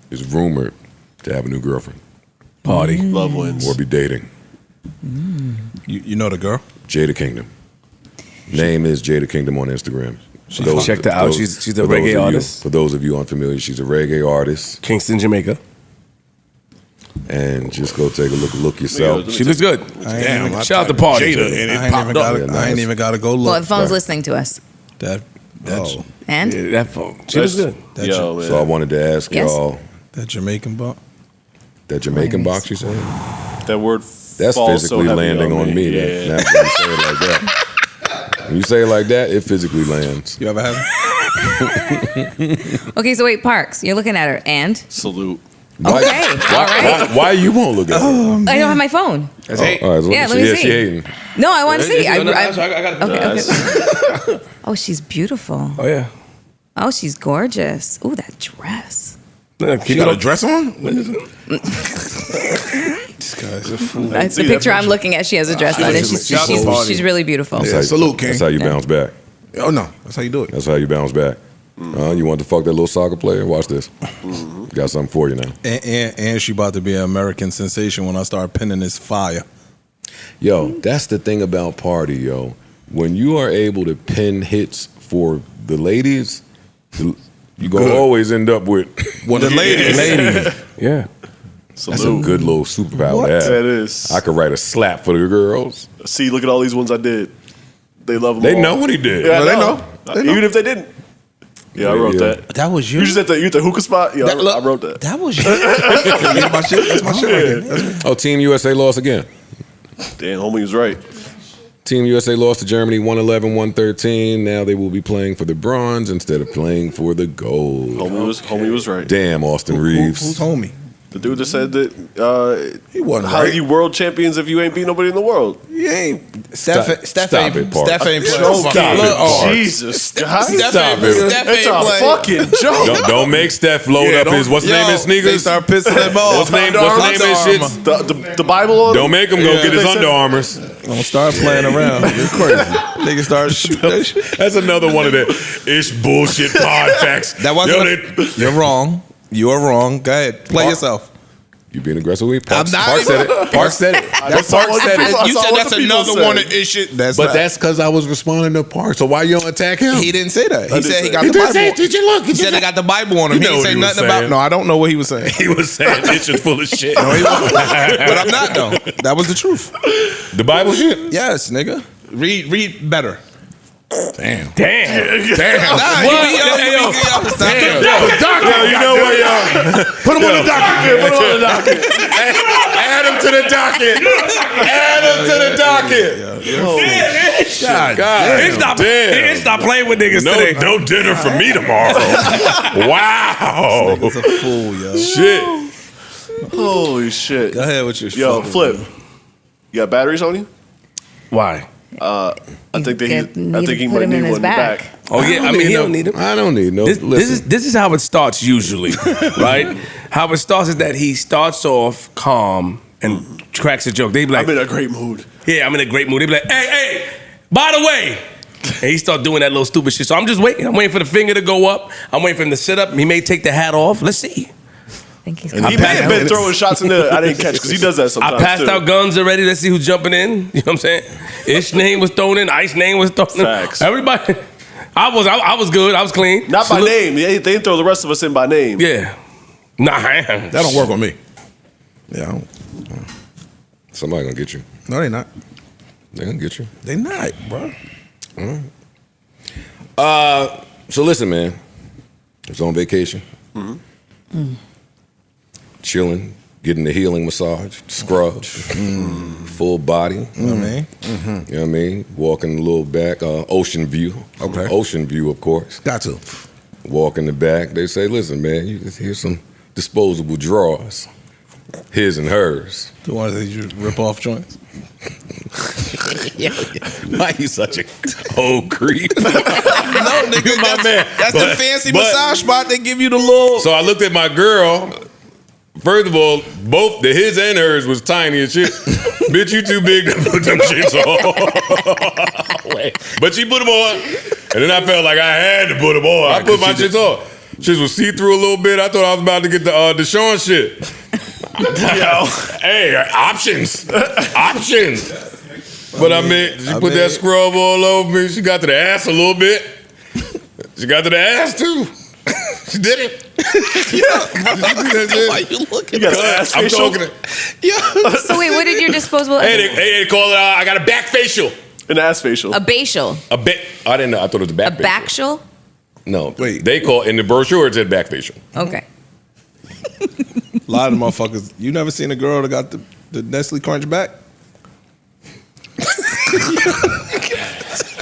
is rumored to have a new girlfriend. Party. Love wins. Or be dating. You know the girl? Jada Kingdom. Name is Jada Kingdom on Instagram. Check her out. She's a reggae artist. For those of you unfamiliar, she's a reggae artist. Kingston, Jamaica. And just go take a look yourself. She looks good. Damn, Shout out to Party. Jada, and it popped up. I ain't even got to go look. Well, the phone's listening to us. That's And? Yeah, that phone. She looks good. Yo, man. So I wanted to ask Yes. y'all, that Jamaican buck. that Jamaican box you said? That word That's falls physically so heavy landing on me. Yeah. That when you say it like that. When you say it like that, it physically lands. You ever have it? Okay, so wait, Parks, you're looking at her, and? Salute. Why, Okay, all right. why you won't look at it? I don't have my phone. That's hate. All right, so Yeah, let me see. She hating. No, I want to see. I got Okay. Oh, she's beautiful. Oh, yeah. Oh, she's gorgeous. Ooh, that dress. She got a dress on? This guy's a fool. That's the picture I'm looking at. She has a dress on, and she's really beautiful. Yeah, salute, King. That's how you bounce back. Oh, no. That's how you do it. That's how you bounce back. You want to fuck that little soccer player? Watch this. Got something for you now. And she about to be an American sensation when I start pinning this fire. Yo, that's the thing about Party, yo. When you are able to pin hits for the ladies, you gonna always end up with One of the ladies. Yeah. That's a good little superpower to have. That is. I could write a slap for the girls. See, look at all these ones I did. They love them They all. know what he did. Yeah, They I know. They know. Even if they didn't. Yeah, I wrote Yeah. that. That was you. You just at the hookah spot? Yeah, I wrote that. That was you. That's my shit. That's my shit right there. Oh, Team USA lost again. Damn, homie was right. Team USA lost to Germany 111-113. Now they will be playing for the bronze instead of playing for the gold. Homie was right. Damn, Austin Reeves. Who's homie? The dude that said that He wasn't how right. you world champions if you ain't beat nobody in the world. You ain't. Steph ain't Stop it, Park. Steph ain't playing. Stop it, Park. Jesus. Steph Stop ain't it. Steph It's ain't a playing. fucking joke. Don't make Steph load up his what's the name of his They sneakers? start pissing them off. What's the name of his shits? The Bible on Don't make him go get his They said- Under Armours. Don't start playing around. You're crazy. Niggas start shooting that shit. That's another one of the ish bullshit pod facts. That wasn't. You're wrong. You are wrong. Go ahead. Play yourself. You being aggressive with me? I'm not Park said even- it. Park said it. That's all Park said it. You said that's another one of his shit. That's But not- that's because I was responding to Park. So why you don't attack him? He didn't say that. He said he got He the did Bible. say, did you look? He said they got the Bible on him. You He know didn't what say he was nothing about. saying. No, I don't know what he was saying. He was saying it's just full of shit. No, he wasn't. But I'm not though. That was the truth. The Bible shit? Yes, nigga. Read better. Damn. Damn. Nah, stop it. Yo, you know what, y'all? Put him on the docket. Put it on the docket. Add him to the docket. Add him to the docket. God He stopped playing with niggas today. No dinner for me tomorrow. Wow. He's a fool, yo. Shit. Holy shit. Go ahead with your Yo, fucking- Flip. You got batteries on you? Why? I think he put might him in need his one back. back. Oh yeah, I mean he don't need him. I don't need no. This is how it starts usually, right? How it starts is that he starts off calm and cracks a joke. They be like, I'm in a great mood. "Yeah, I'm in a great mood." They be like, "Hey, by the way," and he start doing that little stupid shit. So I'm just waiting. I'm waiting for the finger to go up. I'm waiting for him to sit up. He may take the hat off. Let's see. I think he's He may have been throwing shots in there I didn't catch because he does that I sometimes. passed too. out guns already. Let's see who's jumping in. You know what I'm saying? Ish name was thrown in. Ice name was thrown in. Facts. Everybody. I was good. I was clean. Not by name. They didn't throw the rest of us in by name. Yeah. Nah. That don't work on me. Yeah. I don't- Somebody gonna get you. No, they not. They gonna get you. They not, bro. So listen, man. I was on vacation. Chilling, getting the healing massage, scrub, full body. You know what I mean? You know what I mean? Walking a little back, ocean view. Okay. Ocean view, of course. Got to. Walk in the back. They say, listen, man, here's some disposable drawers. His and hers. The ones that you rip off joints. Why you such a old creep? No, nigga, my man. That's But- the fancy but- massage spot. They give you the little. So I looked at my girl. First of all, both the his and hers was tiny as shit. Bitch, you too big to put them shits on. But she put them on, and then I felt like I had to put them on. I put my shits on. Shits was see through a little bit. I thought I was about to get the Deshaun shit. Hey, options. But I mean, she put that scrub all over me. She got to the ass a little bit. She got to the ass too. She did it. Why you looking at ass I'm facial? talking. So wait, what did your disposable? Hey, they call it. I got a back facial. An ass facial. A basial. A back. I didn't know. I thought it was a back. A facial. backshal? No, wait. They call in the brochure it said back facial. Okay. A lot of motherfuckers. You never seen a girl that got the Nestle Crunch back?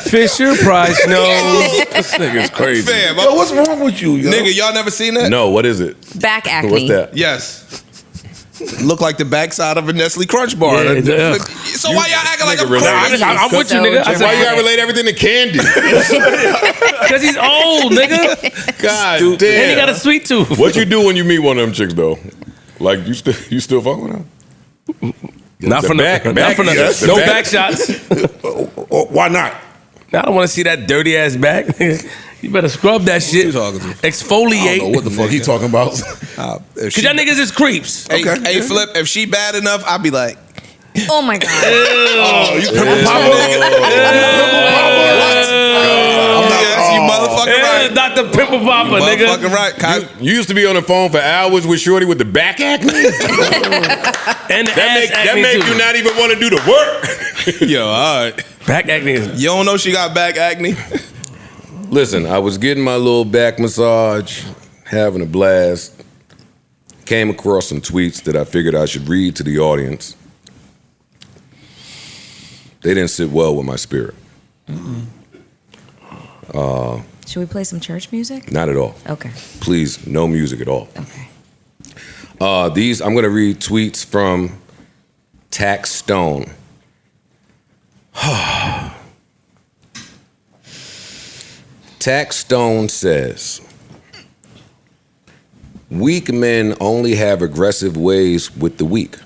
Fisher Price knows. This nigga's crazy. Fam, Yo, what's wrong with you, yo? nigga, y'all never seen that? No, what is it? Back acne. What's that? Yes. Look like the backside of a Nestle Crunch bar. Yeah, yeah. So why y'all acting like I'm relax. crazy? I'm with you, nigga. I Why said, you gotta relate everything to candy? because he's old, nigga. God And he damn. got a sweet tooth. What you do when you meet one of them chicks though? Like you still fuck with them? Not The for back- no, back- not for no, yes, the no back- back shots. Why not? I don't want to see that dirty ass back. You better scrub that shit. you talking to? I don't know Exfoliate. what the fuck he talking about. If Cause she, y'all niggas is creeps. hey, hey, Flip, if she bad enough, I'd be like, Oh my god. Oh, you pimple popper? yes, you motherfucking Yeah, right. Dr. Pimple Popper, nigga. Motherfucking right. You used to be on the phone for hours with Shorty with the back acne. And the ass That acne make too. you not even want to do the work. Yo, all right. Back acne. is- You don't know she got back acne? Listen, I was getting my little back massage, having a blast. Came across some tweets that I figured I should read to the audience. They didn't sit well with my spirit. Should we play some church music? Not at all. Okay. Please, no music at all. Okay. I'm going to read tweets from Taxstone. Taxstone says, weak men only have aggressive ways with the weak,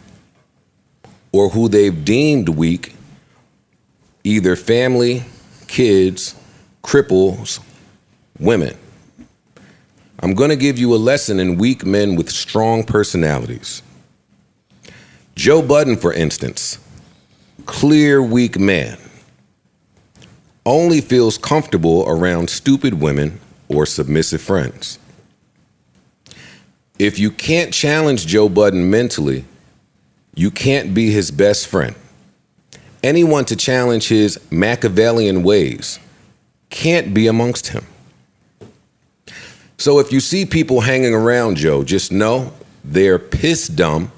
or who they've deemed weak, either family, kids, cripples, women. I'm going to give you a lesson in weak men with strong personalities. Joe Budden, for instance, clear weak man, only feels comfortable around stupid women or submissive friends. If you can't challenge Joe Budden mentally, you can't be his best friend. Anyone to challenge his Machiavellian ways can't be amongst him. So if you see people hanging around Joe, just know they're piss dumb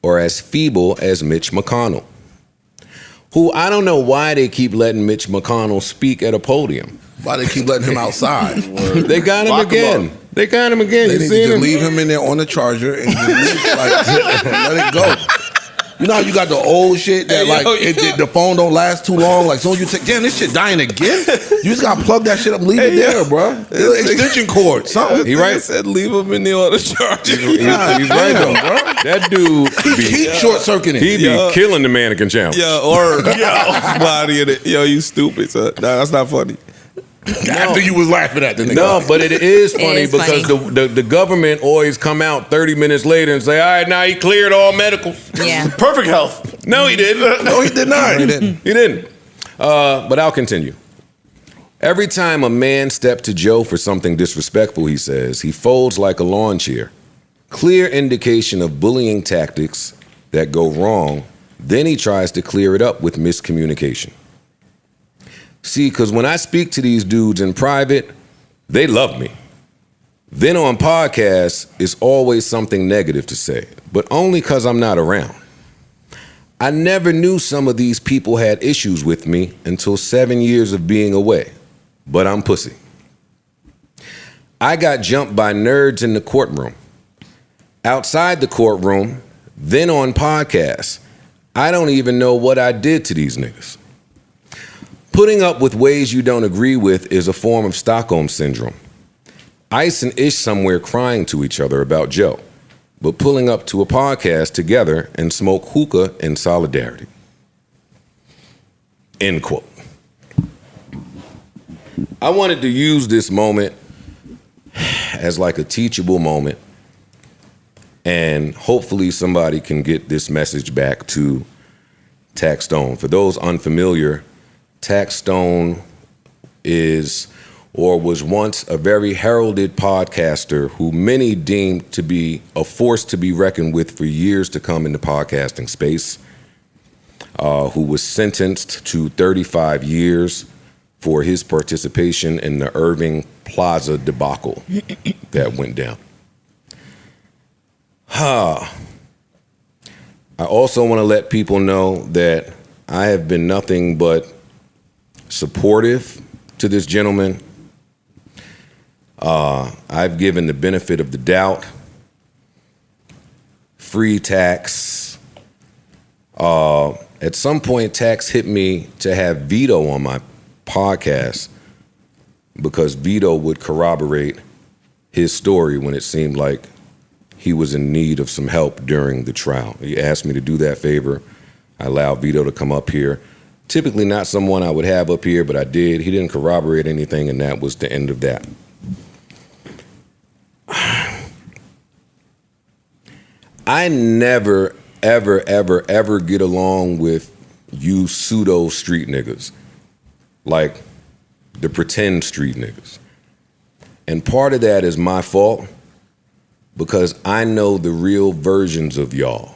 or as feeble as Mitch McConnell, who I don't know why they keep letting Mitch McConnell speak at a podium. Why they keep letting him outside? They got him Lock him again. up. They got him again. They You need to seen just him? leave him in there on the charger and just leave, let it go. You know how you got the old shit that Hey, yo, the phone don't last too long? Like, so you take, damn, this shit dying again? You just gotta plug that shit up and leave it there, bro. Extension cord, something. He right. I said leave him in there on the charger. He's right though. That dude Keep short circuiting. he be killing the mannequin challenge. Yo, or body in it. Yo, you stupid. So, nah, that's not funny. After you was laughing at the nigga. No, but it is funny is because funny. the government always come out 30 minutes later and say, all right, now he cleared all medical. Yeah. Perfect health. No, he didn't. No, he did not. He didn't. But I'll continue. Every time a man steps to Joe for something disrespectful, he says, he folds like a lawn chair. Clear indication of bullying tactics that go wrong. Then he tries to clear it up with miscommunication. See, because when I speak to these dudes in private, they love me. Then on podcasts, it's always something negative to say, but only because I'm not around. I never knew some of these people had issues with me until 7 years of being away, but I'm pussy. I got jumped by nerds in the courtroom. Outside the courtroom, then on podcasts, I don't even know what I did to these niggas. Putting up with ways you don't agree with is a form of Stockholm Syndrome. Ice and Ish somewhere crying to each other about Joe, but pulling up to a podcast together and smoke hookah in solidarity. End quote. I wanted to use this moment as like a teachable moment, and hopefully somebody can get this message back to Taxstone. For those unfamiliar, Taxstone is or was once a very heralded podcaster who many deemed to be a force to be reckoned with for years to come in the podcasting space, who was sentenced to 35 years for his participation in the Irving Plaza debacle that went down. I also want to let people know that I have been nothing but supportive to this gentleman. I've given the benefit of the doubt, free Tax. At some point, Tax hit me to have Vito on my podcast because Vito would corroborate his story when it seemed like he was in need of some help during the trial. He asked me to do that favor. I allowed Vito to come up here. Typically not someone I would have up here, but I did. He didn't corroborate anything, and that was the end of that. I never, ever, ever, ever get along with you pseudo street niggas, like the pretend street niggas. And part of that is my fault because I know the real versions of y'all.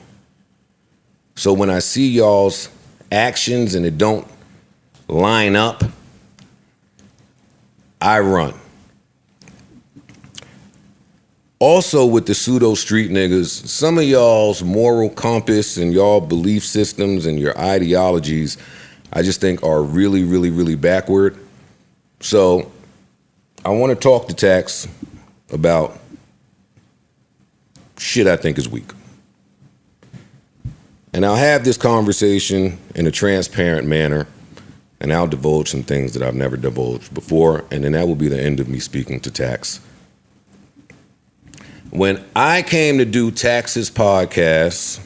So when I see y'all's actions and it don't line up, I run. Also with the pseudo street niggas, some of y'all's moral compass and y'all belief systems and your ideologies, I just think are really, really, really backward. So I want to talk to Tax about shit I think is weak. And I'll have this conversation in a transparent manner, and I'll divulge some things that I've never divulged before, and then that will be the end of me speaking to Tax. When I came to do Tax's podcast,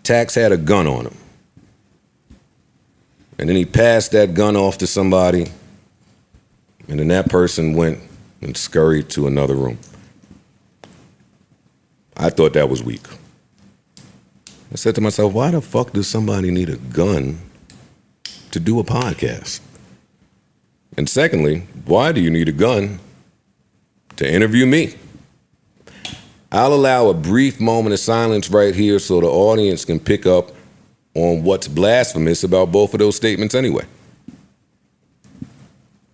Tax had a gun on him. And then he passed that gun off to somebody, and then that person went and scurried to another room. I thought that was weak. I said to myself, why the fuck does somebody need a gun to do a podcast? And secondly, why do you need a gun to interview me? I'll allow a brief moment of silence right here so the audience can pick up on what's blasphemous about both of those statements anyway.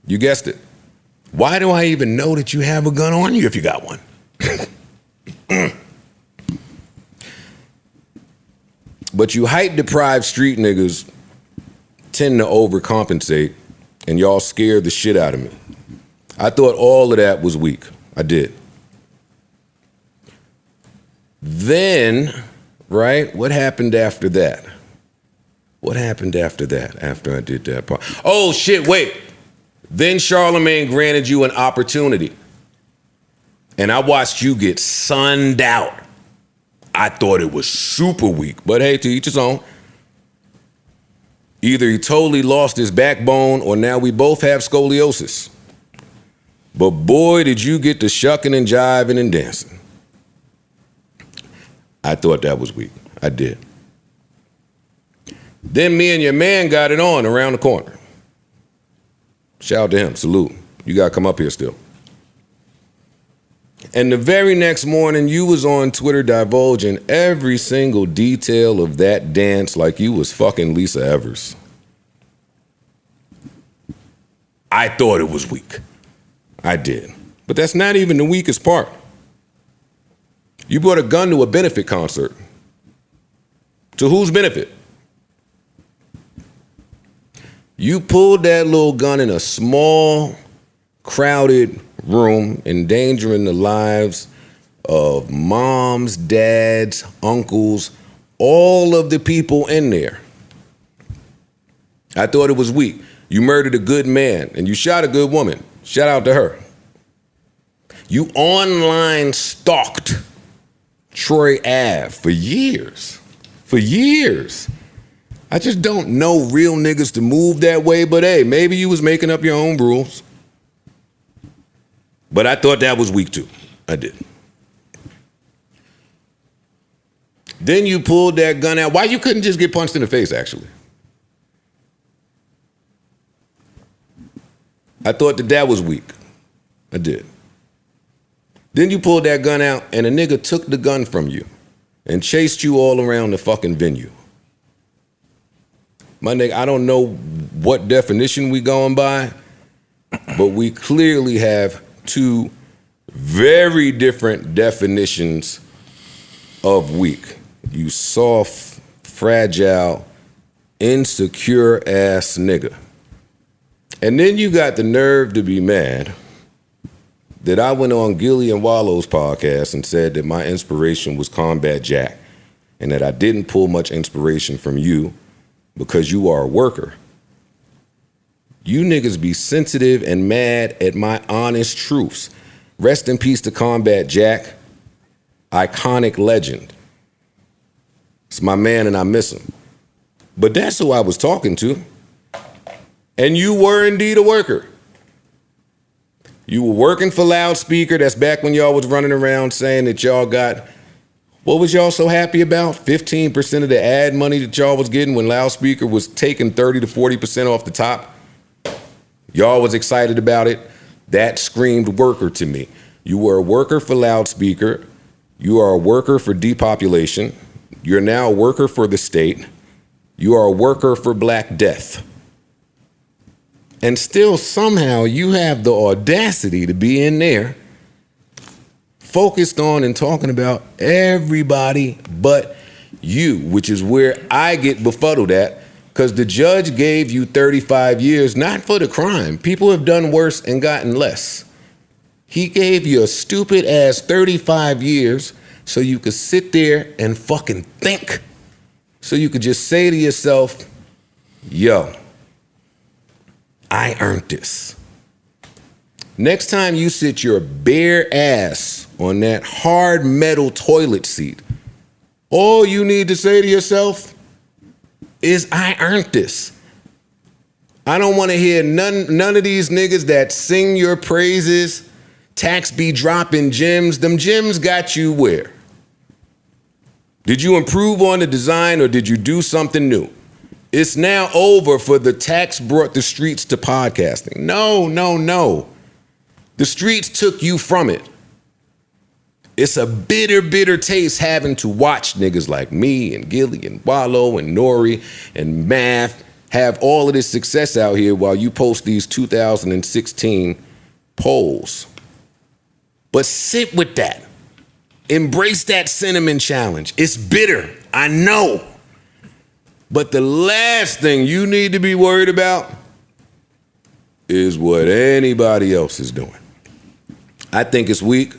You guessed it. Why do I even know that you have a gun on you if you got one? But you hype-deprived street niggas tend to overcompensate, and y'all scared the shit out of me. I thought all of that was weak. I did. Then, right, what happened after that? What happened after that, after I did that part? Oh, shit, wait. Then Charlemagne granted you an opportunity. And I watched you get sunned out. I thought it was super weak, but hey, to each his own. Either he totally lost his backbone or now we both have scoliosis. But boy, did you get to shucking and jiving and dancing. I thought that was weak. I did. Then me and your man got it on around the corner. Shout out to him. Salute. You got to come up here still. And the very next morning, you was on Twitter divulging every single detail of that dance like you was fucking Lisa Evers. I thought it was weak. I did. But that's not even the weakest part. You brought a gun to a benefit concert. To whose benefit? You pulled that little gun in a small, crowded room, endangering the lives of moms, dads, uncles, all of the people in there. I thought it was weak. You murdered a good man and you shot a good woman. Shout out to her. You online stalked Troy Ave for years. For years. I just don't know real niggas to move that way, but hey, maybe you was making up your own rules. But I thought that was weak too. I did. Then you pulled that gun out. Why you couldn't just get punched in the face, actually? I thought that was weak. I did. Then you pulled that gun out and a nigga took the gun from you and chased you all around the fucking venue. My nigga, I don't know what definition we going by, but we clearly have two very different definitions of weak. You soft, fragile, insecure ass nigga. And then you got the nerve to be mad that I went on Gilly and Wallow's podcast and said that my inspiration was Combat Jack and that I didn't pull much inspiration from you because you are a worker. You niggas be sensitive and mad at my honest truths. Rest in peace to Combat Jack, iconic legend. It's my man and I miss him. But that's who I was talking to. And you were indeed a worker. You were working for Loudspeaker. That's back when y'all was running around saying that y'all got, what was y'all so happy about? 15% of the ad money that y'all was getting when Loudspeaker was taking 30 to 40% off the top. Y'all was excited about it. That screamed worker to me. You were a worker for Loudspeaker. You are a worker for depopulation. You're now a worker for the state. You are a worker for Black Death. And still somehow you have the audacity to be in there focused on and talking about everybody but you, which is where I get befuddled at, because the judge gave you 35 years, not for the crime. People have done worse and gotten less. He gave you a stupid ass 35 years so you could sit there and fucking think. So you could just say to yourself, yo, I earned this. Next time you sit your bare ass on that hard metal toilet seat, all you need to say to yourself is, I earned this. I don't want to hear none of these niggas that sing your praises, Tax be dropping gems. Them gems got you where? Did you improve on the design or did you do something new? It's now over for the Tax brought the streets to podcasting. No. The streets took you from it. It's a bitter, bitter taste having to watch niggas like me and Gilly and Wallow and Nori and Math have all of this success out here while you post these 2016 polls. But sit with that. Embrace that cinnamon challenge. It's bitter, I know. But the last thing you need to be worried about is what anybody else is doing. I think it's weak.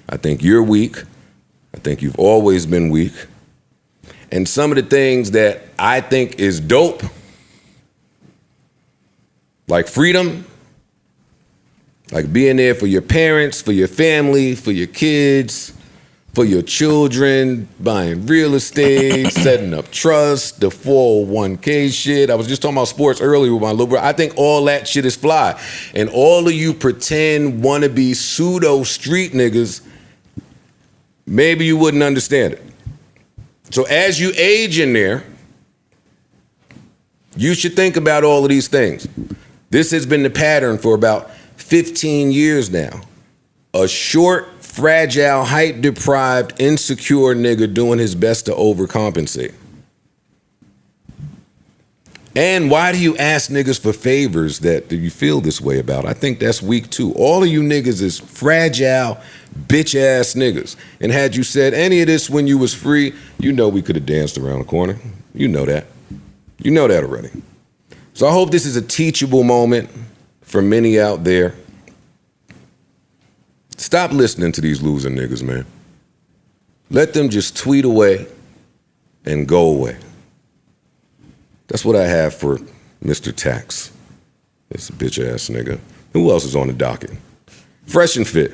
I think you're weak. I think you've always been weak. And some of the things that I think is dope, like freedom, like being there for your parents, for your family, for your kids, for your children, buying real estate, setting up trust, the 401k shit. I was just talking about sports earlier with my little brother. I think all that shit is fly. And all of you pretend wannabe pseudo street niggas, maybe you wouldn't understand it. So as you age in there, you should think about all of these things. This has been the pattern for about 15 years now. A short, fragile, height-deprived, insecure nigga doing his best to overcompensate. And why do you ask niggas for favors that you feel this way about? I think that's weak too. All of you niggas is fragile, bitch ass niggas. And had you said any of this when you was free, you know we could have danced around the corner. You know that. You know that already. So I hope this is a teachable moment for many out there. Stop listening to these losing niggas, man. Let them just tweet away and go away. That's what I have for Mr. Tax. This bitch ass nigga. Who else is on the docket? Fresh and Fit.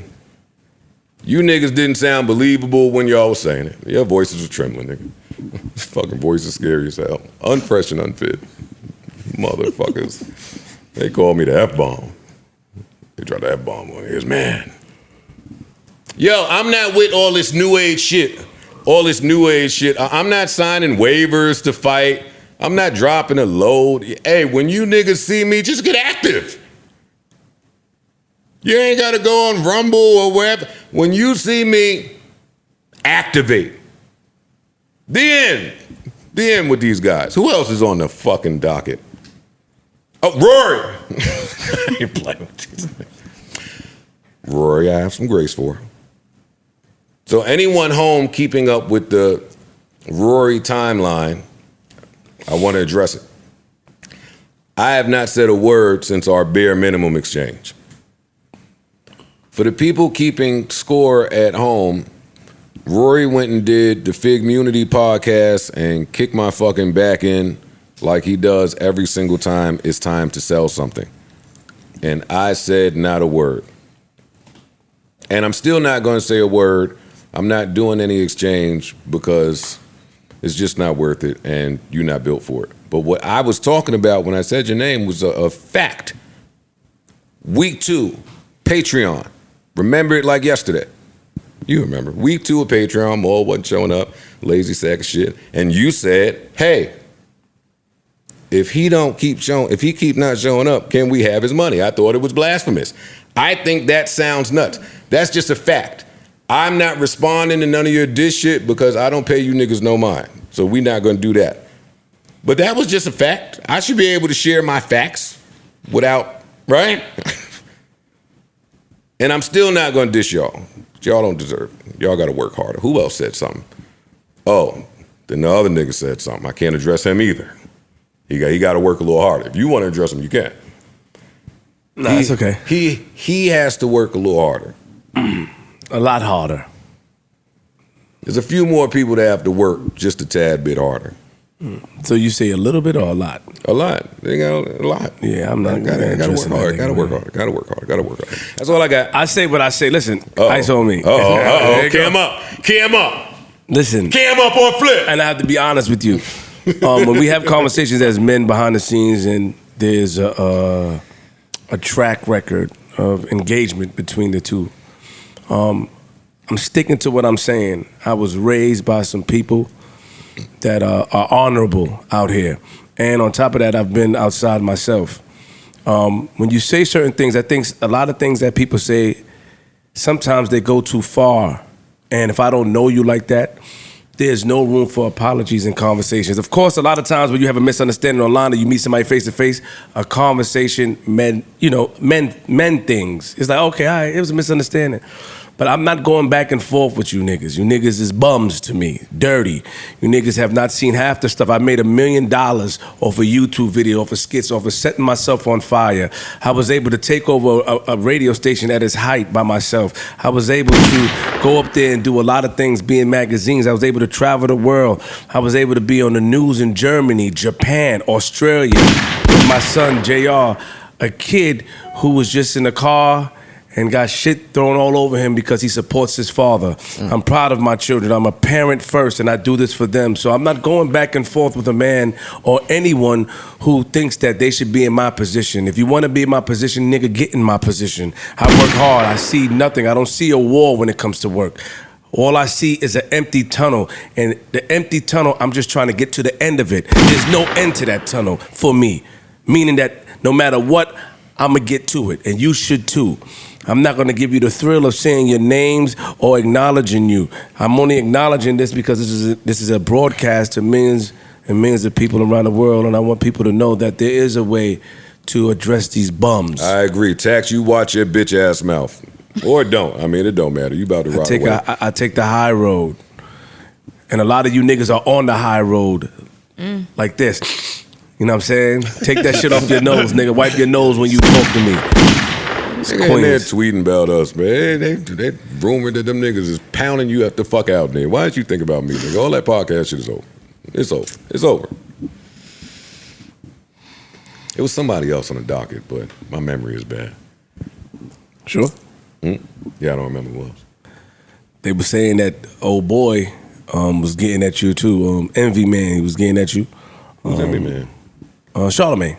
You niggas didn't sound believable when y'all was saying it. Your voices were trembling, nigga. This fucking voice is scary as hell. Unfresh and unfit. Motherfuckers. They called me the F-bomb. They tried the F-bomb on his man. Yo, I'm not with all this new age shit. All this new age shit. I'm not signing waivers to fight. I'm not dropping a load. Hey, when you niggas see me, just get active. You ain't got to go on Rumble or wherever. When you see me, activate. The end. The end with these guys. Who else is on the fucking docket? Oh, Rory. I ain't playing with these. Rory, I have some grace for. So anyone home keeping up with the Rory timeline, I want to address it. I have not said a word since our bare minimum exchange. For the people keeping score at home, Rory went and did the Fig Munity podcast and kicked my fucking back in like he does every single time it's time to sell something. And I said not a word. And I'm still not going to say a word. I'm not doing any exchange because it's just not worth it, and you're not built for it. But what I was talking about when I said your name was a fact. Week 2, Patreon. Remember it like yesterday. You remember. Week 2 of Patreon, Maul wasn't showing up, lazy sack of shit. And you said, hey, if he keep not showing up, can we have his money? I thought it was blasphemous. I think that sounds nuts. That's just a fact. I'm not responding to none of your diss shit because I don't pay you niggas no mind. So we not gonna do that. But that was just a fact. I should be able to share my facts without, right? And I'm still not gonna diss y'all. Y'all don't deserve it. Y'all gotta work harder. Who else said something? Oh, then the other nigga said something. I can't address him either. He gotta work a little harder. If you wanna address him, you can. No, it's okay. He has to work a little harder. A lot harder. There's a few more people that have to work just a tad bit harder. So you say a little bit or a lot? A lot. They got a lot. Yeah, I'm not gotta work hard. Gotta work hard. Gotta work hard. Gotta work hard. That's all I got. I say what I say. Listen, ice on me. Cam up. Cam up. Listen. Cam up on flip. And I have to be honest with you. When we have conversations as men behind the scenes, and there's a track record of engagement between the two. I'm sticking to what I'm saying. I was raised by some people that are honorable out here. And on top of that, I've been outside myself. When you say certain things, I think a lot of things that people say, sometimes they go too far. And if I don't know you like that, there's no room for apologies and conversations. Of course, a lot of times when you have a misunderstanding online or you meet somebody face to face, a conversation men things. It's like, okay, all right, it was a misunderstanding. But I'm not going back and forth with you niggas. You niggas is bums to me, dirty. You niggas have not seen half the stuff. I made $1 million off a YouTube video, off of skits, off of setting myself on fire. I was able to take over a radio station at its height by myself. I was able to go up there and do a lot of things, be in magazines. I was able to travel the world. I was able to be on the news in Germany, Japan, Australia, with my son, JR, a kid who was just in the car and got shit thrown all over him because he supports his father. I'm proud of my children. I'm a parent first, and I do this for them. So I'm not going back and forth with a man or anyone who thinks that they should be in my position. If you want to be in my position, nigga, get in my position. I work hard. I see nothing. I don't see a wall when it comes to work. All I see is an empty tunnel. And the empty tunnel, I'm just trying to get to the end of it. There's no end to that tunnel for me. Meaning that no matter what, I'm going to get to it. And you should too. I'm not going to give you the thrill of saying your names or acknowledging you. I'm only acknowledging this because this is a broadcast to millions and millions of people around the world, and I want people to know that there is a way to address these bums. I agree. Tax, you watch your bitch ass mouth. Or don't. I mean, it don't matter. You about to rock away. I take the high road. And a lot of you niggas are on the high road. Like this. You know what I'm saying? Take that shit off your nose, nigga. Wipe your nose when you talk to me. They're tweeting about us, man. They rumored that them niggas is pounding you the fuck out there. Why did you think about me, nigga? All that podcast shit is over. It's over. It's over. It was somebody else on the docket, but my memory is bad. Sure? Yeah, I don't remember who else. They were saying that old boy was getting at you too. Envy Man, he was getting at you. Who's Envy Man? Charlamagne.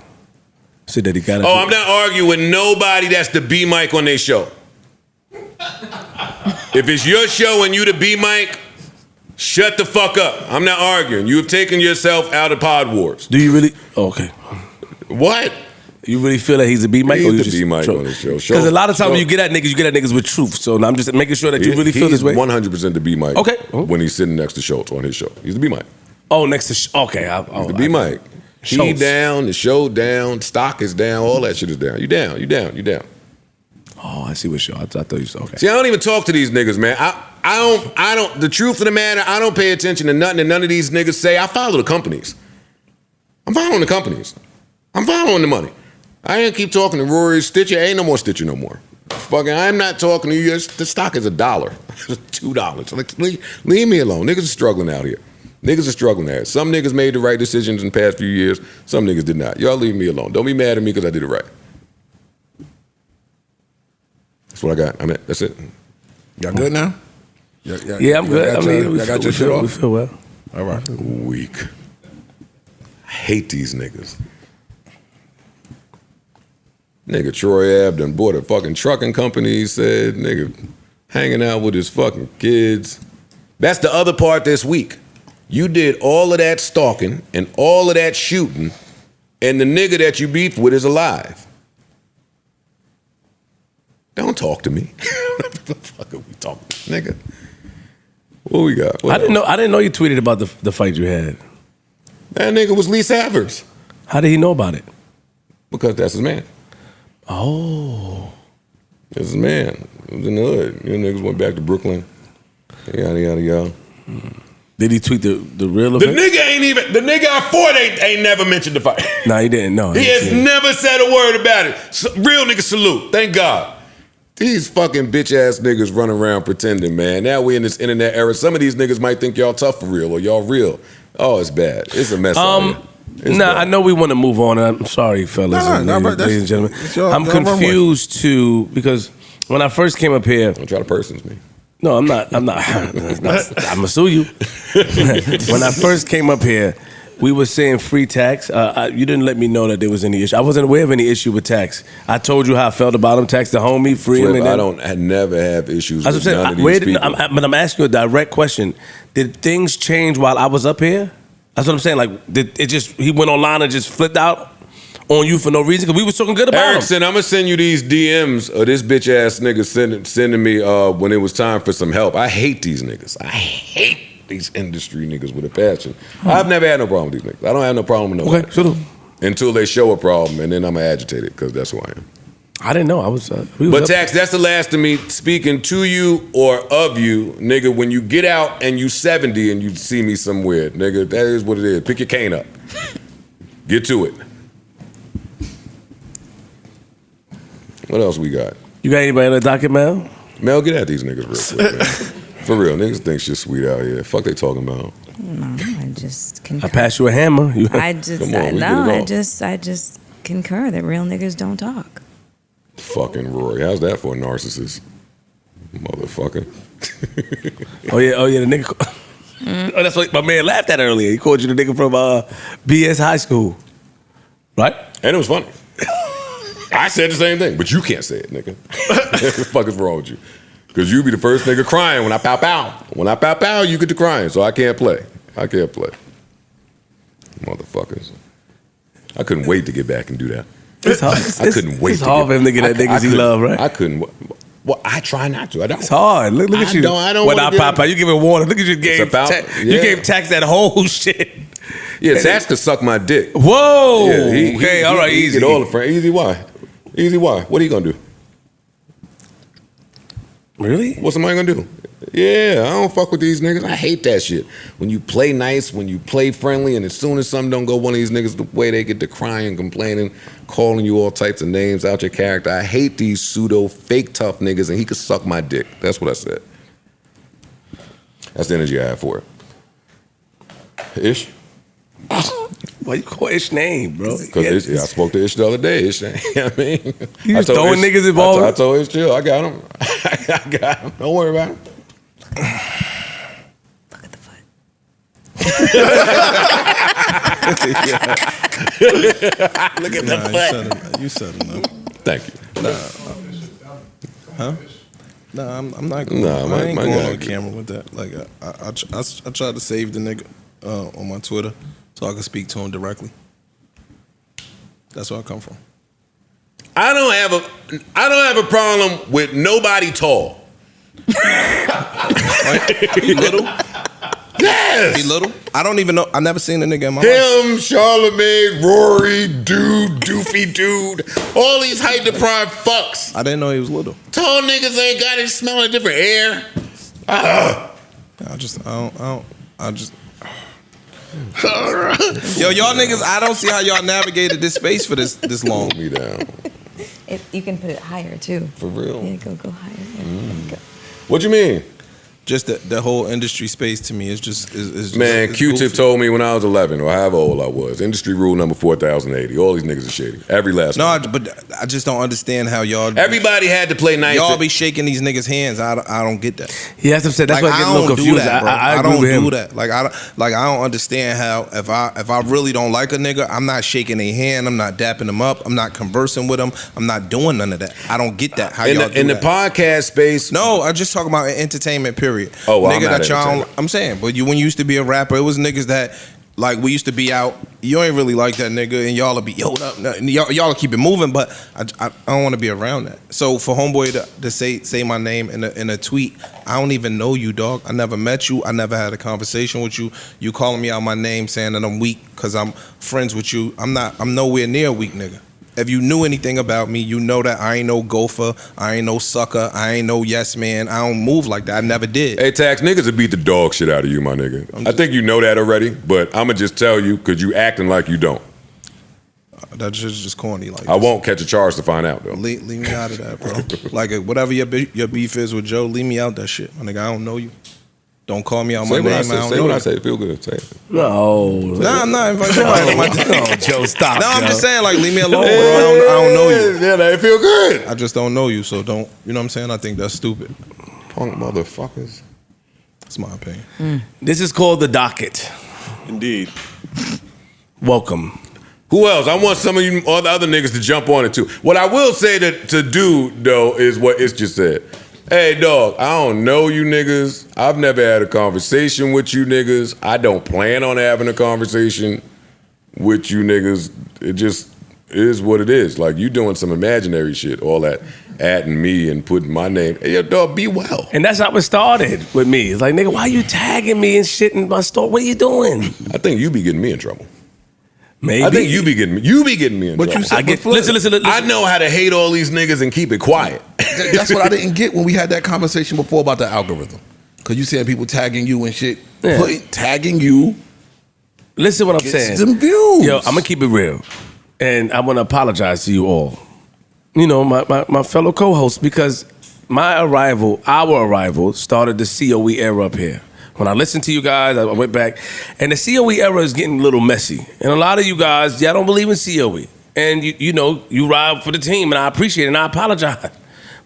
Said that he got at you. I'm not arguing with nobody that's the B mic on their show. If it's your show and you the B mic, shut the fuck up. I'm not arguing. You have taken yourself out of Pod Wars. Do you really? Okay. What? You really feel that he's a B mic? He's the B mic on the show. Because a lot of times when you get at niggas with truth. So I'm just making sure that you really feel this way. He's 100% the B mic. Okay. When he's sitting next to Schultz on his show. He's the B mic. Oh, next to okay. He's the B mic. He down, the show down, stock is down, all that shit is down. You down. Oh, I see what show. I thought you said okay. See, I don't even talk to these niggas, man. I don't. The truth of the matter, I don't pay attention to nothing that none of these niggas say. I follow the companies. I'm following the companies. I'm following the money. I ain't keep talking to Rory Stitcher. Ain't no more Stitcher no more. Fucking, I'm not talking to you. The stock is $1, $2. Like, leave me alone. Niggas are struggling out here. Niggas are struggling out here. Some niggas made the right decisions in the past few years. Some niggas did not. Y'all leave me alone. Don't be mad at me because I did it right. That's what I got. That's it. Y'all good now? Yeah, I'm good. I got your shit off. We feel well. All right. Weak. I hate these niggas. Nigga Troy Ave done bought a fucking trucking company, he said. Nigga hanging out with his fucking kids. That's the other part this week. You did all of that stalking and all of that shooting, and the nigga that you beef with is alive. Don't talk to me. What the fuck are we talking, nigga? What we got? What I didn't know you tweeted about the fight you had. That nigga was Lee Savers. How did he know about it? Because that's his man. Oh. That's his man. It was in the hood. You niggas went back to Brooklyn. Yada, yada, yada. Did he tweet the real The event? nigga I fought ain't never mentioned the fight. No, he didn't. No, He has never said a word about it. Real nigga salute. Thank God. These fucking bitch ass niggas run around pretending, man. Now we in this internet era. Some of these niggas might think y'all tough for real or y'all real. Oh, it's bad. It's a mess out here. I know we want to move on. And I'm sorry, fellas, ladies and gentlemen. I'm confused too because when I first came up here, don't try to persons me. No, I'm not. I'm gonna sue you. When I first came up here, we were saying free tax. You didn't let me know that there was any issue. I wasn't aware of any issue with tax. I told you how I felt about him. Tax the homie, free him. I never have issues with none of these people. But I'm asking you a direct question. Did things change while I was up here? That's what I'm saying. Like, did it just he went online and just flipped out on you for no reason? Because we was talking good about Erickson, him. I'm gonna send you these DMs of this bitch ass nigga sending me when it was time for some help. I hate these niggas. I hate these industry niggas with a passion. I've never had no problem with these niggas. I don't have no problem with nobody. Okay, sure. Until they show a problem, and then I'm agitated because that's who I am. I didn't know. I was. But Tax, that's the last of me speaking to you or of you, nigga. When you get out and you 70 and you see me somewhere, nigga, that is what it is. Pick your cane up. Get to it. What else we got? You got anybody on the docket, Mel? Mel, get at these niggas real quick, man. For real, niggas think shit sweet out here. Fuck they talking about. No, I just concur. I pass you a hammer. I just concur that real niggas don't talk. Fucking Rory. How's that for a narcissist? Motherfucker. Oh yeah, the nigga. Oh, that's what my man laughed at earlier. He called you the nigga from BS High School. Right? And it was funny. I said the same thing, but you can't say it, nigga. What the fuck is wrong with you? Because you be the first nigga crying when I pow pow. When I pow pow, you get to crying, so I can't play. Motherfuckers. I couldn't wait to get back and do that. I couldn't wait. It's hard for him to get at niggas he love, right? I couldn't. Well, I try not to. I don't. It's hard. Look at you. I don't. When I pop out, you give it warning. Look at you gave. You gave Tax that whole shit. Yeah, Tax could suck my dick. Whoa. Yeah, okay, all right, easy. Get all the friends. Easy, why? Easy, why? What are you gonna do? Really? What's somebody gonna do? Yeah, I don't fuck with these niggas. I hate that shit. When you play nice, when you play friendly, and as soon as something don't go one of these niggas the way, they get to crying, complaining, calling you all types of names out your character. I hate these pseudo fake tough niggas, and he could suck my dick. That's what I said. That's the energy I have for it. Ish? Why you call Ish name, bro? Because I spoke to Ish the other day. Ish, you know what I mean? You just throwing niggas involved? I told Ish, chill, I got him. I got him. Don't worry about him. Look at the foot. Look at the foot. You said enough. Thank you. Huh? No, I'm not going. I ain't going on camera with that. Like I tried to save the nigga on my Twitter so I could speak to him directly. That's where I come from. I don't have a problem with nobody tall. He little? Yes. He little? I don't even know. I never seen a nigga in my life. Him, Charlamagne, Rory, Doofy Dude, all these height deprived fucks. I didn't know he was little. Tall niggas ain't got it smelling different air. I just Yo, y'all niggas, I don't see how y'all navigated this space for this long. Me down. You can put it higher too. For real? Yeah, go higher. Yeah, go. What you mean? Just the whole industry space to me is just Man, it's Q-Tip goofy. told me when I was 11 or however old I was. Industry rule number 4080. All these niggas are shady. Every last one. But I just don't understand how y'all. Everybody had to play nice. Y'all be shaking these niggas' hands. I don't get that. Yeah, that's what I'm saying. That's Like, why I get a I little don't do confused. that, bro. I I agree don't with him. do that. I don't understand how if I really don't like a nigga, I'm not shaking their hand. I'm not dapping them up. I'm not conversing with them. I'm not doing none of that. I don't get that. How y'all do in the that? podcast space? No, I'm just talking about entertainment. Period. Oh, well, I'm nigga not that y'all. entertainment. I'm saying, but when you used to be a rapper, it was niggas that. Like we used to be out, you ain't really like that nigga, and y'all will be yo up, y'all will keep it moving, but I don't want to be around that. So for homeboy to say my name in a tweet, I don't even know you, dog. I never met you. I never had a conversation with you. You calling me out my name, saying that I'm weak because I'm friends with you. I'm nowhere near a weak nigga. If you knew anything about me, you know that I ain't no gopher, I ain't no sucker, I ain't no yes man. I don't move like that. I never did. Hey, Tax, niggas will beat the dog shit out of you, my nigga. I think you know that already, but I'ma just tell you because you acting like you don't. That's just corny. Like I won't catch a charge to find out, though. Leave me out of that, bro. Like whatever your beef is with Joe, leave me out that shit. My nigga, I don't know you. Don't call me out my name. I don't say know what you. I say. Feel good. Say it. No. Nah, I'm not inviting somebody on my No, Joe, stop. No, I'm Joe. just saying, like, leave me alone, bro. I don't know you. Yeah, that feel good. I just don't know you, so don't. You know what I'm saying? I think that's stupid. Punk motherfuckers. That's my opinion. This is called the Docket. Indeed. Welcome. Who else? I want some of you all the other niggas to jump on it too. What I will say to do though is what It's just said. Hey dog, I don't know you niggas. I've never had a conversation with you niggas. I don't plan on having a conversation with you niggas. It just is what it is. Like you doing some imaginary shit, all that adding me and putting my name. Hey, yo, dog, be well. And that's how it started with me. It's like, nigga, why you tagging me and shit in my store? What are you doing? I think you be getting me in trouble. Maybe. I think you be getting me in trouble. You said, listen. I know how to hate all these niggas and keep it quiet. That's what I didn't get when we had that conversation before about the algorithm. Because you said people tagging you and shit. Yeah. Tagging you. Listen what I'm Get saying. some views. Yo, I'm gonna keep it real. And I wanna apologize to you all. You know, my fellow co-hosts, because our arrival started the COE era up here. When I listened to you guys, I went back, and the COE era is getting a little messy. And a lot of you guys, y'all don't believe in COE. And you know, you ride for the team, and I appreciate it, and I apologize.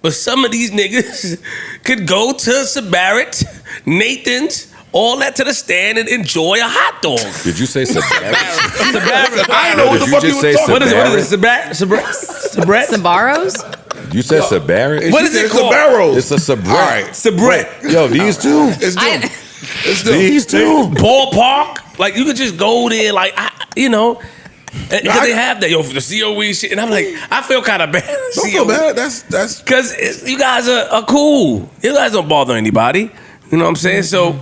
But some of these niggas could go to Sabarret, Nathan's, all that to the stand and enjoy a hot dog. Did you say Sabarret? Sabarret. I don't know what the fuck you were talking. What is it? Sabarret? Sabaros? You said Sabarret? What is it called? It's a Sabarret. All right. Sabarret. Yo, these two. It's them. It's them. These two. Ballpark. Like, you could just go there, like, you know. Because they have that, the COE shit. And I'm like, I feel kind of bad. Don't feel bad. That's Because you guys are cool. You guys don't bother anybody. You know what I'm saying? So,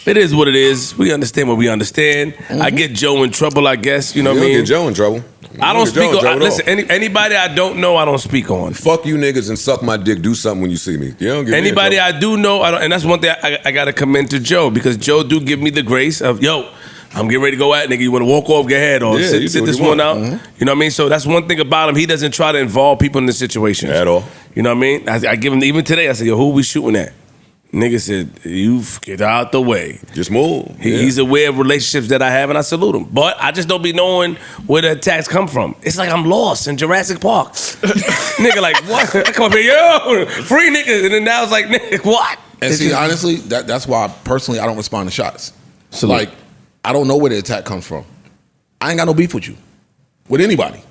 It is what it is. We understand what we understand. I get Joe in trouble, I guess. You know what I mean? Get Joe in trouble. I don't speak on. Listen, anybody I don't know, I don't speak on. Fuck you niggas and suck my dick. Do something when you see me. You don't get anybody I do know, and that's one thing I got to commend to Joe, because Joe do give me the grace of, yo, I'm getting ready to go at nigga. You want to walk off, get ahead, or sit this one out. You know what I mean? So that's one thing about him. He doesn't try to involve people in the situation at all. You know what I mean? I give him, even today, I said, yo, who we shooting at? Nigga said, you get out the way. Just move. He's aware of relationships that I have, and I salute him. But I just don't be knowing where the attacks come from. It's like I'm lost in Jurassic Park. Nigga, like, what? I come up here, yo, free niggas. And then now it's like, nigga, what? And see, honestly, that's why personally I don't respond to shots. So like, I don't know where the attack comes from. I ain't got no beef with you, with anybody.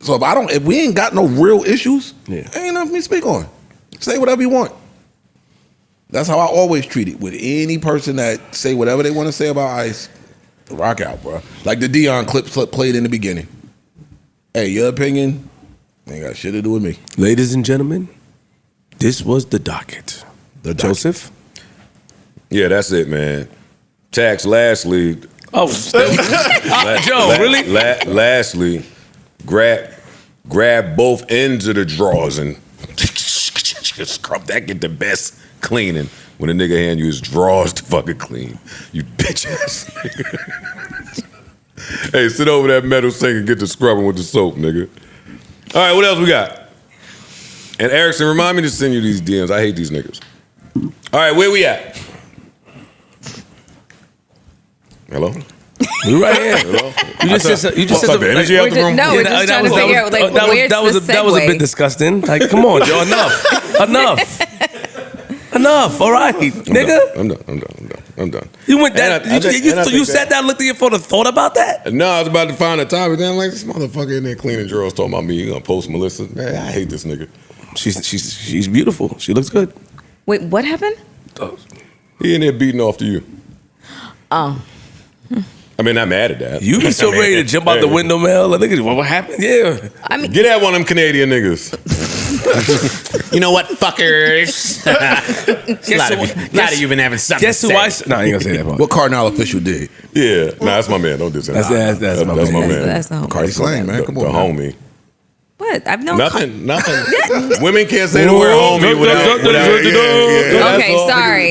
So if we ain't got no real issues, ain't nothing for me to speak on. Say whatever you want. That's how I always treat it with any person that say whatever they want to say about Ice. Rock out, bro. Like the Deion clip played in the beginning. Hey, your opinion ain't got shit to do with me. Ladies and gentlemen, this was the docket. Joseph? Yeah, that's it, man. Tax, lastly. Oh, Joe, really? Lastly, grab both ends of the drawers and scrub that. Get the best cleaning when a nigga hand you his drawers to fucking clean. You bitch ass nigga. Hey, sit over that metal sink and get to scrubbing with the soap, nigga. All right, what else we got? And Erickson, remind me to send you these DMs. I hate these niggas. All right, where we at? Hello? We right here. Hello? You just said the energy out the room. No, we're just trying to figure out, like, where's the that was a bit disgusting. Like, come on, Joe, enough, all right, nigga. I'm done. You went that, you sat down, looked at your phone and thought about that? No, I was about to find a topic. Then I'm like, this motherfucker in there cleaning drawers talking about me. You gonna post Melyssa? Man, I hate this nigga. She's beautiful. She looks good. Wait, what happened? He in there beating off to you. Oh. I mean, not mad at that. You be so ready to jump out the window, Mel. Like, look at what happened? Yeah. I mean, get at one of them Canadian niggas. You know what, fuckers? A lot of you been having something guess to who say. No, I ain't gonna say that part. What Cardinal official did? Yeah, that's my man. Don't diss him. That's my man. That's the homie. Cardi Slang, man. Come on, the homie. What? I've known Nothing. Women can't say the word homie without Okay, sorry.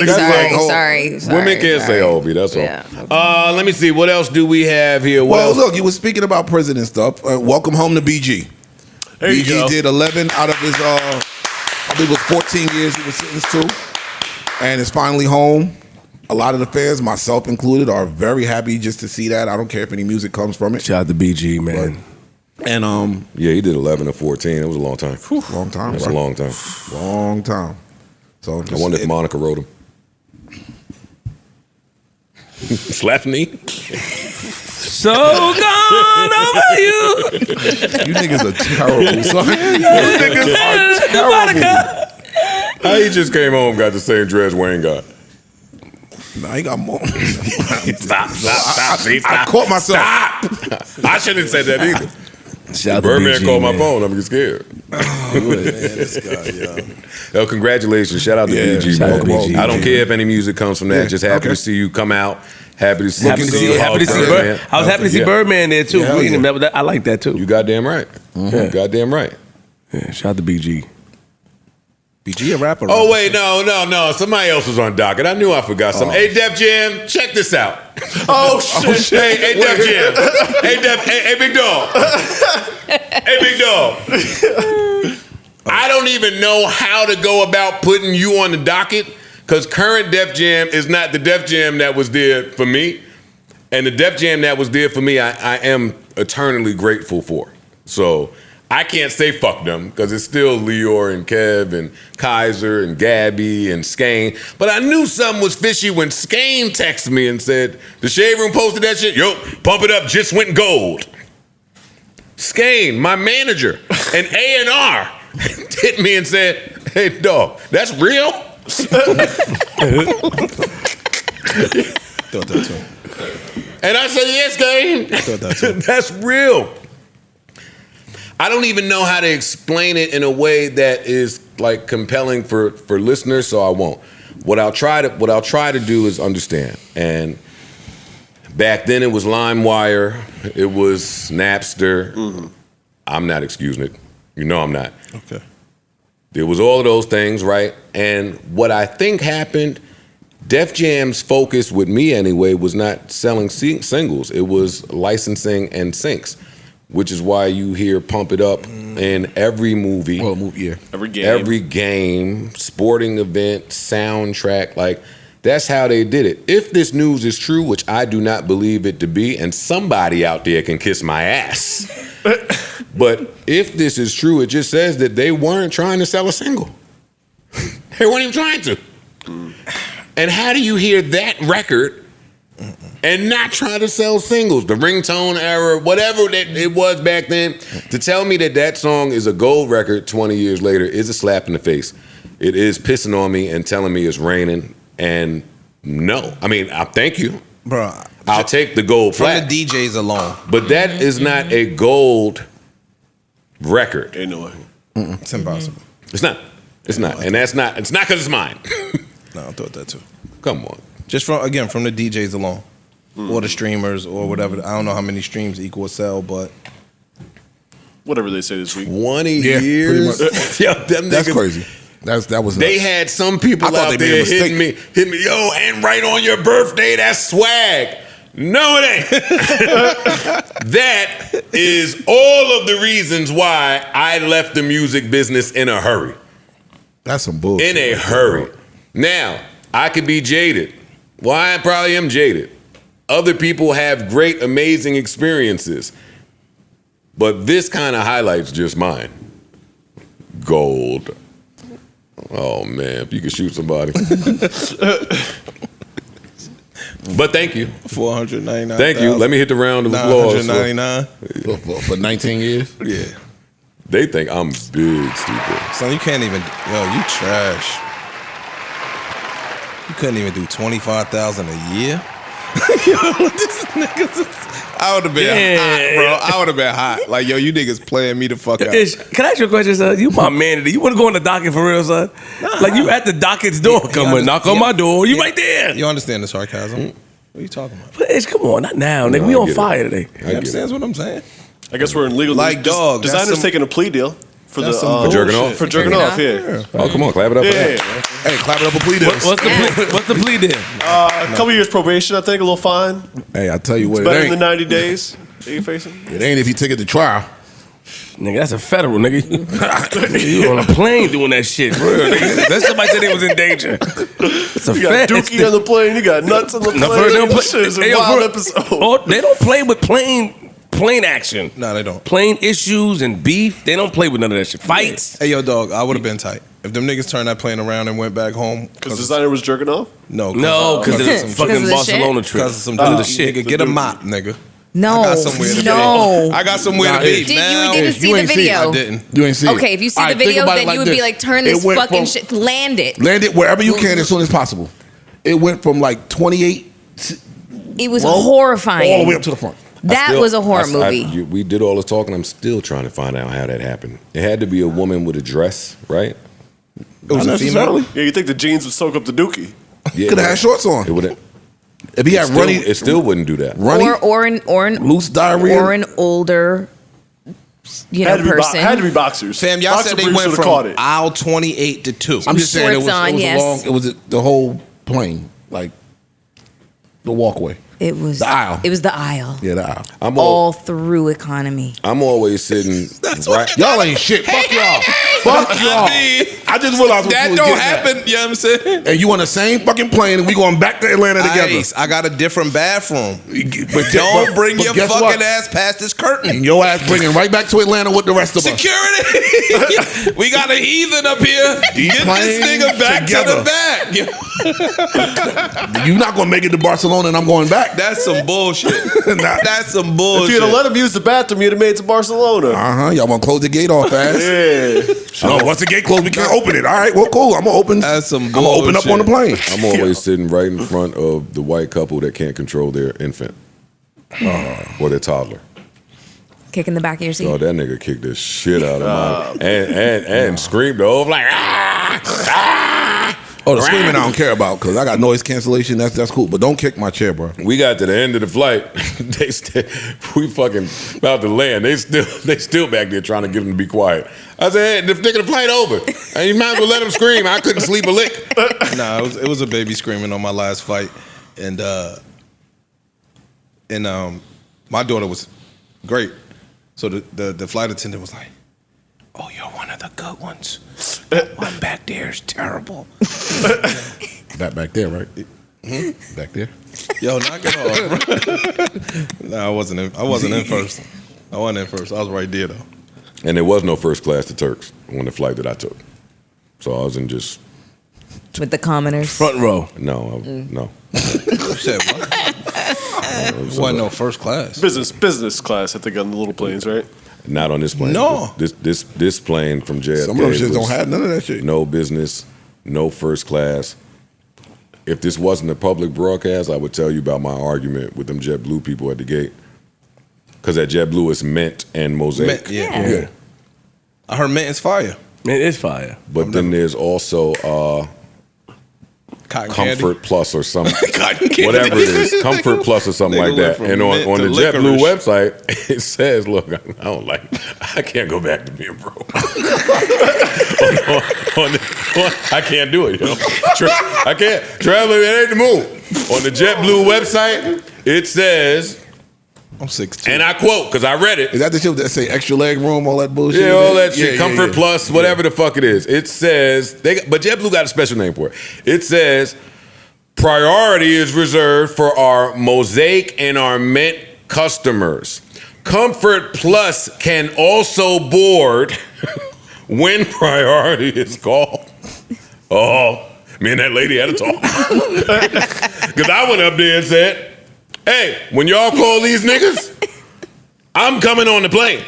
Women can't say homie, that's all. Yeah. Let me see, what else do we have here? Look, you were speaking about prison and stuff. Welcome home to BG. There you BG go. did 11 out of his, I believe it was 14 years he was sentenced to. And is finally home. A lot of the fans, myself included, are very happy just to see that. I don't care if any music comes from it. Shout out to BG, man. And yeah, he did 11 or 14. It was a long time. Long time. That's bro. a long time. Long time. So I wonder if Monica wrote him. Slap me. So gone over you. You niggas are terrible, son. You niggas are terrible. How he just came home, got the same dress Wayne got. Nah, he got more. Stop. I caught myself. Stop. I shouldn't have said that either. Shout Birdman BG, called my man. phone. I'm scared. This guy, Yo, congratulations. Shout out to BG, shout man. out to BG, I don't man. care if any music comes from that. Just happy to see you come out. Happy to see Happy to see Birdman. I was happy to see Birdman there too. Yeah, Greeting him. I like that too. You goddamn right. You goddamn right. Yeah, shout out to BG. BG a rapper. Oh, wait, no. Somebody else was on Docket. I knew I forgot something. Hey, Def Jam, check this out. Oh, shit. Hey, Def Jam. Hey, Big Dog. Hey, Big Dog. I don't even know how to go about putting you on the docket because current Def Jam is not the Def Jam that was there for me. And the Def Jam that was there for me, I am eternally grateful for. So I can't say fuck them because it's still Lior and Kev and Kaiser and Gabby and Skane. But I knew something was fishy when Skane texted me and said, the Shade Room posted that shit. Yo, pump it up, just went gold. Skane, my manager, and A&R hit me and said, hey, dog, that's real? And I said, yes, Skane. That's real. I don't even know how to explain it in a way that is like compelling for listeners, so I won't. What I'll try to do is understand. And back then it was LimeWire, it was Napster. Mm-hmm. I'm not excusing it. You know I'm not. Okay. There was all of those things, right? And what I think happened, Def Jam's focus with me anyway was not selling singles. It was licensing and syncs, which is why you hear Pump It Up in every movie. Every game, sporting event, soundtrack. Like, that's how they did it. If this news is true, which I do not believe it to be, and somebody out there can kiss my ass. But if this is true, it just says that they weren't trying to sell a single. They weren't even trying to. And how do you hear that record and not try to sell singles? The ringtone era, whatever that it was back then, to tell me that that song is a gold record 20 years later is a slap in the face. It is pissing on me and telling me it's raining. And no, I mean, I thank you. Bro, I'll take the gold flat. From the DJs alone. But that is not a gold record. Ain't no way. It's impossible. It's not. It's not. And that's not, it's not because it's mine. No, I thought that too. Come on. Just from the DJs alone. Or the streamers or whatever. I don't know how many streams equal a sell, but whatever they say this week. 20 years. Yo, them That's niggas, crazy. That was They nuts. had some people I thought out they made a there hitting me, yo, and right on your birthday, that's swag. No, it ain't. That is all of the reasons why I left the music business in a hurry. That's some bullshit. In a hurry. Now, I could be jaded. Well, I probably am jaded. Other people have great, amazing experiences. But this kind of highlights just mine. Gold. Oh, man, if you could shoot somebody. But thank you. 499. Thank you. Let me hit the round of applause. 999. For 19 years? Yeah. They think I'm big, stupid. Son, you can't even, you trash. You couldn't even do 25,000 a year? This niggas, I would have been hot, bro. I would have been hot. Like, yo, you niggas playing me the fuck out. Can I ask you a question, son? You my man today. You want to go on the docket for real, son? Like, you at the docket's door. Knock on my door. You right there. You understand the sarcasm? What are you talking about? But Ish, come on, not now, nigga. We on fire today. You understand what I'm saying? I guess we're in legal. Like, dog, that's Designer's some- taking a plea deal for the For jerking off? For jerking off, yeah. Oh, come on, clap it up for Yeah. that. Hey, clap it up a plea deal. What's the plea then? A couple years probation, I think, a little fine. Hey, I tell you what, Better it than the ain't. 90 days that you're facing. It ain't if you take it to trial. Nigga, that's a federal, nigga. You on a plane doing that shit, for real, nigga. That's somebody said they was in danger. It's a You got Dookie on the plane, you got Nuts on the plane. they don't This shit is a wild episode. Oh, they don't play with plane action. No, they don't. Plane issues and beef. They don't play with none of that shit. Fights. Hey, yo, dog, I would have been tight. If them niggas turned that plane around and went back home. Because Designer was jerking off? No, No, because of the some fucking of the Barcelona trip. Because of some Because of the dookie. shit. Nigga, get a mop, nigga. No, I got somewhere to no. be. I got somewhere Nah, to be. it- You now. didn't see the ain't see it. video. I didn't. You ain't see it. Okay, if you see All the right, think video, about it then like you would this. be like, turn It this went fucking from- shit, land it. Land it wherever you can as soon as possible. It went from like 28 It was all horrifying. the way up to the front. That was a horror movie. We did all this talking. I'm still trying to find out how that happened. It had to be a woman with a dress, right? It was Not necessarily. Yeah, you think the jeans would soak up the Dookie? Yeah, Could have had shorts on. It would. If he had runny, It still wouldn't do that. runny, or an loose diarrhea. or an older, person. Had to be boxers. Fam, y'all Boxer said they briefs would've would've caught from it. aisle 28 to 2. I'm just saying it Shorts was, on, it was yes. a long. It was the whole plane, like the walkway. It was The aisle. It was the aisle. Yeah, the aisle. All through economy. I'm always sitting right. Y'all ain't shit. Fuck y'all. Fuck y'all. I just realized what That you was don't getting at. happen, you know what I'm saying? And you on the same fucking plane, and we going back to Atlanta together. Ice, I got a different bathroom. But Don't bring but your guess fucking what? ass past this curtain. And your ass bringing right back to Atlanta with the rest of us. Security! We got a heathen up here. Get this playing nigga back together. to the back. You're not gonna make it to Barcelona, and I'm going back. That's some bullshit. Nah. That's some If bullshit. you'd have let him use the bathroom, you'd have made it to Barcelona. Y'all want to close the gate off fast? Yeah. No, once the gate closed, we can't open it. All right, well, cool. I'm gonna open. That's some I'm gonna open up on the plane. I'm always sitting right in front of the white couple that can't control their infant or their toddler. Kick in the back of your seat. Oh, that nigga kicked the shit out of mine and screamed over like ah. Oh, the screaming I don't care about because I got noise cancellation. That's cool. But don't kick my chair, bro. We got to the end of the flight. We fucking about to land. They still back there trying to get them to be quiet. I said, hey, the flight over. And you might as well let them scream. I couldn't sleep a lick. Nah, it was a baby screaming on my last flight, and my daughter was great. So the flight attendant was like, "Oh, you're one of the good ones. That one back there is terrible." Back there, right? Back there. Yo, knock it off. Nah, I wasn't in first. I wasn't in first. I was right there though. And there was no first class to Turks on the flight that I took. So I was in just With the commoners. Front row. no. You said what? Wasn't no first class. Business class, I think, on the little planes, right? Not on this plane. No. This plane from JFK. Some of them shits was don't have none of that shit. No business, no first class. If this wasn't a public broadcast, I would tell you about my argument with them JetBlue people at the gate. Because at JetBlue it's Mint and Mosaic. Mint, yeah. I heard Mint is fire. It is fire. But then there's also Cotton Comfort candy. Plus or something. Cotton candy. Whatever it is. Comfort Plus or something like Nigga went that. from And on mint the to JetBlue licorice. website, it says, look, I don't like I can't go back to being broke. I can't do it, yo. I can't. Traveling, it ain't the move. On the JetBlue website, it says, I'm 6'2". and I quote, because I read it. Is that the shit that say extra leg room, all that bullshit? Yeah, all that shit. Yeah, Comfort yeah. Plus, whatever the fuck it is. It says, but JetBlue got a special name for it. It says, priority is reserved for our Mosaic and our Mint customers. Comfort Plus can also board when priority is called. Oh, me and that lady had a talk. Because I went up there and said, hey, when y'all call these niggas, I'm coming on the plane.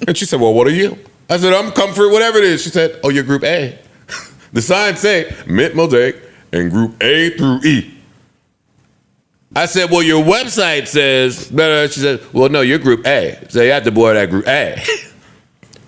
And she said, well, what are you? I said, I'm Comfort, whatever it is. She said, oh, you're Group A. The signs say Mint, Mosaic, and Group A through E. I said, well, your website says, she said, well, no, you're Group A. So you have to board at Group A.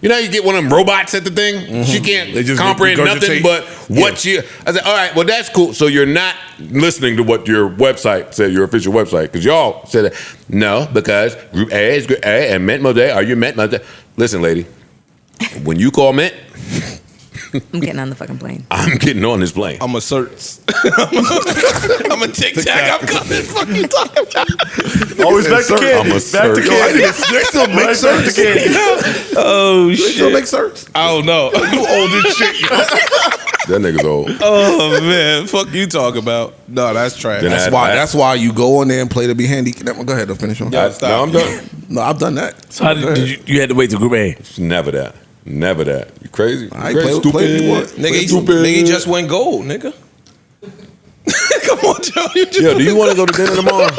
You know, you get one of them robots at the thing. Mm-hmm. She can't comprehend nothing but what you. I said, all right, well, that's cool. So you're not listening to what your website said, your official website, because y'all said that. No, because Group A is Group A, and Mint Mosaic, are you Mint Mosaic? Listen, lady, when you call Mint, I'm getting on the fucking plane. I'm getting on this plane. I'm a search. I'm a tic tac. I'm coming. Fuck you talking about? Always back to candy. I'm a Back to search. candy. They still make Right back to certs. candy. Oh They still make certs. I don't know. You old as shit. Yo. That nigga's old. Oh man, fuck you talk about? No, that's trash. Then That's why you go in there and play to be handy. Go ahead, I'll finish on. Yeah. No, I'm done. No, I've done that. So how did you had to wait till Group A? It's never that. Never that. You crazy? I You crazy? play if you want. Nigga, he just went gold, nigga. Come on, Joe. You just Yo, do you want to go to dinner tomorrow?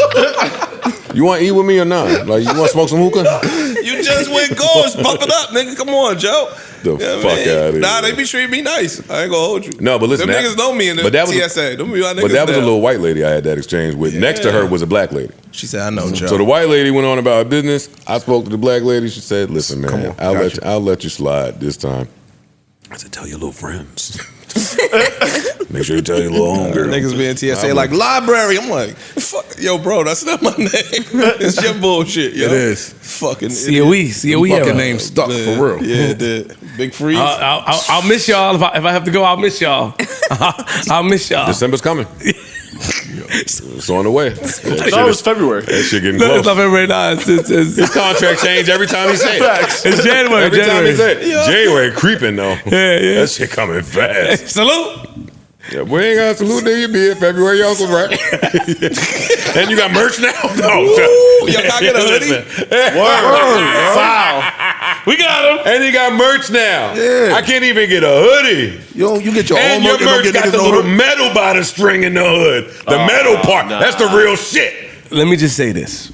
You want to eat with me or not? Like, you want to smoke some hookah? You just went gold. Pump it up, nigga. Come on, Joe. The fuck outta here. Nah, they be treating me nice. I ain't gonna hold you. No, but listen, them that- niggas know me in the but that was- TSA. Them be my niggas But that was a now. little white lady I had that exchange with. Next to her was a black lady. She said, "I know, Joe." So the white lady went on about her business. I spoke to the black lady. She said, "Listen, man, Come on, I'll let you slide this time." I said, "Tell your little friends. Make sure you tell your little homegirl." Niggas be in TSA like library. I'm like, fuck, yo, bro, that's not my name. It's your bullshit, yo. It is. Fucking COE era. Fucking name stuck for real. Yeah, it did. Big freeze. I'll miss y'all if I have to go. I'll miss y'all. I'll miss y'all. December's coming. It's on the way. That shit That was is- February. That shit getting No, it's close. not February 9th. His contract changed every time he said it. It's January. Every time he January. said it. January creeping though. Yeah. That shit coming fast. Salute. Yeah, we ain't got to salute there you be in February, y'all was right. And you got merch now? No. Ooh, y'all gotta get a hoodie? Wow. We got him. And you got merch now. Yeah. I can't even get a hoodie. You get your And own your merch. Don't merch get got niggas the no little hoodie. metal by the string in the hood. The metal part. nah. That's the real shit. Let me just say this.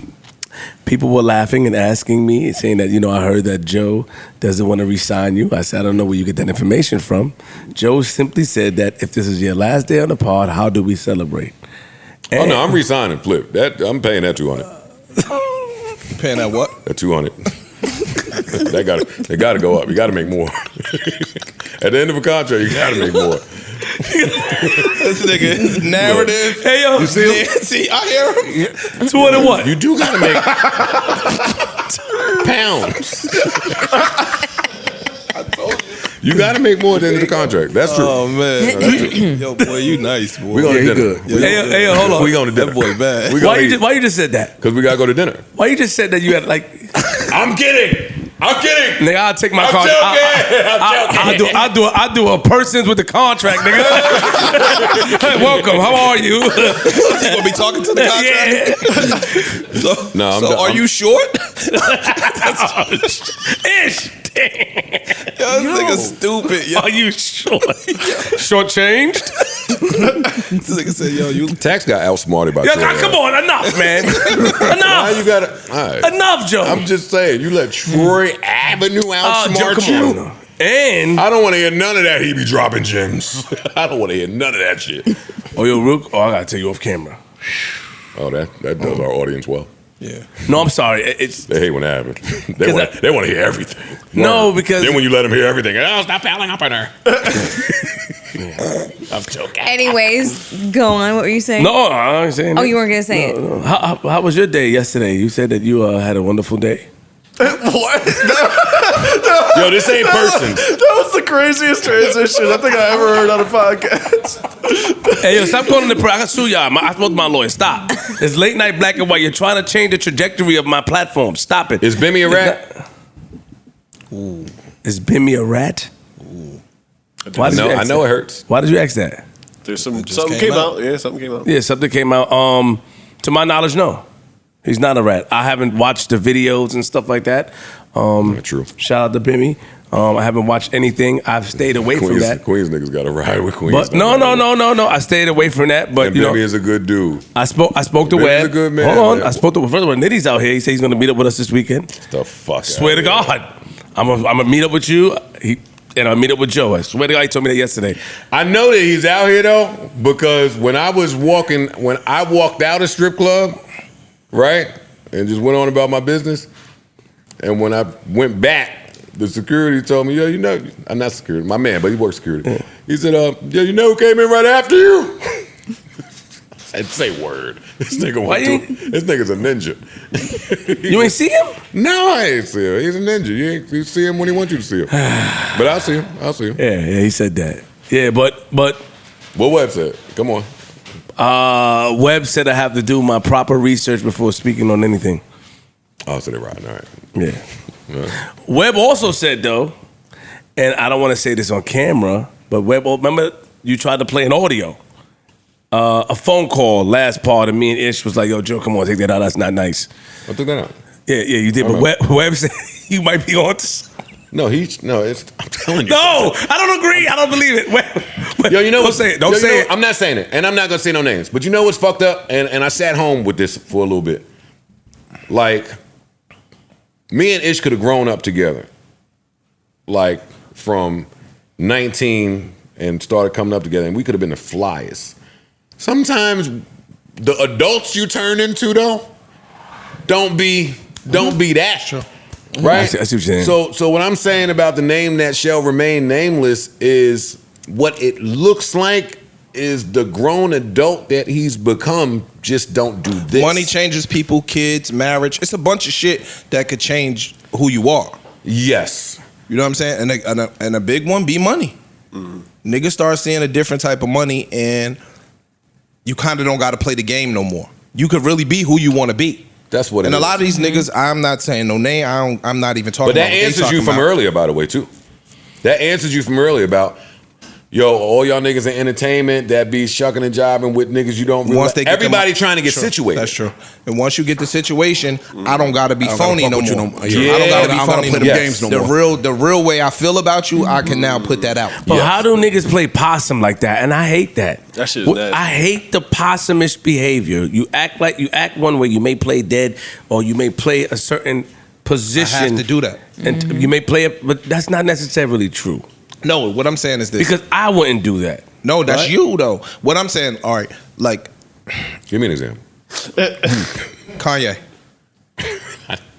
People were laughing and asking me, saying that, I heard that Joe doesn't want to re-sign you. I said, I don't know where you get that information from. Joe simply said that if this is your last day on the pod, how do we celebrate? Oh no, I'm resigning Flip. I'm paying that 200. Paying that what? That 200. They got to go up. You got to make more. At the end of a contract, you got to make more. This nigga narrative. Hey yo, You see him? See, I hear him. 200 what? You do got to make pounds. You got to make more at the end of the contract. That's true. Oh man, yo boy, you nice boy. We going to dinner. Hey, yo, hold on. We going to dinner. That boy bad. Why you just said that? Because we got to go to dinner. Why you just said that you had like? I'm kidding. Nigga, I'll take my I'm contract. joking. I do a persons with the contract, nigga. Hey, welcome. How are you? You gonna be talking to the contract? No, Are you short? Ish. Yo, this nigga stupid. Yo. Are you short? Short-changed? This nigga said, yo, you. Tax got outsmarted by Yeah, Troy. come on, enough, man. Why Enough. you got to? Right. Enough, Joe. I'm just saying, you let Troy Avenue outsmart Joe, you. come on. And I don't want to hear none of that. He be dropping gems. I don't want to hear none of that shit. oh, yo, Rook. Oh, I gotta tell you off camera. Oh, that does our audience well. Yeah. No, I'm sorry. It's They hate when that happens. They want to hear everything. No, Word. because- then when you let them hear everything, oh, stop fouling up on her. I'm joking. Anyways, go on. What were you saying? no. I ain't saying. Oh, that. you weren't gonna say it. No. How was your day yesterday? You said that you had a wonderful day. What? Yo, this ain't persons. That was the craziest transition I think I ever heard on a podcast. Hey, yo, stop calling the press. I can sue y'all. I spoke to my lawyer. Stop. It's late night black and white. You're trying to change the trajectory of my platform. Stop it. Is Bimmy a rat? Ooh. Is Bimmy a rat? Why did you ask I know that? it hurts. Why did you ask that? There's something came out. Yeah, something came out. Yeah, something came out. To my knowledge, no. He's not a rat. I haven't watched the videos and stuff like that. True. Shout out to Bimmy. I haven't watched anything. I've stayed away from that. Queens niggas got to ride with Queens. But no. I stayed away from that. But And you know, Bimmy is a good dude. I spoke to Bimmy's Webb. a good man, Hold on. man. I spoke to first of all, Nitty's out here. He said he's gonna meet up with us this weekend. The fuck. Swear to God, I'm gonna meet up with you. And I'll meet up with Joe. I swear to God, he told me that yesterday. I know that he's out here though, because when I walked out of strip club, right, and just went on about my business, and when I went back, the security told me, yo, you know, I'm not security, my man, but he works security. Yeah. He said, yo, you know who came in right after you? I said, say word. This nigga's a ninja. You ain't see him? No, I ain't see him. He's a ninja. You see him when he wants you to see him. But I'll see him. Yeah, he said that. Yeah, but what Webb said? Come on. Webb said I have to do my proper research before speaking on anything. Oh, so they're riding. All right. Yeah. Webb also said though, and I don't want to say this on camera, but Webb, remember you tried to play an audio. A phone call last part of me and Ish was like, yo, Joe, come on, take that out. That's not nice. I took that out. Yeah, you did. But Webb said you might be on to No, I'm telling you. No, I don't agree. I don't believe it. Webb, Yo, you know don't say it. Don't say it. I'm not saying it, and I'm not gonna say no names. But you know what's fucked up? And I sat home with this for a little bit. Like, me and Ish could have grown up together. Like, from 19 and started coming up together, and we could have been the flyest. Sometimes the adults you turn into though don't be that. Sure. Right? I see what you're saying. So what I'm saying about the name that shall remain nameless is what it looks like is the grown adult that he's become just don't do this. Money changes people, kids, marriage. It's a bunch of shit that could change who you are. Yes. You know what I'm saying? And a big one be money. Niggas start seeing a different type of money and you kind of don't got to play the game no more. You could really be who you want to be. That's what it and is. a lot of these niggas, I'm not saying no name. I'm not even talking But that about what they answers talking you from about. earlier, by the way, too. That answers you from earlier about, yo, all y'all niggas in entertainment that be shucking and jiving with niggas you don't really Once they get everybody them- trying to get True. situated. That's true. And once you get the situation, I don't gotta be phony no more. I don't Yeah, gotta be I don't gotta phony play no them more. games no more. The real way I feel about you, I can now put that out. But how do niggas play possum like that? And I hate that. That shit is nasty. I hate the possumish behavior. You act one way. You may play dead, or you may play a certain position. I have to do that. And you may play it, but that's not necessarily true. No, what I'm saying is this. Because I wouldn't do that. No, that's Right? you though. What I'm saying, all right, like Give me an example. Kanye.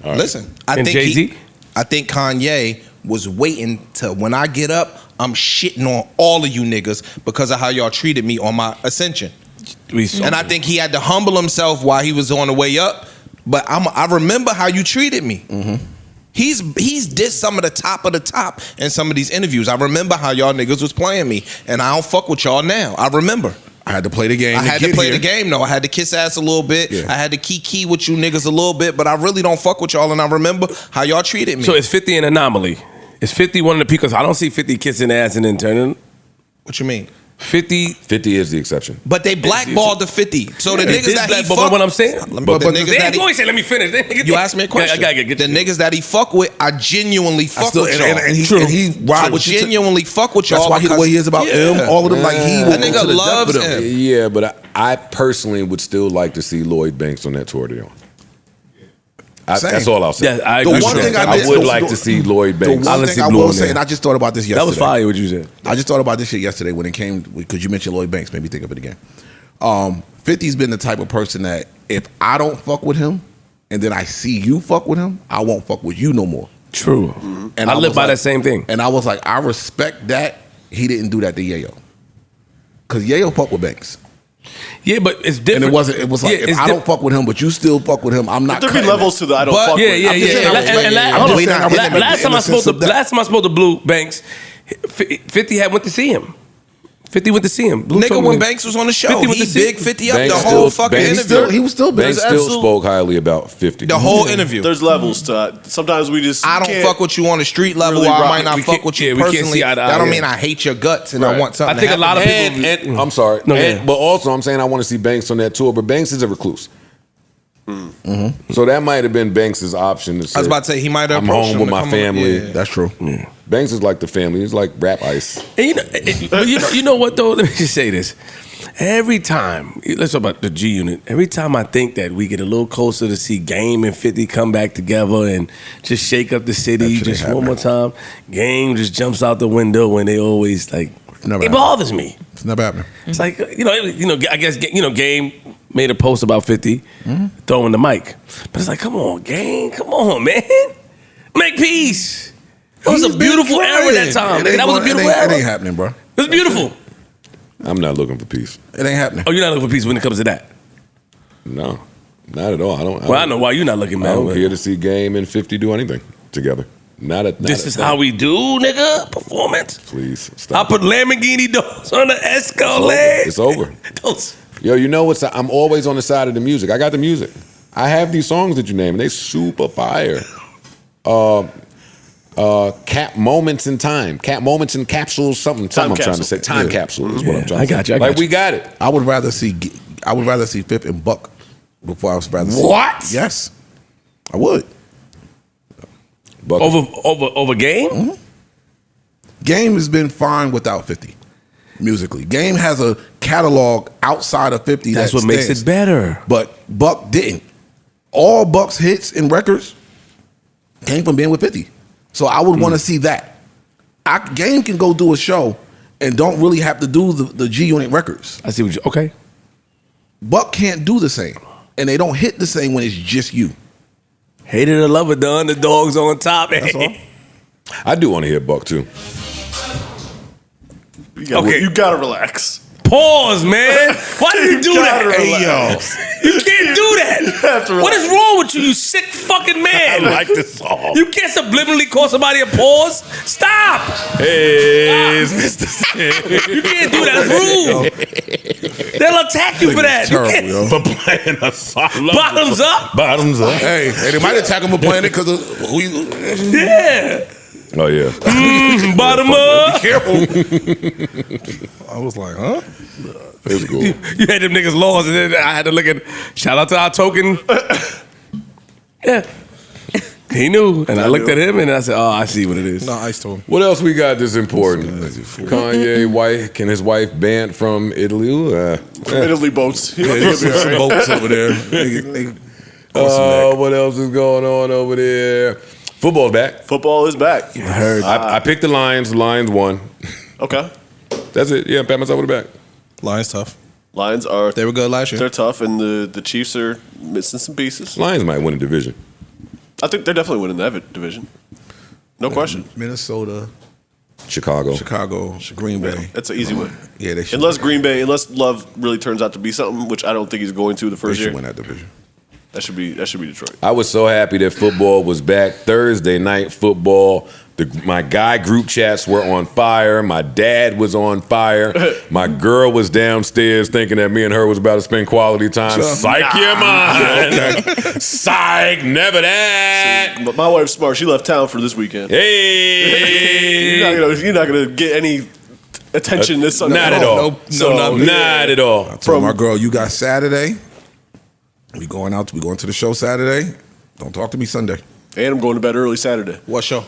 Listen, I And think Jay-Z? I think Kanye was waiting to, when I get up, I'm shitting on all of you niggas because of how y'all treated me on my ascension. And I think he had to humble himself while he was on the way up. But I remember how you treated me. Mm-hmm. He's did some of the top in some of these interviews. I remember how y'all niggas was playing me, and I don't fuck with y'all now. I remember. I had to play the game. I had to play the game though. I had to kiss ass a little bit. Yeah. I had to key with you niggas a little bit, but I really don't fuck with y'all, and I remember how y'all treated me. So is 50 an anomaly? Is 50 one of the people? Because I don't see 50 kissing ass and then turning. What you mean? 50 is the exception. But they blackballed the 50. So the niggas that he fuck, but what I'm saying, but the niggas that he, say, let me finish. You asked me a question. I gotta get the niggas that he fuck with, I genuinely fuck with y'all. And he ride with you. Genuinely fuck with y'all. That's why he the way he is about him. All of them, like he that nigga loves him. Yeah, but I personally would still like to see Lloyd Banks on that tour they're on. That's all I'll say. Yeah, I agree. The one thing I would like to see Lloyd Banks. The one thing I will say, and I just thought about this yesterday. That was fire what you said. I just thought about this shit yesterday when it came, because you mentioned Lloyd Banks, made me think of it again. 50's been the type of person that if I don't fuck with him and then I see you fuck with him, I won't fuck with you no more. True. Mm-hmm. And I live by that same thing. And I was like, I respect that he didn't do that to Yayo. Because Yayo fuck with Banks. Yeah, but it's different. And it was like, if I don't fuck with him, but you still fuck with him, I'm not. There be levels to the I don't fuck with. Last time I spoke to Blue Banks, 50 went to see him. 50 went to see him. Blue nigga, when Banks was on the show, he big 50 up the whole fucking interview. He was still big. Banks still spoke highly about 50. The whole interview. There's levels to it. Sometimes we just I don't fuck with you on the street level. really I might not fuck with you personally. That don't mean I hate your guts and I want something. I think to a lot of happen. people. I'm sorry. But also, I'm saying I want to see Banks on that tour, but Banks is a recluse. Mm-hmm. So that might have been Banks' option to say, I was about to say he might have. I'm home with my family. Yeah. That's true. Yeah. Banks is like the family. He's like rap ice. And you know what though? Let me just say this. Every time, let's talk about the G Unit. Every time I think that we get a little closer to see Game and 50 come back together and just shake up the city just one more time, Game just jumps out the window and they always like. It bothers me. It's never happening. It's like I guess Game made a post about 50 throwing the mic, but it's like, come on, Game, come on, man, make peace. It was a beautiful era that time. That was a beautiful era. It ain't happening, bro. It was beautiful. I'm not looking for peace. It ain't happening. Oh, you're not looking for peace when it comes to that? No, not at all. I know why you're not looking, man. I don't care to see Game and 50 do anything together. This is how we do, nigga. Performance. Please stop. I put Lamborghini doors on the Escalade. It's over. Yo, you know what's? I'm always on the side of the music. I got the music. I have these songs that you name, and they super fire. Cap moments in time, cap moments in capsules, something I'm trying to say. Time capsule is what I'm trying to say. I got you. We got it. I would rather see Fifth and Buck before I was rather see. What? Yes, I would. Buck. Over Game? Mm-hmm. Game has been fine without 50 musically. Game has a catalog outside of 50. That's what makes it better. But Buck didn't. All Buck's hits and records came from being with 50. So I would want to see that. Game can go do a show and don't really have to do the G Unit records. I see what you. Okay. Buck can't do the same, and they don't hit the same when it's just you. Hated or love it, the underdog's on top. That's all. I do want to hear Buck too. You gotta relax. Pause, man. Why did you do that? Hey, You can't do that. What is wrong with you, you sick fucking man? I like this song. You can't subliminally call somebody a pause. Stop. Hey, Stop. You can't do that. It's rude. They'll attack you for that. Terrible, for playing a song. Bottoms up. Bottoms up. Hey, they might attack him for playing it because of who you. Yeah. Oh yeah. Bottom up. Be careful. I was like, huh? It's cool. You had them niggas lost, and then I had to look at. Shout out to our token. Yeah. He knew, and I looked at him, and I said, "Oh, I see what it is." No, Ice told him. What else we got that's important? Kanye wife, can his wife banned from Italy? Italy boats. Some boats over there. What else is going on over there? Football's back. Football is back. I heard. I picked the Lions. The Lions won. Okay. That's it. Yeah, pat myself on the back. Lions tough. Lions are. They were good last year. They're tough, and the Chiefs are missing some pieces. Lions might win a division. I think they're definitely winning that division. No question. Minnesota, Chicago. Green Bay. That's an easy win. Yeah, they should. Unless Love really turns out to be something, which I don't think he's going to the They first should year. win that division. That should be Detroit. I was so happy that football was back. Thursday night football. My guy group chats were on fire. My dad was on fire. My girl was downstairs thinking that me and her was about to spend quality time. Psych your mind. Psych, never that. But my wife's smart. She left town for this weekend. Hey. You're not gonna get any attention this Sunday. Not at all. Not at all. I told my girl, you got Saturday. We going to the show Saturday. Don't talk to me Sunday. And I'm going to bed early Saturday. What show?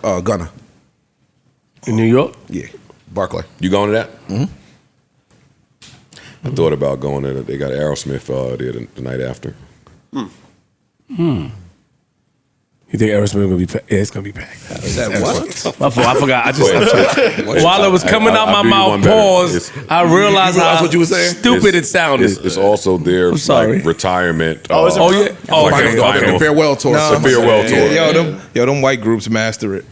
Gunna. In New York? Yeah. Barclay. You going to that? Mm-hmm. I thought about going there. They got Aerosmith there the night after. You think Aerosmith gonna be packed? Yeah, it's gonna be packed. What? My fault. I forgot. I just while it was coming out my mouth, pause. I realized how what you were saying? stupid it sounded. It's also their sorry. like, retirement. Oh, is it? Okay. The farewell tour. The farewell tour. Yo, them white groups master it.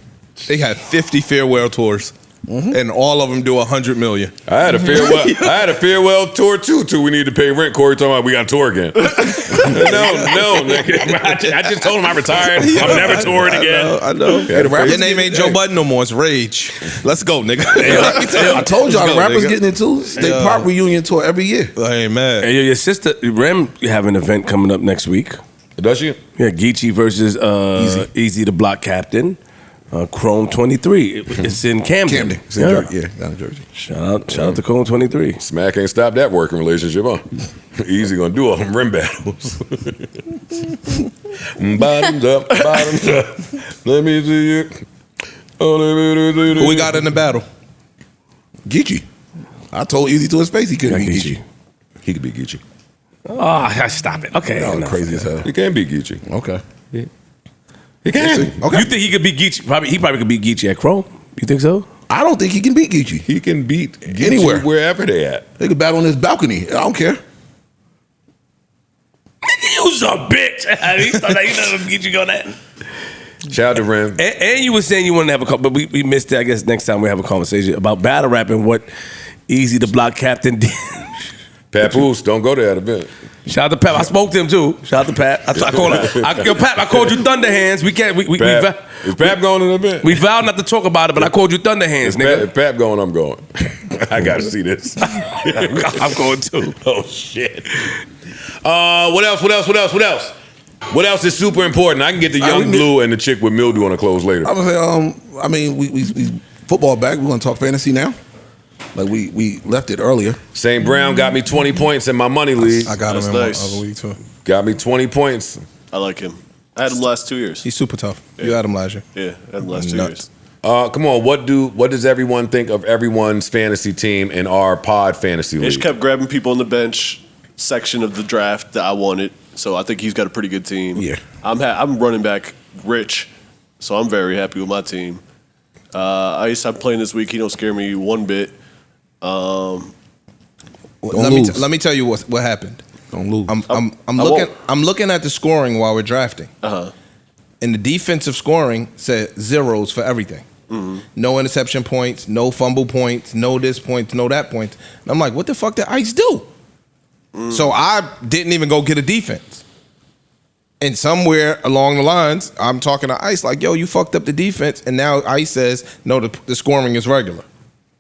They had 50 farewell tours, and all of them do 100 million. I had a farewell tour too. Till we need to pay rent. Corey talking about we got to tour again. No, nigga. I just told him I retired. I'm never touring again. I know. Your name ain't Joe Budden no more. It's Rage. Let's go, nigga. I told y'all the rappers getting into State Park reunion tour every year. I ain't mad. Hey, your sister Rem have an event coming up next week. Does she? Yeah, Geechee versus Easy the Block Captain. Chrome 23. It's in Camden. It's in Jersey. Yeah, down in Jersey. Shout out to Chrome 23. Smack ain't stopped that working relationship, huh? Easy gonna do all them rim battles. Bottoms up. Let me see it. Who we got in the battle? Geechee. I told Easy to his face he couldn't beat Geechee. He could beat Geechee. Oh, stop it. Okay. That was crazy as hell. He can beat Geechee. Okay. He can. Okay. You think he could beat Geechee? He probably could beat Geechee at Chrome. You think so? I don't think he can beat Geechee. He can beat Geechee Anywhere. wherever they at. They could battle on his balcony. I don't care. You's a bitch. He thought that you never get you on that. Shout out to Ren. And you were saying you wanted to have a call, but we missed it. I guess next time we have a conversation about battle rap and what Easy the Block Captain did. Papoose, don't go to that event. Shout out to Pap. I spoke to him too. Shout out to Pap. Pap, I called you Thunderhands. We can't. Is Pap going to the event? We vowed not to talk about it, but I called you Thunderhands, nigga. If Pap going, I'm going. I got to see this. I'm going too. Oh shit. What else? What else is super important? I can get the young blue and the chick with mildew on the clothes later. I was say, I mean, we football back. We're gonna talk fantasy now. Like we left it earlier. St. Brown got me 20 points in my money league. I got him in nice. my other league too. Got me 20 points. I like him. I had him last 2 years. He's super tough. You had him last year. Yeah, I had him last 2 Nuts. years. Come on, what does everyone think of everyone's fantasy team in our pod fantasy He league? just kept grabbing people on the bench section of the draft that I wanted. So I think he's got a pretty good team. Yeah. I'm running back rich, so I'm very happy with my team. I'm playing this week. He don't scare me one bit. Let me tell you what happened. Don't lose. I'm looking at the scoring while we're drafting. And the defensive scoring said zeros for everything. No interception points, no fumble points, no this points, no that points. And I'm like, what the fuck did Ice do? So I didn't even go get a defense. And somewhere along the lines, I'm talking to Ice like, yo, you fucked up the defense. And now Ice says, no, the scoring is regular.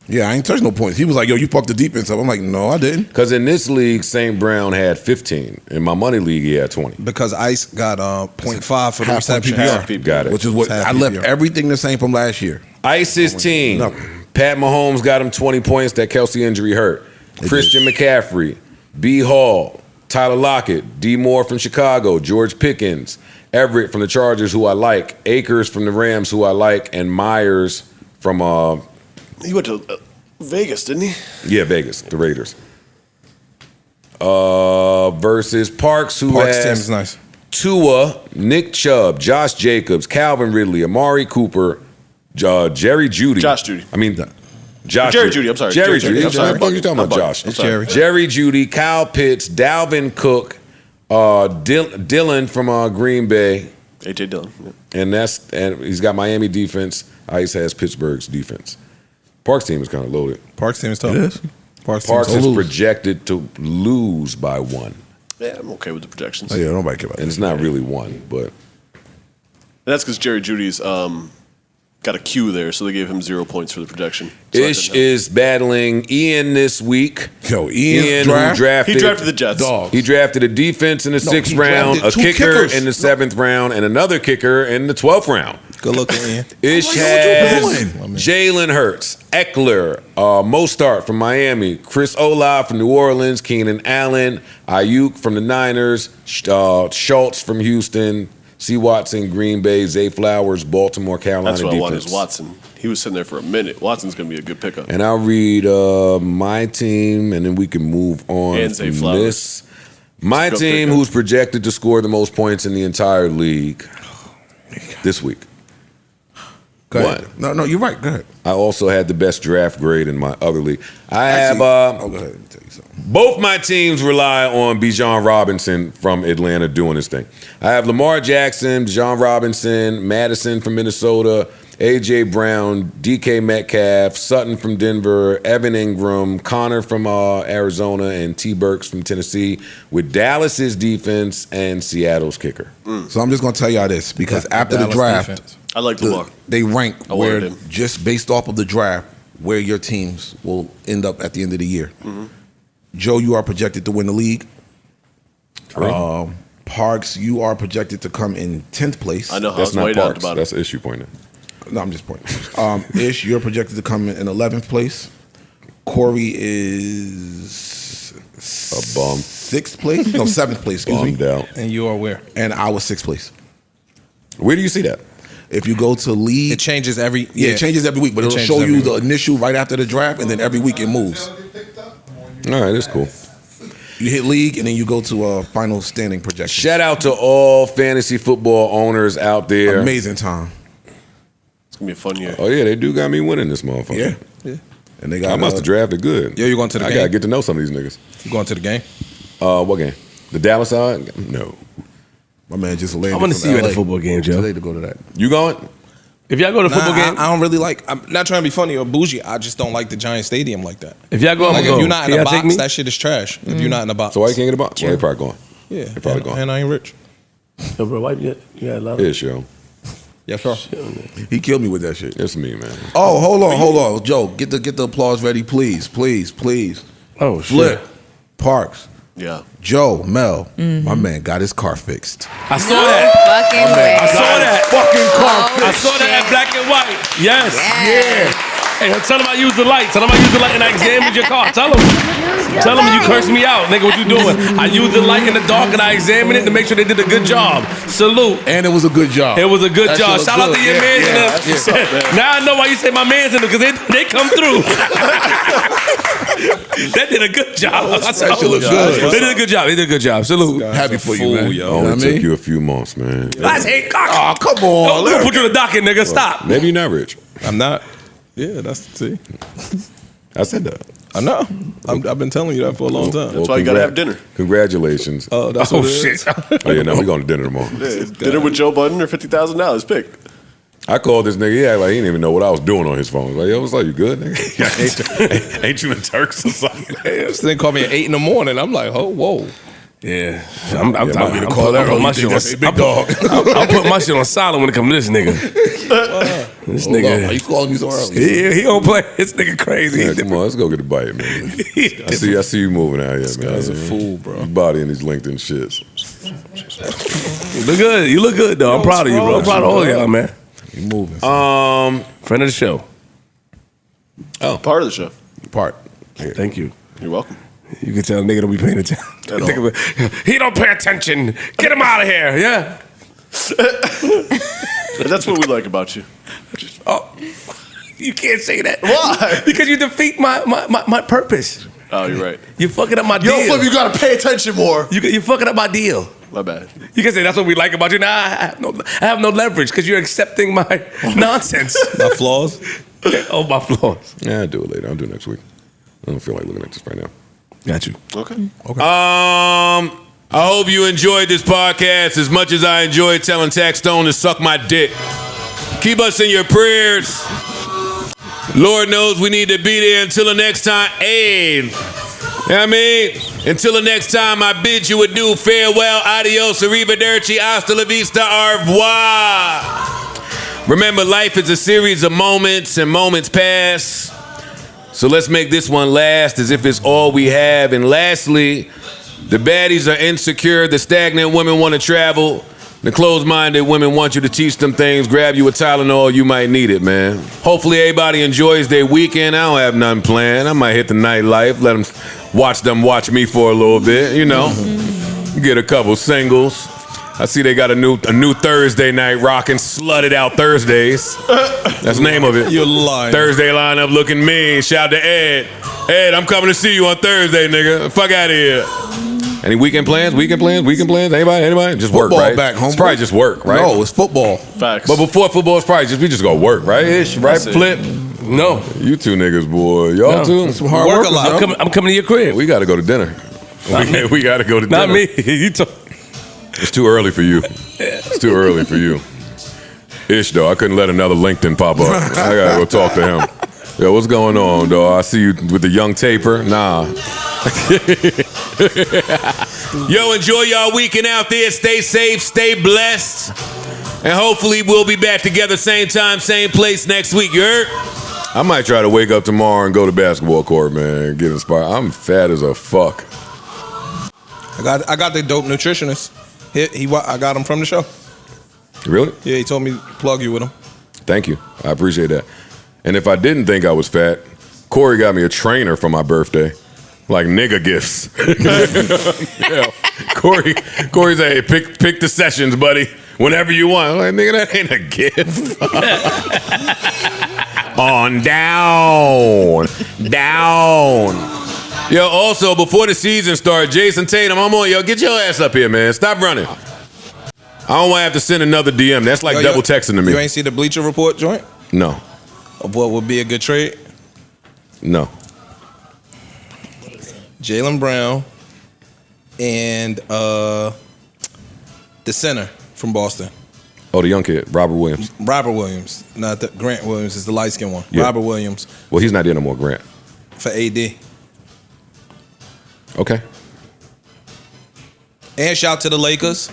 Yeah, I ain't touched no points. He was like, yo, you fucked the defense up. I'm like, no, I didn't. Because in this league, St. Brown had 15. In my money league, he had 20. Because Ice got 0.5 for the Half point reception. PPR. Got it. Which is what Half I left PPR. everything the same from last year. Ice's team. Nothing. Pat Mahomes got him 20 points. That Kelsey injury hurt. Christian McCaffrey, B. Hall, Tyler Lockett, D. Moore from Chicago, George Pickens, Everett from the Chargers, who I like, Akers from the Rams, who I like, and Myers from He went to Vegas, didn't he? Yeah, Vegas, the Raiders. Versus Parks, who Parks' has team is nice. Tua, Nick Chubb, Josh Jacobs, Calvin Ridley, Amari Cooper, Jerry Jeudy. Josh Jeudy. I mean, Josh Jerry Jeudy, I'm sorry. Jerry Jerry Jeudy. Jeudy, I'm sorry. What the fuck you talking about, Josh? I'm sorry. Jerry Jeudy, Kyle Pitts, Dalvin Cook, Dylan from Green Bay, AJ Dillon. Yeah. And he's got Miami defense. Ice has Pittsburgh's defense. Parks' team is kind of loaded. Parks' team is tough. It is. Parks is projected to lose by 1. Yeah, I'm okay with the projections. Oh, yeah, nobody care about that. And it's not really 1, but And that's because Jerry Judy's got a Q there, so they gave him 0 points for the projection. So Ish is battling Ian this week. Yo, Ian who drafted, he drafted the Jets. Dog. He drafted a defense in the 6th round, a drafted 2 kicker kickers. in the 7th round, and another kicker in the 12th round. Good looking, Ian. Ish has Jalen Hurts, Eckler, Mostart from Miami, Chris Olave from New Orleans, Keenan Allen, Ayuk from the Niners, Schultz from Houston, C. Watson, Green Bay, Zay Flowers, Baltimore, Carolina That's what defense. I wanted is Watson. He was sitting there for a minute. Watson's going to be a good pickup. And I'll read my team, and then we can move on And Zay from Flowers. this. My Good team, pickup. who's projected to score the most points in the entire league this week. Go ahead. No, you're right. Go ahead. I also had the best draft grade in my other league. Go ahead. Let me tell you something. Both my teams rely on Bijan Robinson from Atlanta doing his thing. I have Lamar Jackson, Bijan Robinson, Madison from Minnesota, A.J. Brown, DK Metcalf, Sutton from Denver, Evan Ingram, Connor from Arizona, and T. Burks from Tennessee, with Dallas's defense and Seattle's kicker. So I'm just going to tell y'all this, because after the Dallas draft, defense. I like Lamar. they rank I where, wanted him. just based off of the draft, where your teams will end up at the end of the year. Joe, you are projected to win the league. Parks, you are projected to come in 10th place. I know how I That's was not waiting out Parks. about That's it. an issue pointer. No, I'm just pointing. Ish, you're projected to come in 11th place. Corey is A bum. 6th place? No, 7th place, excuse me. Bummed out. And you are where? And I was 6th place. Where do you see that? If you go to league, It changes every it changes every week, but It it'll changes show every you the week. initial right after the draft, and then every week it moves. All right, that's cool. You hit league, and then you go to a final standing projection. Shout out to all fantasy football owners out there. Amazing time. It's going to be a fun year. Oh, yeah, they do got me winning this motherfucker. Yeah. And they got I must have drafted good. Yeah, you going to the I game? got to get to know some of these niggas. You going to the game? What game? The Dallas side? No. my man just landed. I want to from see you at LA the football game, Joe. today to go to that. You going? If y'all go to the football game, I don't really like. I'm not trying to be funny or bougie. I just don't like the Giant Stadium like that. if y'all go, I'm Like gonna if go. you're not Can in a y'all take box, me? that shit is trash. If you're not in a box, So why you can't get a box? Well, they probably going. Yeah, They probably going. and I ain't rich. Yo, bro, why you got a lot of Ish, yo. Yeah, sure. He killed me with that shit. It's me, man. Oh, hold on, Joe. Get the applause ready, please. Oh, Flip, Parks, Yeah. Joe, Mel. My man got his car fixed. I saw that. Fucking way. I saw that. Fucking car Oh, I saw that shit. at black and white. Yes. Yes. Hey, tell him I used the light. Tell him I used the light and I examined your car. Tell him. Tell him you cursed me out, nigga. What you doing? I used the light in the dark and I examined it to make sure they did a good job. Salute. And it was a good job. It was a good That job. shit Shout out look to your good. mans Yeah, in that's the. what's up, man. Now I know why you say my mans in them because they come through. They did a good job. That shit look good. They did a good job. They did a good job. Salute. Happy for you, man. You know Only what I took mean? you a few months, man. I hate cock. Oh, come on. We'll put you in the docket, nigga. Stop. Maybe you're not rich. I'm not. Yeah, that's see. I said that. I know. I've been telling you that for a long time. That's why you gotta have dinner. Congratulations. Oh, that's Oh what it is. shit. Oh, yeah, no, we going to dinner tomorrow. Dinner with Joe Budden or $50,000 pick. I called this nigga. Yeah, like he didn't even know what I was doing on his phone. Like, yo, what's up? You good, nigga? ain't you in Turks or something? This thing called me at 8 in the morning. I'm like, oh, whoa. Yeah, I'm might be the I'm call putting early. my You shit think on. that's a big dog. I'm putting my shit on silent when it comes to this nigga. This Hold on. Are nigga, you calling me so early? he don't play. This nigga crazy. Yeah, come on, let's go get a bite, man. I see you moving out here, man. guy's a fool, bro. You bodying these LinkedIn shits. You look good. You look good though. I'm proud of you, bro. I'm proud of all y'all, man. You moving. Friend of the show. Part of the show. Part. Thank you. You're welcome. You can tell a nigga don't be paying attention. At all. He don't pay attention. Get him out of here. Yeah. That's what we like about you. Oh, you can't say that. Why? Because you defeat my purpose. Oh, you're right. You're fucking up my deal. Yo, Flip, you gotta pay attention more. You're fucking up my deal. My bad. You can say that's what we like about you. Nah, I have no leverage because you're accepting my nonsense. My flaws. Oh, my flaws. Yeah, I'll do it later. I'll do it next week. I don't feel like looking at this right now. Got you. Okay. I hope you enjoyed this podcast as much as I enjoyed telling Taxstone to suck my dick. Keep us in your prayers. Lord knows we need to be there until the next time. Hey, you know what I mean? Until the next time, I bid you adieu, farewell, adios, arrivederci, hasta la vista, au revoir. Remember, life is a series of moments, and moments pass. So let's make this one last as if it's all we have. And lastly, the baddies are insecure, the stagnant women want to travel, the closed-minded women want you to teach them things, grab you a Tylenol, you might need it, man. Hopefully everybody enjoys their weekend. I don't have nothing planned. I might hit the nightlife, let them watch me for a little bit, you know. Get a couple singles. I see they got a new Thursday night rocking Slutted Out Thursdays. That's the name of it. You're lying. Thursday lineup looking mean. Shout to Ed. Ed, I'm coming to see you on Thursday, nigga. Fuck out of here. Any weekend plans? Anybody? Just work, Football right? back, homeboy. It's probably just work, right? No, it's football. Facts. But before football, it's probably we just go work, right? Ish, right? That's it. Flip. No. You two niggas, boy. Y'all too? Some hard Work work a lot. I'm coming to your crib. We got to go to dinner. We got to go to dinner. Not me. You talk. It's too early for you. It's too early for you. Ish, though. I couldn't let another LinkedIn pop up. I got to go talk to him. Yo, what's going on, dog? I see you with the young taper. Nah. Yo, enjoy y'all weekend out there. Stay safe, stay blessed. And hopefully we'll be back together same time, same place next week. You heard? I might try to wake up tomorrow and go to basketball court, man. Get inspired. I'm fat as a fuck. I got the dope nutritionist. I got him from the show. Really? Yeah, he told me to plug you with him. Thank you. I appreciate that. And if I didn't think I was fat, Corey got me a trainer for my birthday. Like nigga gifts. Yeah. Corey said, hey, pick the sessions, buddy. Whenever you want. I'm like, nigga, that ain't a gift. On down. Yo, also, before the season starts, Jason Tatum, I'm on. Yo, get your ass up here, man. Stop running. I don't want to have to send another DM. That's like double texting to me. You ain't see the Bleacher Report joint? No. Of what would be a good trade? No. Jaylen Brown and the center from Boston. Oh, the young kid, Robert Williams. Robert Williams. Not the Grant Williams is the light-skinned one. Yeah. Robert Williams Well, he's not there no more, Grant. for AD. Okay. And shout to the Lakers.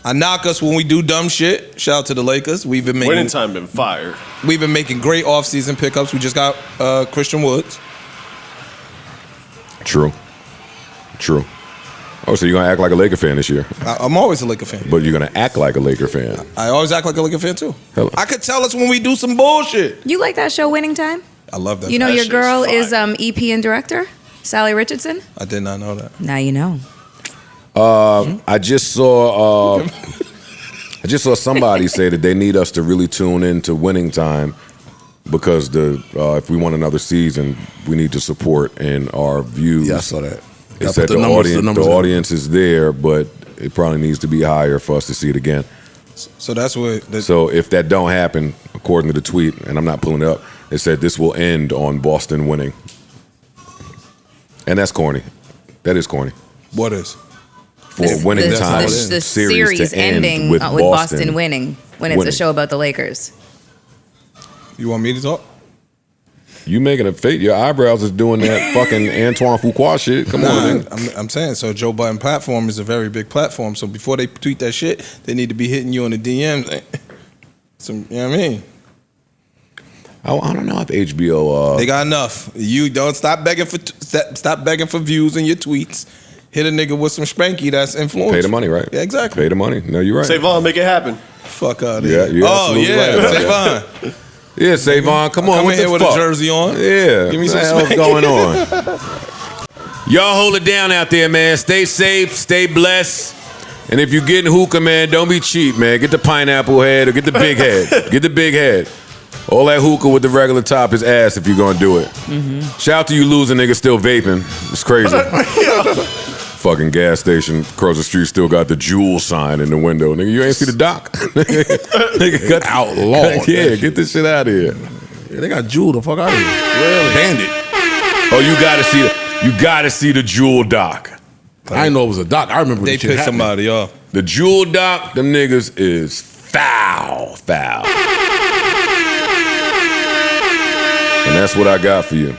I knock us when we do dumb shit. Shout out to the Lakers. We've Winning been time been fire. making great offseason pickups. We just got Christian Woods. True. Oh, so you're going to act like a Laker fan this year. I'm always a Laker fan. But you're going to act like a Laker fan. I always act like a Laker fan too. Hello. I could tell us when we do some bullshit. You like that show, Winning Time? I love that. You know That your shit's girl fire. is EP and director, Sally Richardson? I did not know that. Now you know. I just saw somebody say that they need us to really tune into Winning Time because if we want another season, we need to support in our views. Yeah, I saw that. They Yeah, said put the numbers audience is there, but it probably needs to be higher for us to see it again. So that's what. So if that don't happen, according to the tweet, and I'm not pulling it up, it said this will end on Boston winning. And that's corny. That is corny. What is? For Winning Time the series to end ending with Boston winning when it's winning. a show about the Lakers. You want me to talk? You making a face? Your eyebrows is doing that fucking Antoine Fuqua shit. Come on, man. I'm saying so. Joe Budden platform is a very big platform. So before they tweet that shit, they need to be hitting you on the DMs. Some, you know what I mean? I don't know if HBO. They got enough. You don't stop begging for views in your tweets. Hit a nigga with some spanky that's influential. Pay the money, right? Yeah, exactly. Pay the money. No, you're right. Savon, make it happen. Fuck out of Yeah, here. you're Oh absolutely yeah, right about that. Savon. Yeah, Savon, come on. Come what in the here with fuck? a jersey on. Yeah. Give me what some the hell's spanky. going on? Y'all hold it down out there, man. Stay safe, stay blessed. And if you're getting hookah, man, don't be cheap, man. Get the pineapple head or get the big head. Get the big head. All that hookah with the regular top is ass if you're gonna do it. Shout out to you losing niggas still vaping. It's crazy. Fucking gas station across the street still got the Jewel sign in the window. Nigga, you ain't see the dock? Nigga, got outlawed. Yeah, get this shit out of here. Yeah, they got Jewel the fuck out of here. Really? Bandit. Oh, you gotta see the Jewel dock. I didn't know it was a doc. I remember They this shit pissed happening. somebody off. The Jewel Doc, them niggas is foul. And that's what I got for you.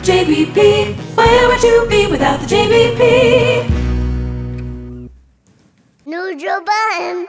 JBP, where would you be without the JBP? No Joe Biden.